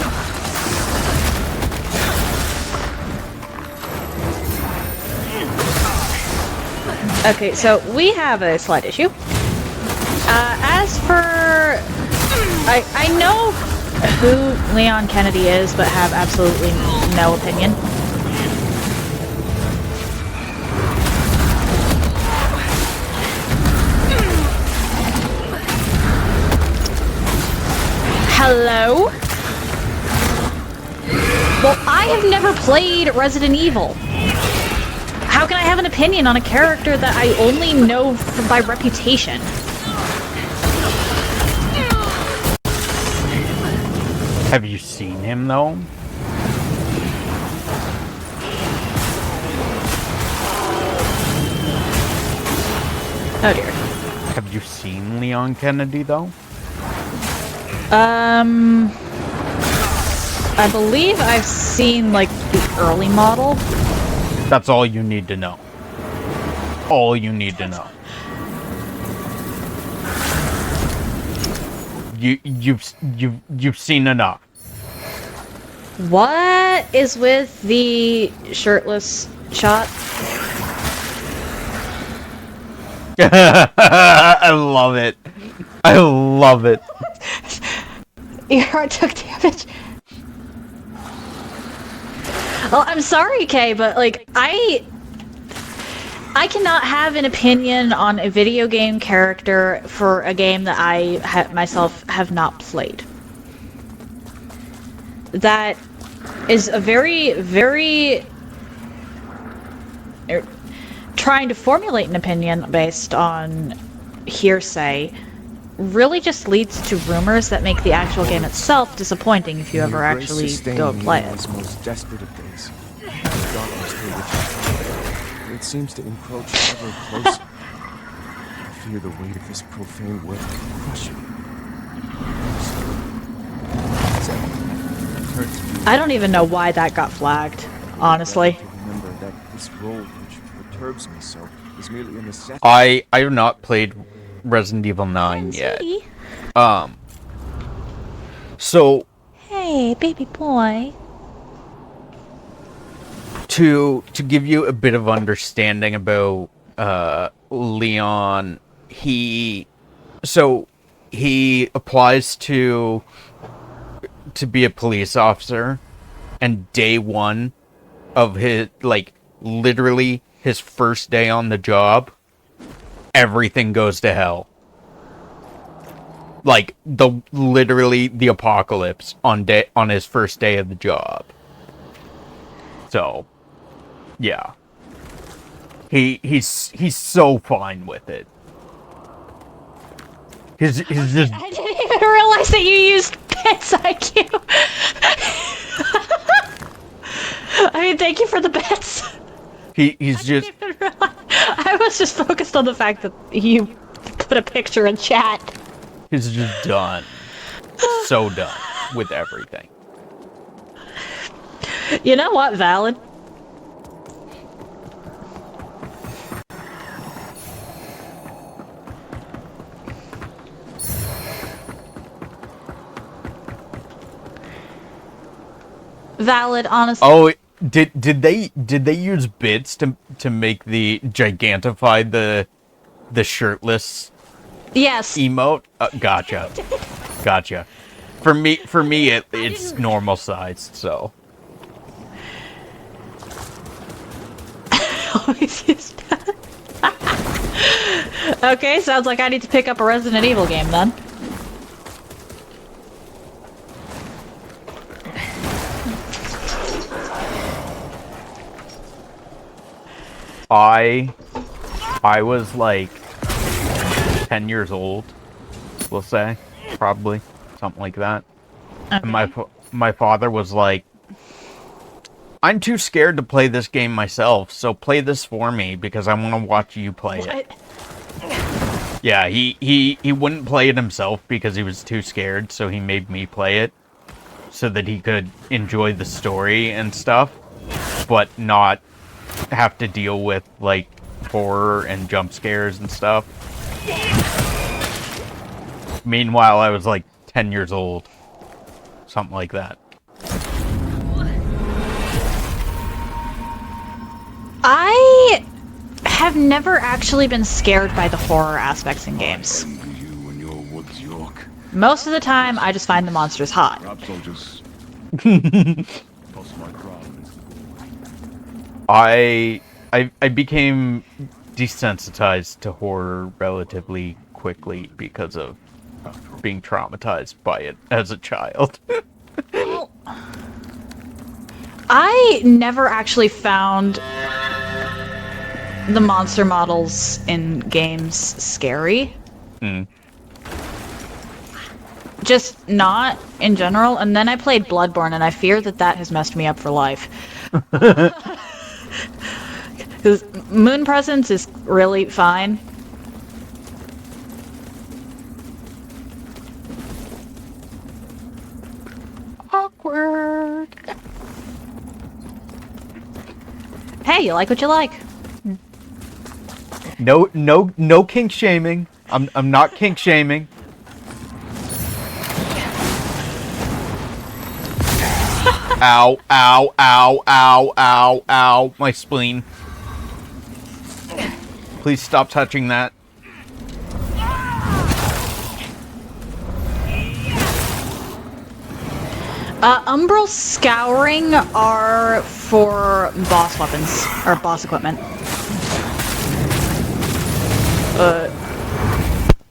Okay, so we have a slight issue. As for... I know who Leon Kennedy is, but have absolutely no opinion. Hello? Well, I have never played Resident Evil. How can I have an opinion on a character that I only know by reputation? Have you seen him, though? Oh dear. Have you seen Leon Kennedy, though? I believe I've seen, like, the early model. That's all you need to know. All you need to know. You've seen enough. What is with the shirtless shot? I love it. I love it. Your heart took damage. Well, I'm sorry, Kay, but like I cannot have an opinion on a video game character for a game that I myself have not played. That is a very, very trying to formulate an opinion based on hearsay really just leads to rumors that make the actual game itself disappointing if you ever actually go play it. Most desperate of days. The darkness through which it seems to encroach ever closer. I fear the weight of this profane world will crush you. I don't even know why that got flagged, honestly. Remember that this role which perturbs me so is merely a necessity. I have not played Resident Evil 9 yet. So Hey, baby boy. to give you a bit of understanding about Leon, he applies to be a police officer, and day one of his, like, literally his first day on the job, everything goes to hell. Like, literally the apocalypse on his first day of the job. So, yeah. He's so fine with it. He's just. I didn't even realize that you used bits IQ. I mean, thank you for the bits. He's just. I was just focused on the fact that you put a picture in chat. He's just done. So done with everything. You know what? Valid. Valid, honestly. Oh, did they use bits to make the gigantify the shirtless Yes. emote? Gotcha. Gotcha. For me it's normal sized, so. Always use that. Okay, sounds like I need to pick up a Resident Evil game then. I was like 10 years old, we'll say, probably something like that. Okay. And my father was like, "I'm too scared to play this game myself, so play this for me because I want to watch you play it." Yeah, he wouldn't play it himself because he was too scared, so he made me play it so that he could enjoy the story and stuff, but not have to deal with like horror and jump scares and stuff. Meanwhile, I was like 10 years old. Something like that. I have never actually been scared by the horror aspects in games. Most of the time, I just find the monsters hot. I became desensitized to horror relatively quickly because of being traumatized by it as a child. Well, I never actually found the monster models in games scary. Just not in general. And then I played Bloodborne, and I fear that has messed me up for life. Because Moon Presence is really fine. Awkward. Hey, you like what you like. No kink shaming. I'm not kink shaming. Ow, ow, ow, ow, ow, ow, my spleen. Please stop touching that. Umbral Scouring are for boss weapons, or boss equipment.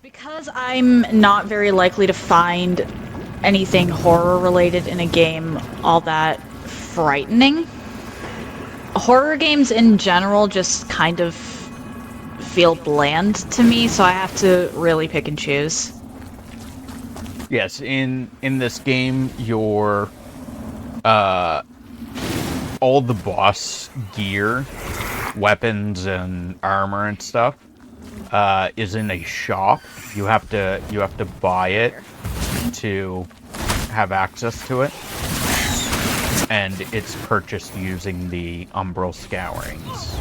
Because I'm not very likely to find anything horror related in a game all that frightening. Horror games in general just kind of feel bland to me, so I have to really pick and choose. Yes, in this game, your all the boss gear, weapons and armor and stuff is in a shop. You have to buy it to have access to it, and it's purchased using the Umbral Scourings.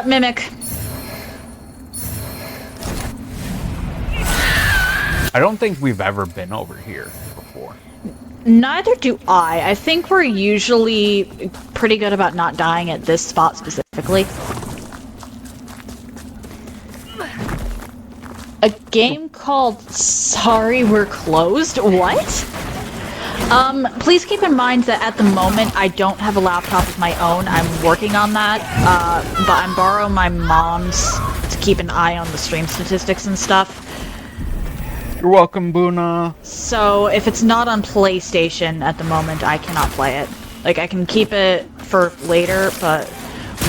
Mimic. I don't think we've ever been over here before. Neither do I. I think we're usually pretty good about not dying at this spot specifically. A game called Sorry We're Closed? What? Please keep in mind that at the moment I don't have a laptop of my own. I'm working on that, but I'm borrowing my mom's to keep an eye on the stream statistics and stuff. You're welcome, Buna. So if it's not on PlayStation at the moment, I cannot play it. Like, I can keep it for later, but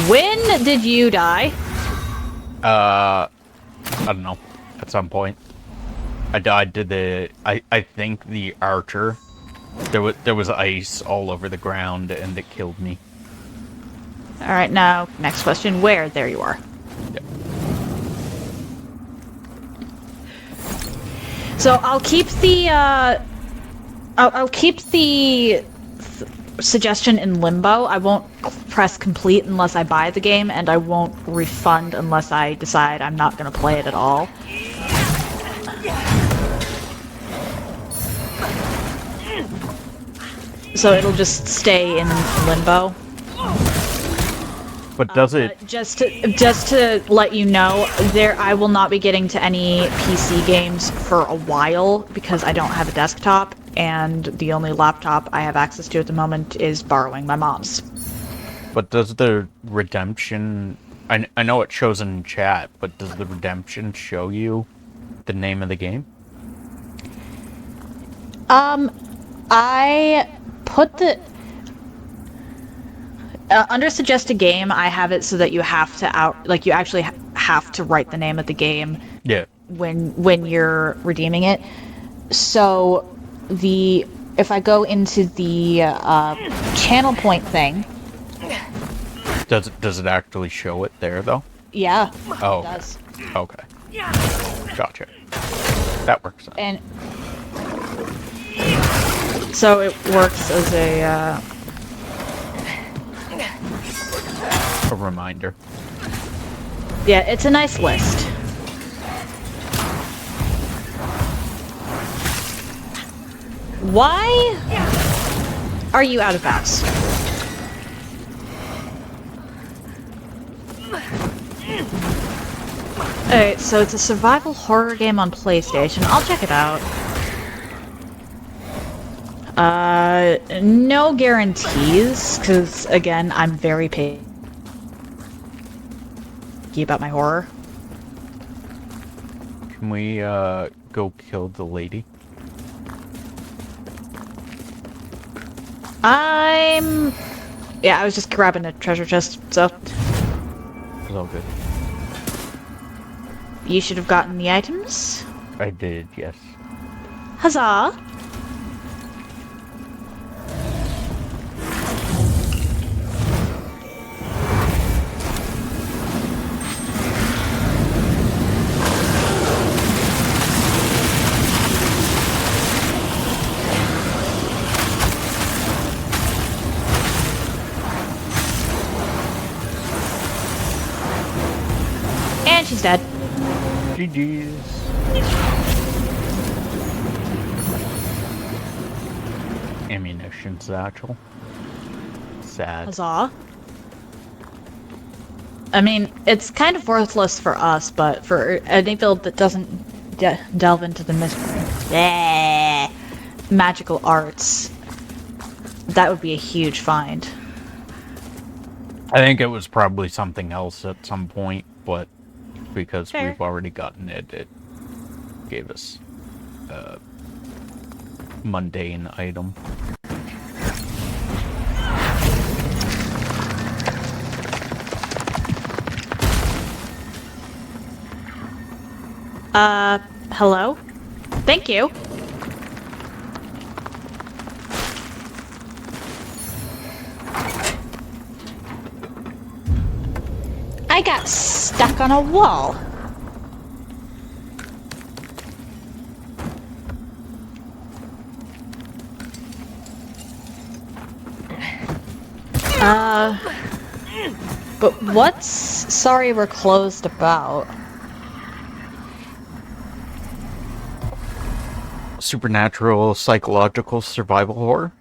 when did you die? I don't know. At some point. I died to the... I think the archer. There was ice all over the ground, and it killed me. Alright, now, next question. Where? There you are. Yep. So I'll keep the, I'll keep the suggestion in limbo. I won't press complete unless I buy the game, and I won't refund unless I decide I'm not going to play it at all. So it'll just stay in limbo. But does it... Just to let you know, I will not be getting to any PC games for a while because I don't have a desktop, and the only laptop I have access to at the moment is borrowing my mom's. But does the redemption... I know it shows in chat, but does the redemption show you the name of the game? I put the... under suggested game, I have it so that you have to you actually have to write the name of the game. Yeah. When you're redeeming it. So if I go into the channel point thing. Does it actually show it there though? Yeah. Oh. It does. Okay. Gotcha. That works. And so it works as a reminder. Yeah, it's a nice list. Why are you out of bounds? Alright, so it's a survival horror game on PlayStation. I'll check it out. No guarantees, because again, I'm very picky about my horror. Can we go kill the lady? Yeah, I was just grabbing a treasure chest, so... It's all good. You should have gotten the items? I did, yes. Huzzah! And she's dead. GG's. Ammunition satchel. Sad. Huzzah. I mean, it's kind of worthless for us, but for any build that doesn't delve into the magical arts, that would be a huge find. I think it was probably something else at some point, but because Fair. we've already gotten it, it gave us a mundane item. Hello? Thank you. I got stuck on a wall. But what's Sorry We're Closed about? Supernatural, psychological, survival horror?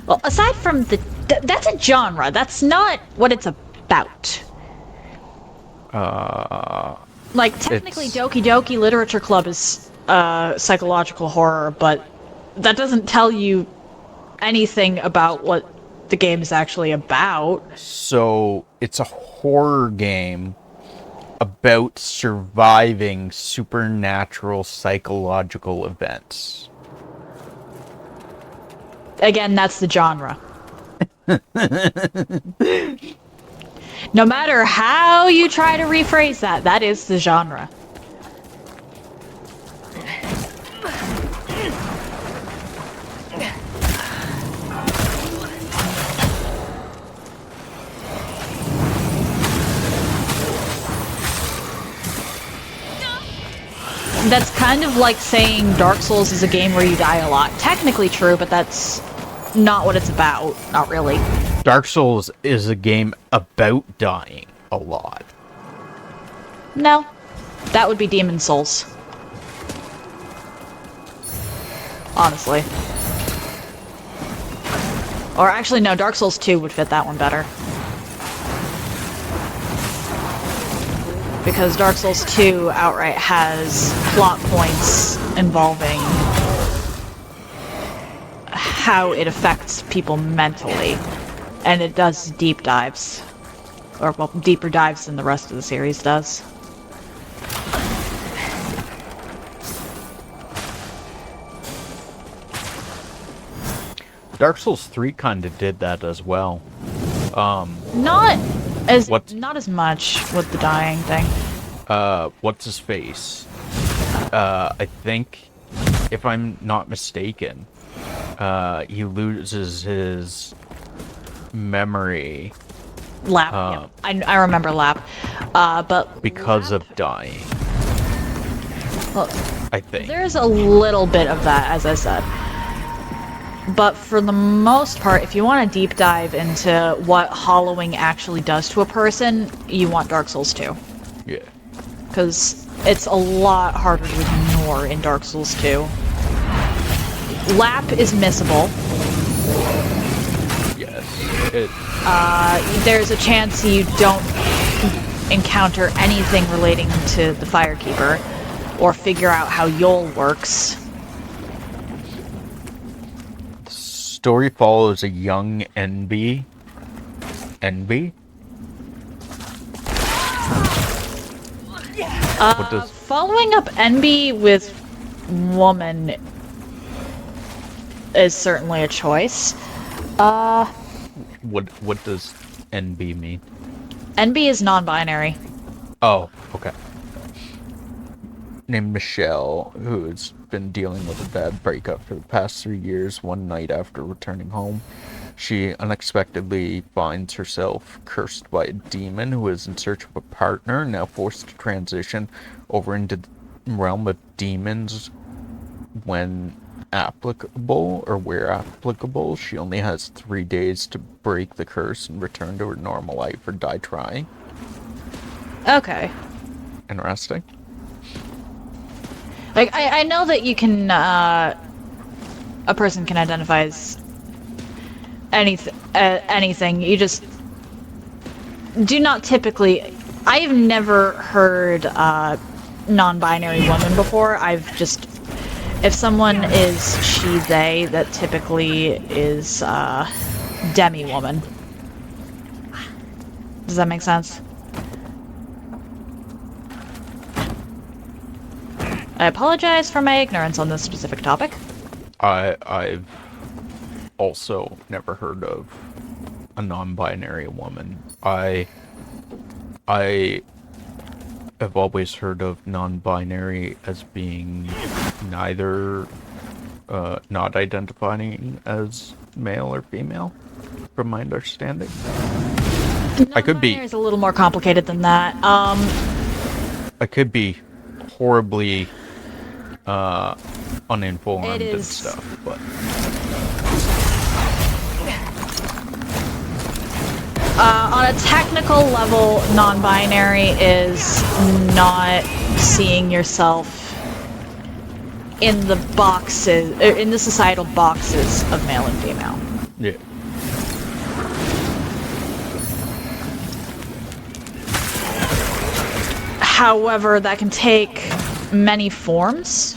Well, aside from that's a genre. That's not what it's about. Like, technically, Doki Doki Literature Club is psychological horror, but that doesn't tell you anything about what the game is actually about. So, it's a horror game about surviving supernatural psychological events. Again, that's the genre. No matter how you try to rephrase that, that is the genre. That's kind of like saying Dark Souls is a game where you die a lot. Technically true, but that's not what it's about. Not really. Dark Souls is a game about dying a lot. No. That would be Demon Souls. Honestly. Or actually, no, Dark Souls 2 would fit that one better. Because Dark Souls 2 outright has plot points involving how it affects people mentally. And it does deep dives. Or, well, deeper dives than the rest of the series does. Dark Souls 3 kind of did that as well. Not as much with the dying thing. What's his face? I think, if I'm not mistaken, he loses his memory. Lap, yeah. I remember Lap. But because Lap, of dying. Well, I think. There's a little bit of that, as I said. But for the most part, if you want to deep dive into what hollowing actually does to a person, you want Dark Souls 2. Yeah. Because it's a lot harder to ignore in Dark Souls 2. Lap is missable. Yes. There's a chance you don't encounter anything relating to the Firekeeper, or figure out how Yol works. Story follows a young NB. NB? Following up NB with woman is certainly a choice. What does NB mean? NB is non-binary. Oh, okay. Named Michelle, who's been dealing with a bad breakup for the past 3 years. One night after returning home, she unexpectedly finds herself cursed by a demon who is in search of a partner, now forced to transition over into the realm of demons when applicable, or where applicable. She only has 3 days to break the curse and return to her normal life or die trying. Okay. Interesting. Like, I know that you can, a person can identify as anything. You just do not typically... I've never heard, non-binary woman before. I've just... If someone is she, they, that typically is, demi-woman. Does that make sense? I apologize for my ignorance on this specific topic. I've also never heard of a non-binary woman. I have always heard of non-binary as being neither, not identifying as male or female, from my understanding. I could be. Non-binary is a little more complicated than that. I could be horribly uninformed and stuff, but on a technical level, non-binary is not seeing yourself in the boxes, in the societal boxes of male and female. yeah. However, that can take many forms,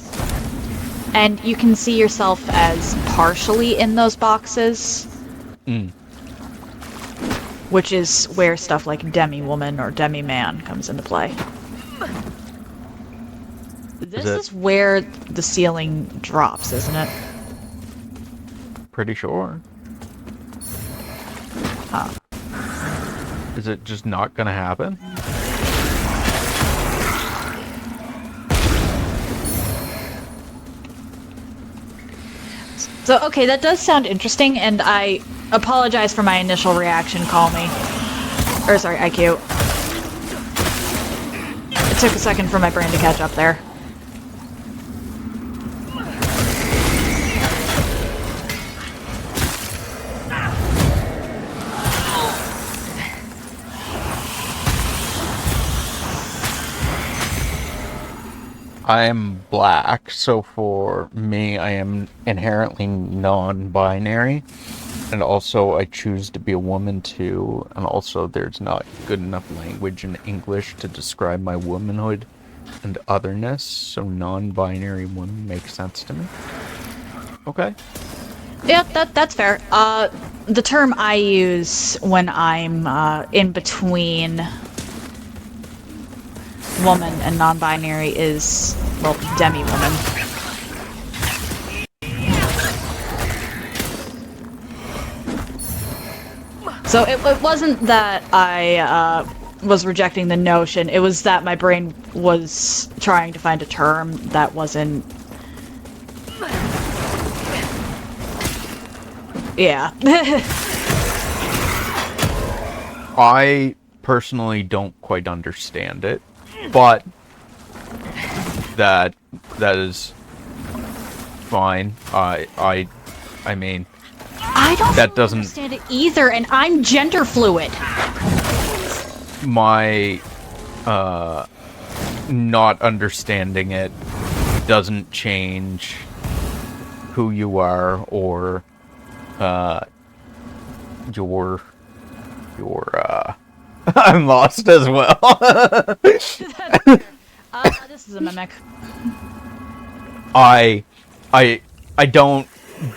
and you can see yourself as partially in those boxes. Which is where stuff like demi-woman or demi-man comes into play. This is where the ceiling drops, isn't it? pretty sure. Huh. Is it just not gonna happen? So, okay, that does sound interesting, and I apologize for my initial reaction, call me. Or, sorry, IQ. It took a second for my brain to catch up there. I am black, so for me, I am inherently non-binary. And also, I choose to be a woman too. And also, there's not good enough language in English to describe my womanhood and otherness. So non-binary woman makes sense to me. Okay. Yeah, that's fair. The term I use when I'm in between woman and non-binary is, well, demi-woman. So it wasn't that I was rejecting the notion, it was that my brain was trying to find a term that wasn't... Yeah. I personally don't quite understand it, but that is fine. I mean, I don't that doesn't understand it either, and I'm gender fluid. My not understanding it doesn't change who you are or your I'm lost as well. This is a mimic. I don't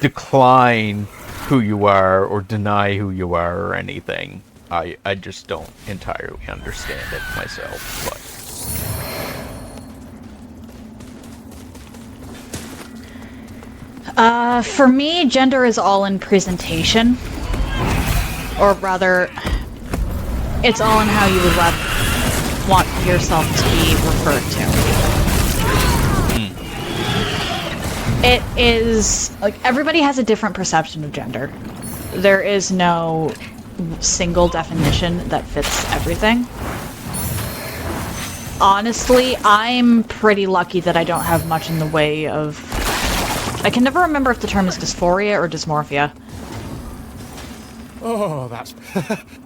decline who you are or deny who you are or anything. I just don't entirely understand it myself, but for me, gender is all in presentation. Or rather, it's all in how you would want yourself to be referred to. It is, like, everybody has a different perception of gender. There is no single definition that fits everything. Honestly, I'm pretty lucky that I don't have much in the way of... I can never remember if the term is dysphoria or dysmorphia. Oh, that's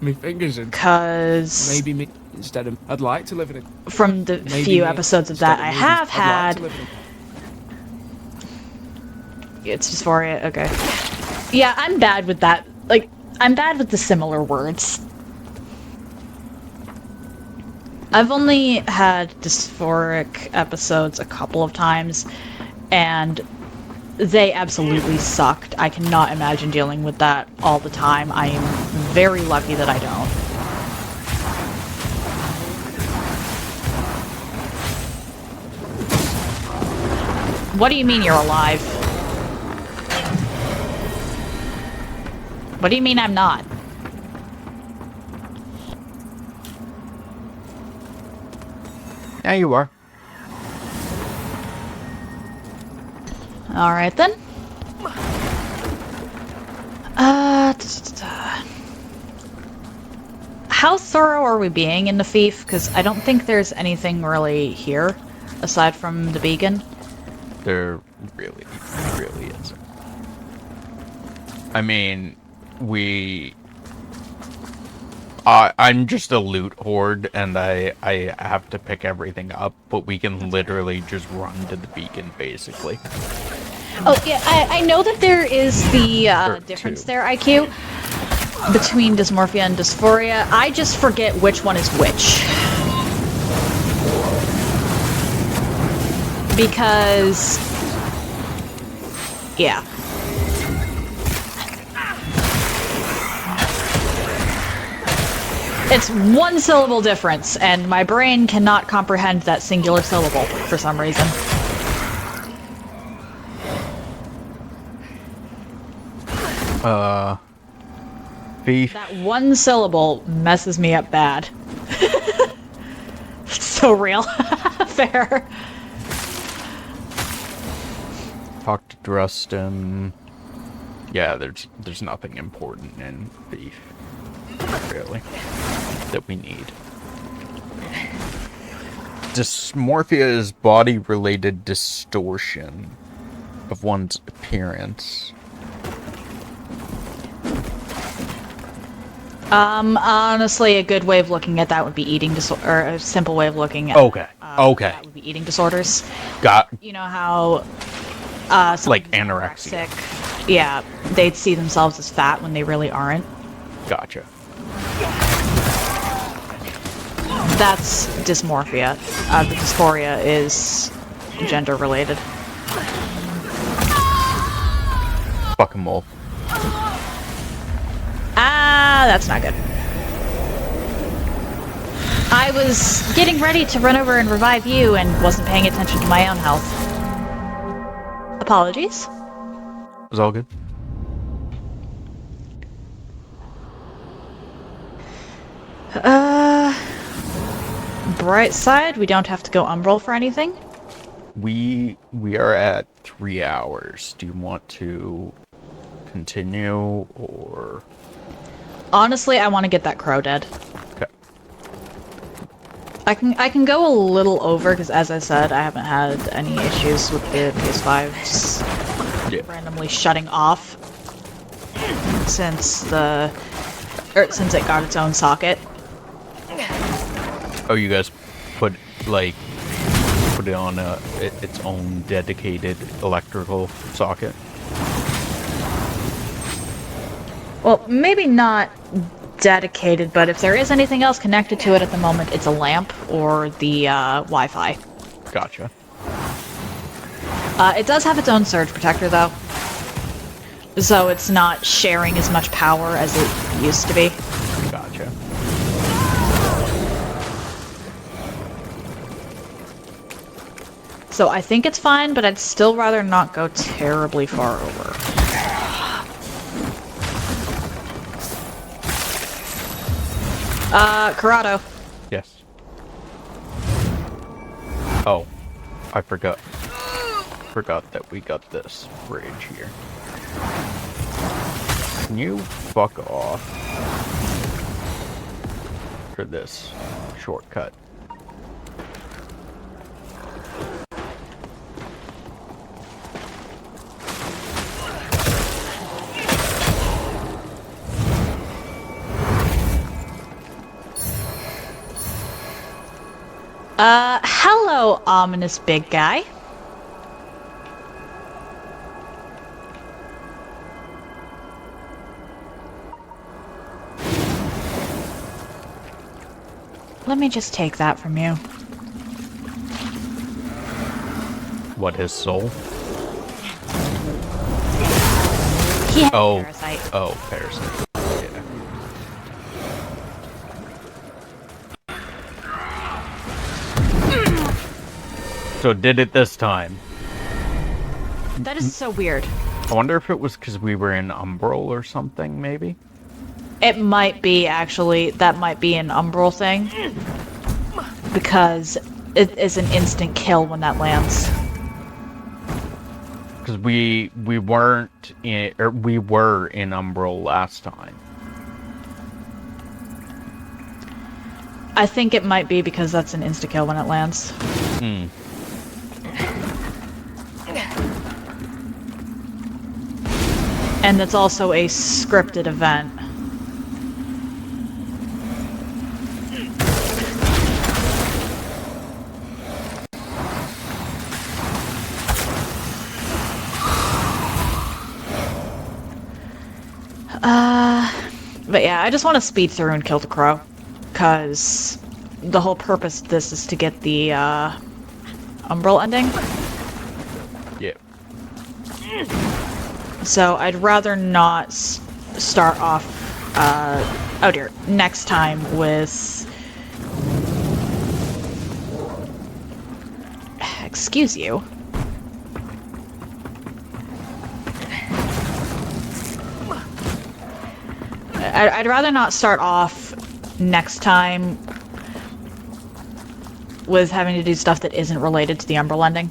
me fingers in. Cause maybe me instead of I'd like to live in it. From the few episodes of that I have had, it's dysphoria. Okay. Yeah, I'm bad with that. Like, I'm bad with the similar words. I've only had dysphoric episodes a couple of times, and they absolutely sucked. I cannot imagine dealing with that all the time. I am very lucky that I don't. What do you mean you're alive? What do you mean I'm not? yeah, you are. Alright then. How thorough are we being in the Fief? Because I don't think there's anything really here, aside from the beacon. There really isn't. I mean, I'm just a loot horde, and I have to pick everything up, but we can literally just run to the beacon, basically. Oh, yeah, I know that there is the difference there, IQ, between dysmorphia and dysphoria. I just forget which one is which. Because... yeah. It's one syllable difference, and my brain cannot comprehend that singular syllable for some reason. Thief. That one syllable messes me up bad. So real. Fair. Talk to Drustin. Yeah, there's nothing important in Thief, really, that we need. Dysmorphia is body-related distortion of one's appearance. Honestly, a good way of looking at that would be eating disorder, or a simple way of looking at Okay. Okay. that would be eating disorders. Got You know how like someone's anorexia. anorexic, yeah, they'd see themselves as fat when they really aren't. Gotcha. That's dysmorphia. The dysphoria is gender related. Fucking wolf. Ah, that's not good. I was getting ready to run over and revive you and wasn't paying attention to my own health. Apologies. It's all good. Bright side, we don't have to go umbral for anything. We are at 3 hours. Do you want to continue or? Honestly, I want to get that crow dead. Okay. I can go a little over because, as I said, I haven't had any issues with the PS5 just randomly shutting off since it got its own socket. Oh, you guys put it on its own dedicated electrical socket? Well, maybe not dedicated, but if there is anything else connected to it at the moment, it's a lamp or the Wi-Fi. Gotcha. It does have its own surge protector, though. So it's not sharing as much power as it used to be. Gotcha. So I think it's fine, but I'd still rather not go terribly far over. Corrado. Yes. Oh, I forgot. Forgot that we got this bridge here. Can you fuck off for this shortcut? Hello, ominous big guy. Let me just take that from you. What, his soul? He has Oh. a parasite. Oh, parasite. Yeah. So did it this time. That is so weird. I wonder if it was because we were in Umbral or something, maybe? It might be, actually. That might be an umbral thing. Because it is an instant kill when that lands. Because we weren't in, or we were in Umbral last time. I think it might be because that's an insta-kill when it lands. Hmm. And it's also a scripted event. But yeah, I just want to speed through and kill the crow. Because the whole purpose of this is to get the, Umbral ending. Yeah. So I'd rather not start off, oh dear, next time with... Excuse you. I'd rather not start off next time with having to do stuff that isn't related to the Umbral ending.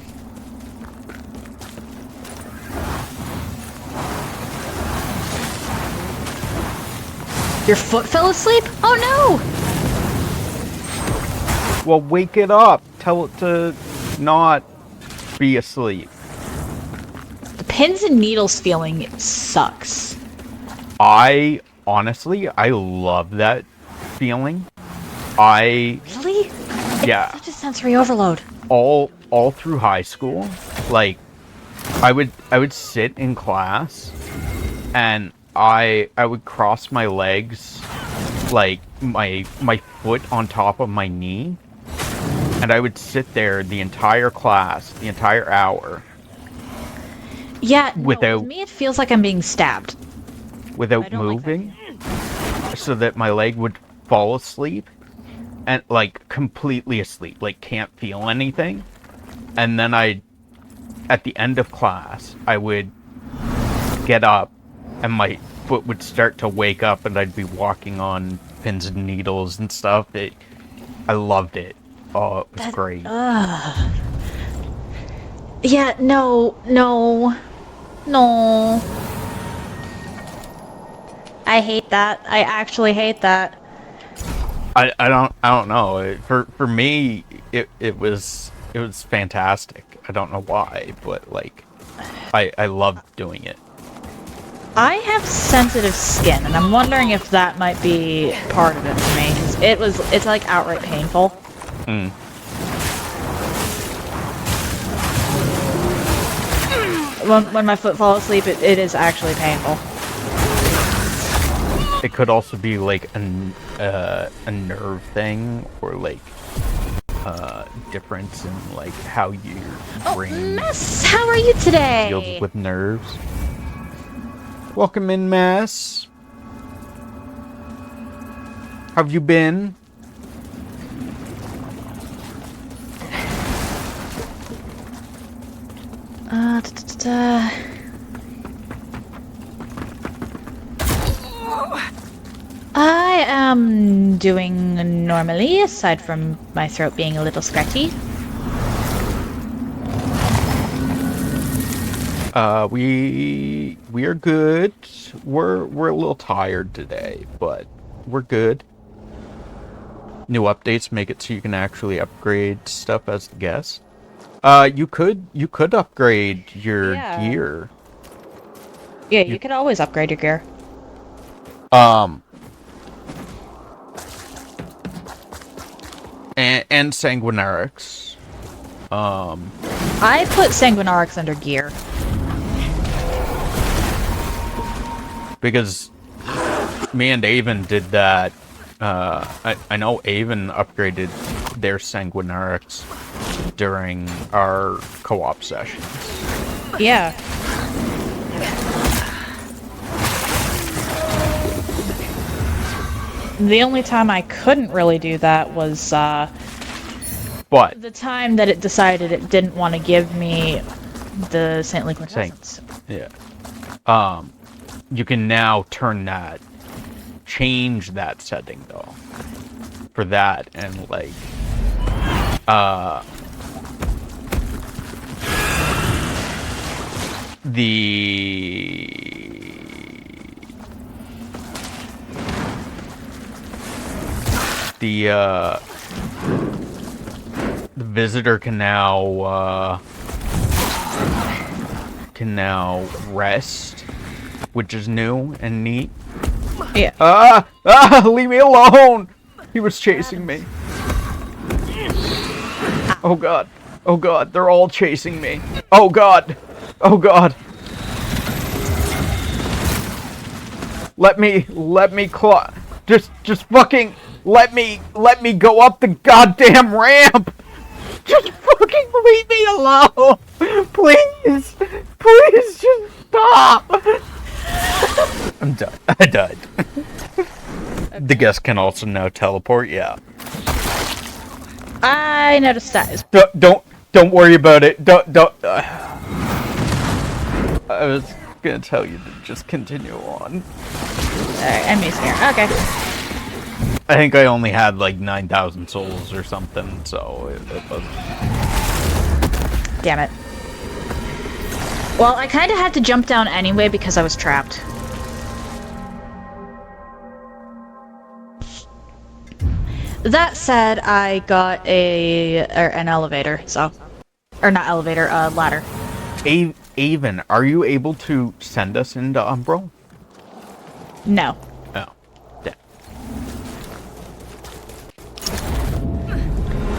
Your foot fell asleep? Oh no! Well, wake it up. Tell it to not be asleep. The pins and needles feeling sucks. I love that feeling. Really? Yeah. It's such a sensory overload. All through high school, like I would sit in class and I would cross my legs, like my foot on top of my knee, and I would sit there the entire class, the entire hour. Yeah, without with me it feels like I'm being stabbed. Without moving, so that my leg would fall asleep, and like completely asleep, like can't feel anything, and then at the end of class, I would get up, and my foot would start to wake up, and I'd be walking on pins and needles and stuff. I loved it. Oh, it was great. Yeah, no. I hate that. I actually hate that. I don't know. For me, it was fantastic. I don't know why, but like, I loved doing it. I have sensitive skin, and I'm wondering if that might be part of it for me. 'Cause it's like outright painful. Mm. When my foot falls asleep, it is actually painful. It could also be like a nerve thing, or like difference in like how your brain Mess, how are you today? deals with nerves. Welcome in, Mess. Have you been? I am doing normally, aside from my throat being a little scratchy. We are good. We're a little tired today, but we're good. New updates make it so you can actually upgrade stuff as a guest. You could upgrade your gear. Yeah, you could always upgrade your gear. And Sanguinarix. I put Sanguinarix under gear. Because me and Avon did that. I know Avon upgraded their Sanguinarix during our co-op sessions. Yeah. The only time I couldn't really do that was But the time that it decided it didn't want to give me the St. Link Essence. Yeah. You can now change that setting though. For that, and like the visitor can now rest, which is new and neat. Yeah. Leave me alone! He was chasing me. Oh god. Oh god, they're all chasing me. Oh god. Oh god. Let me just fucking let me go up the goddamn ramp. Just fucking leave me alone. Please. Please just stop. I'm done. I died. The guest can also now teleport, yeah. I noticed that. Don't worry about it. Don't. I was gonna tell you to just continue on. enemies here. Okay. I think I only had like 9,000 souls or something, so it was... Damn it. Well, I kind of had to jump down anyway because I was trapped. That said, I got an elevator, so... Or not elevator, ladder. Avon, are you able to send us into Umbral? No. Oh. Damn.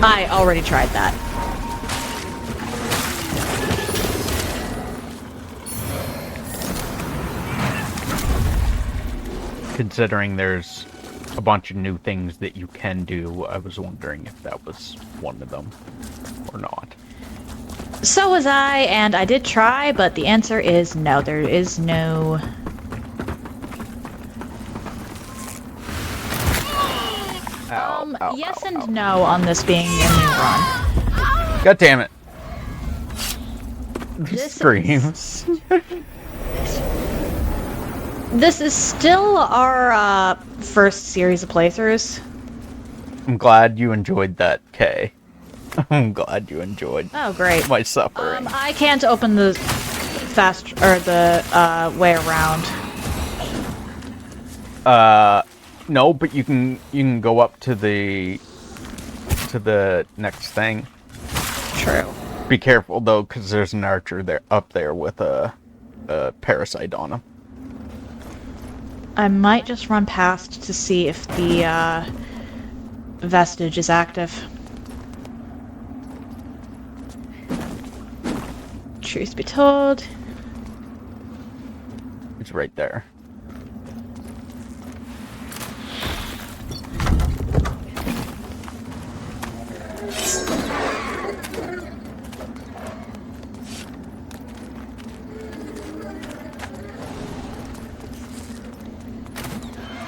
I already tried that. Considering there's a bunch of new things that you can do, I was wondering if that was one of them or not. So was I, and I did try, but the answer is no. There is no... yes and no on this being a new run. God damn it. This Screams. This is still our first series of playthroughs. I'm glad you enjoyed that, Kay. I'm glad you enjoyed Oh, great. my suffering. I can't open the way around. No, but you can go up to the next thing. True. Be careful though, because there's an archer there up there with a parasite on him. I might just run past to see if the vestige is active. Truth be told, It's right there.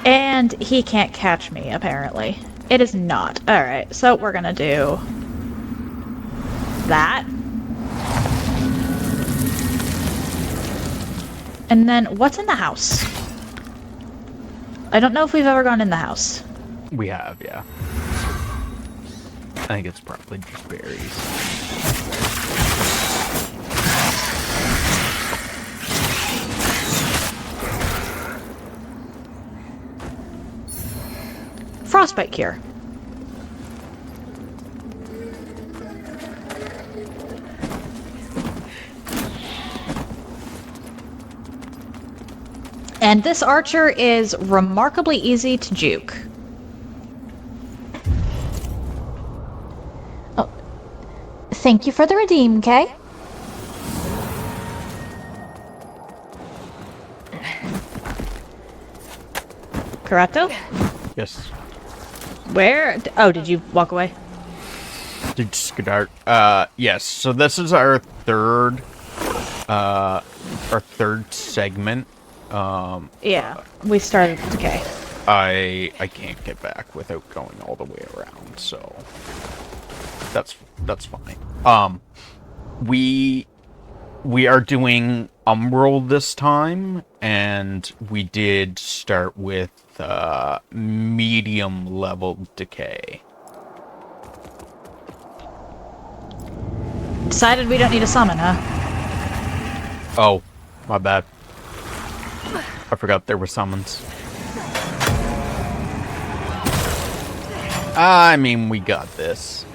and he can't catch me, apparently. It is not. Alright, so we're gonna do that. And then, what's in the house? I don't know if we've ever gone in the house. We have, yeah. I think it's probably just berries. Frostbite cure. And this archer is remarkably easy to juke. Oh. Thank you for the redeem, Kay. Correcto? Yes. Where? Oh, did you walk away? Did Skidart? Yes. So this is our third segment. Yeah, we started with Kay. I can't get back without going all the way around, so that's fine. We are doing Umbral this time, and we did start with medium level decay. Decided we don't need a summon, huh? Oh, my bad. I forgot there were summons. I mean, we got this.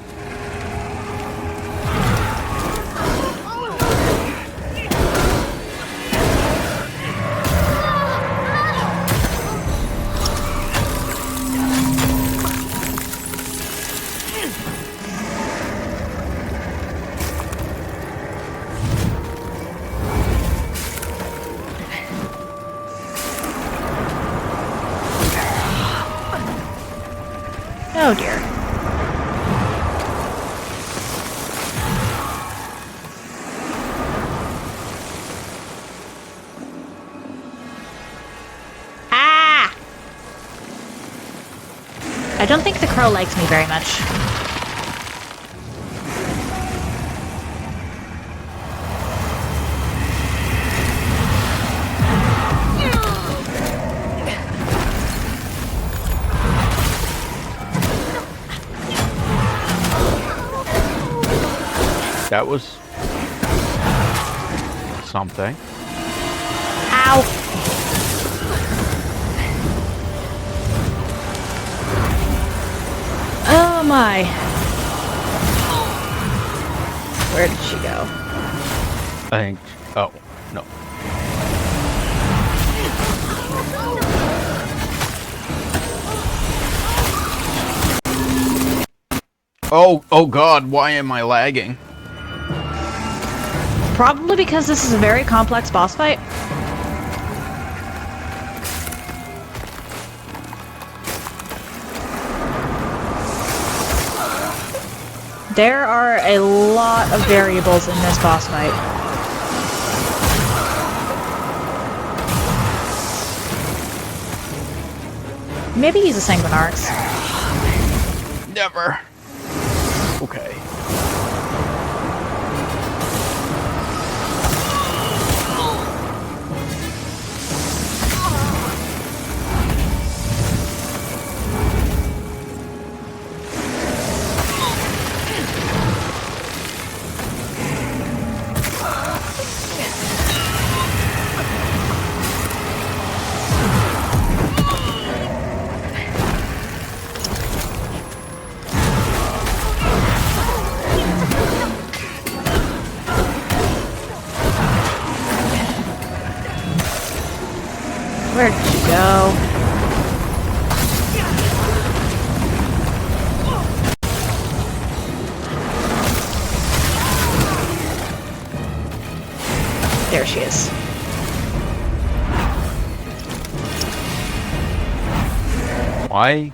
Oh dear. Ah! I don't think the crow likes me very much. That was something. Ow! Oh my. Where did she go? I think. Oh, no. Oh god, why am I lagging? Probably because this is a very complex boss fight. There are a lot of variables in this boss fight. Maybe use a Sanguinarix. Never. Okay. Where did she go? There she is. Why?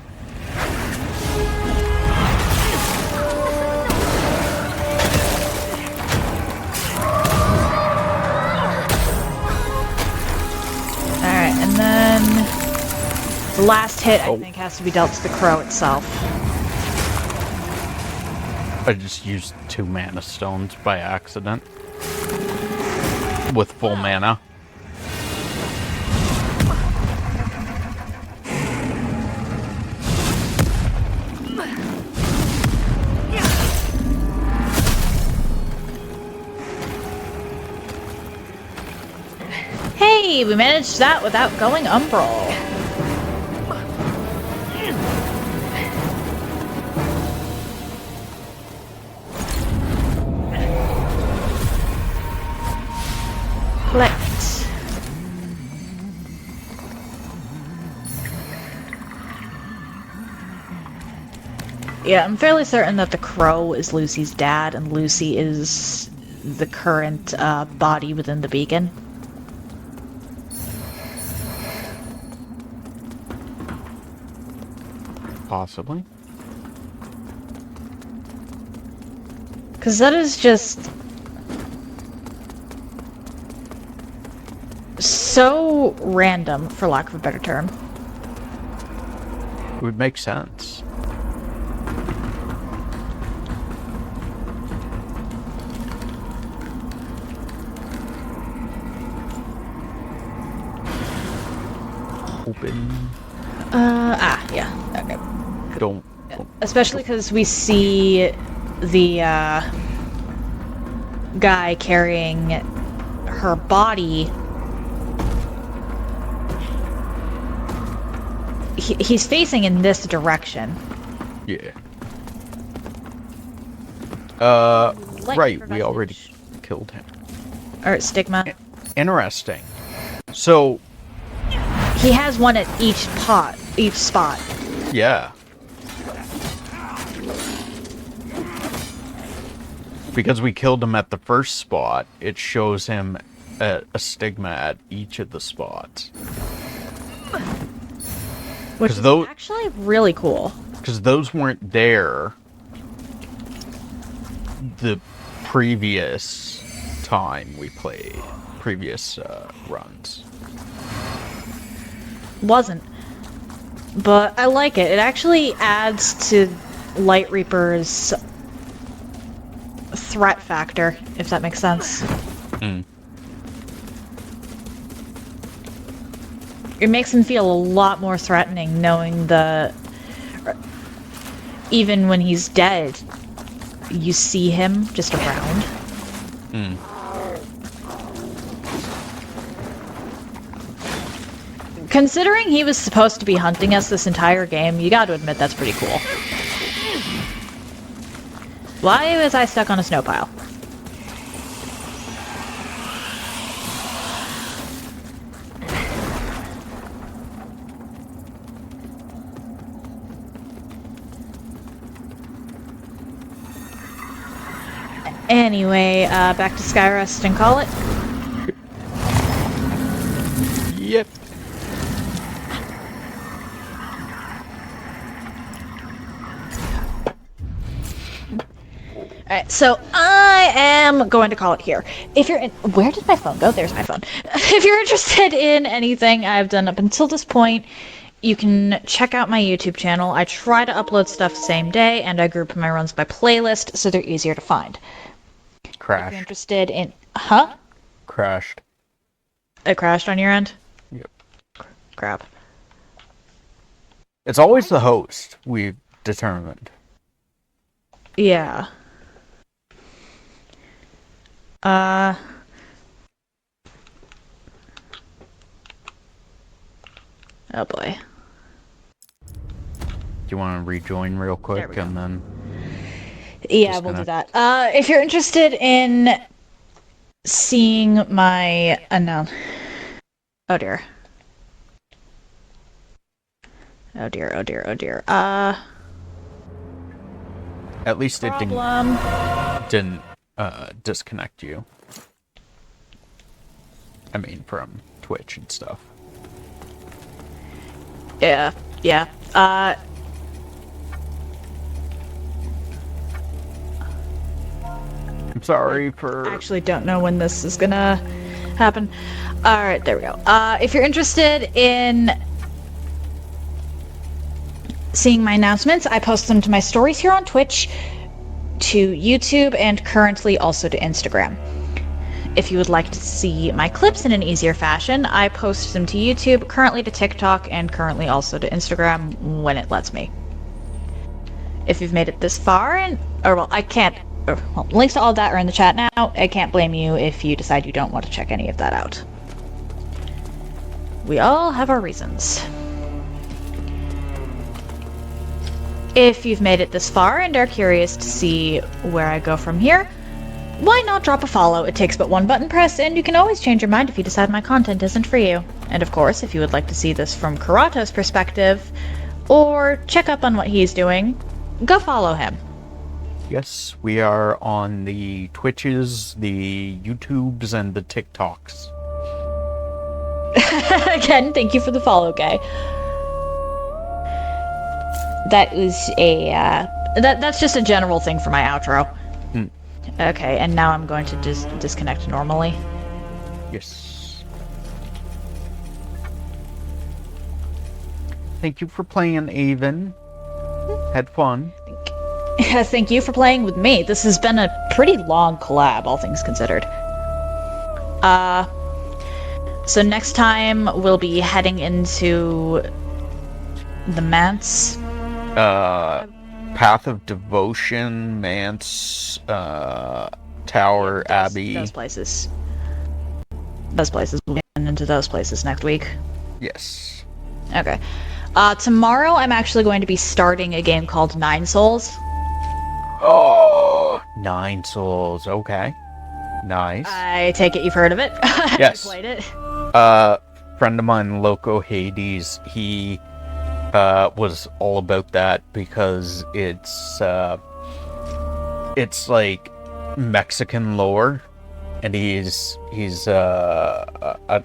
Alright, and then the last hit, I think, has to be dealt to the crow itself. I just used 2 mana stones by accident. With full mana. Hey, we managed that without going Umbral. Collect. Yeah, I'm fairly certain that the crow is Lucy's dad, and Lucy is the current body within the beacon. Possibly. Because that is just so random, for lack of a better term. It would make sense. Open. Yeah. Okay. Don't. Especially because we see the guy carrying her body. He's facing in this direction. Yeah. Right, we already killed him. Or stigma. Interesting. So... he has one at each spot. Yeah. Because we killed him at the first spot, it shows him a stigma at each of the spots. Which is actually really cool. Because those weren't there the previous time we played. Previous runs. Wasn't. But I like it. It actually adds to Light Reaper's threat factor, if that makes sense. Mm. It makes him feel a lot more threatening knowing even when he's dead, you see him just around. Hmm. Considering he was supposed to be hunting us this entire game, you gotta admit that's pretty cool. Why was I stuck on a snow pile? Anyway, back to Skyrest and call it. Yep. Alright, so I am going to call it here. If you're in- Where did my phone go? There's my phone. If you're interested in anything I've done up until this point, you can check out my YouTube channel. I try to upload stuff the same day, and I group my runs by playlist, so they're easier to find. If Crashed. you're interested in... Huh? Crashed. It crashed on your end? Yep. Crap. It's always the host, we've determined. Yeah. Oh boy. Do you want to rejoin real There quick we go. and then... Yeah, we'll do that. If you're interested in seeing my... no. Oh dear. Oh dear, oh dear, oh dear. At least it didn't disconnect you. I mean, from Twitch and stuff. Yeah, yeah. I'm sorry for... I actually don't know when this is gonna happen. Alright, there we go. If you're interested in seeing my announcements, I post them to my stories here on Twitch, to YouTube, and currently also to Instagram. If you would like to see my clips in an easier fashion, I post them to YouTube, currently to TikTok, and currently also to Instagram when it lets me. If you've made it this far, links to all that are in the chat now. I can't blame you if you decide you don't want to check any of that out. We all have our reasons. If you've made it this far and are curious to see where I go from here, why not drop a follow? It takes but one button press, and you can always change your mind if you decide my content isn't for you. And of course, if you would like to see this from Kurato's perspective, or check up on what he's doing, go follow him. Yes, we are on the Twitches, the YouTubes, and the TikToks. Again, thank you for the follow, guy. That was a, that's just a general thing for my outro. Hmm. Okay, and now I'm going to just disconnect normally. Yes. Thank you for playing, Avon. Had fun. Thank you for playing with me. This has been a pretty long collab, all things considered. So next time we'll be heading into the Manse. Path of Devotion, Manse, Tower, Abbey. Those places. Those places. We'll get into those places next week. Yes. Okay. Tomorrow I'm actually going to be starting a game called Nine Souls. Oh, Nine Souls. Okay. Nice. I take it you've heard of it. Yes. You played it. Friend of mine, Loco Hades, he was all about that because it's like Mexican lore, and he's I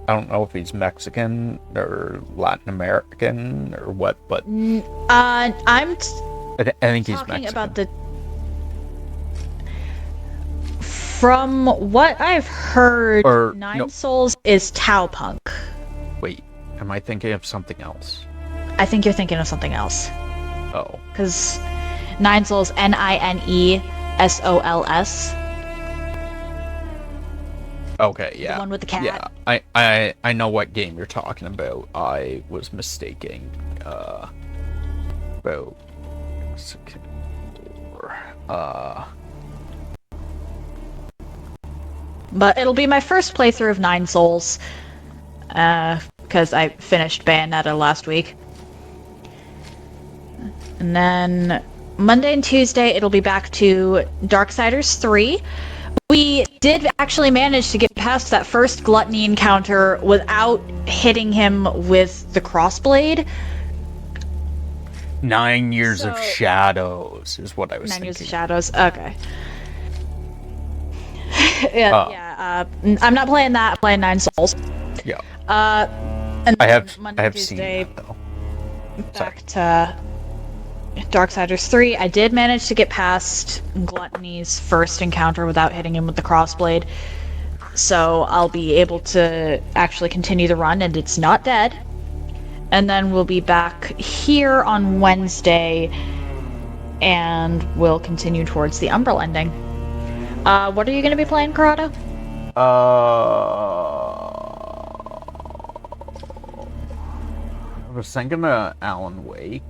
don't know if he's Mexican or Latin American or what, but I think he's talking Mexican. about the. From what I've heard, Nine Souls is Tau Punk. Wait, am I thinking of something else? I think you're thinking of something else. Oh. Because Nine Souls, NINESOLS. Okay, yeah. The one with the cat. Yeah, I know what game you're talking about. I was mistaking about Mexican lore. But it'll be my first playthrough of Nine Souls, because I finished Bayonetta last week. And then Monday and Tuesday, it'll be back to Darksiders 3. We did actually manage to get past that first Gluttony encounter without hitting him with the crossblade. 9 years of shadows is what I was thinking. 9 years of shadows. Okay. yeah. I'm not playing that. I'm playing Nine Souls. Yeah. And I have Monday, Tuesday, seen that though. Back to Darksiders 3. I did manage to get past Gluttony's first encounter without hitting him with the crossblade. So I'll be able to actually continue the run, and it's not dead. And then we'll be back here on Wednesday, and we'll continue towards the Umbral ending. What are you going to be playing, Corrado? I was thinking of Alan Wake.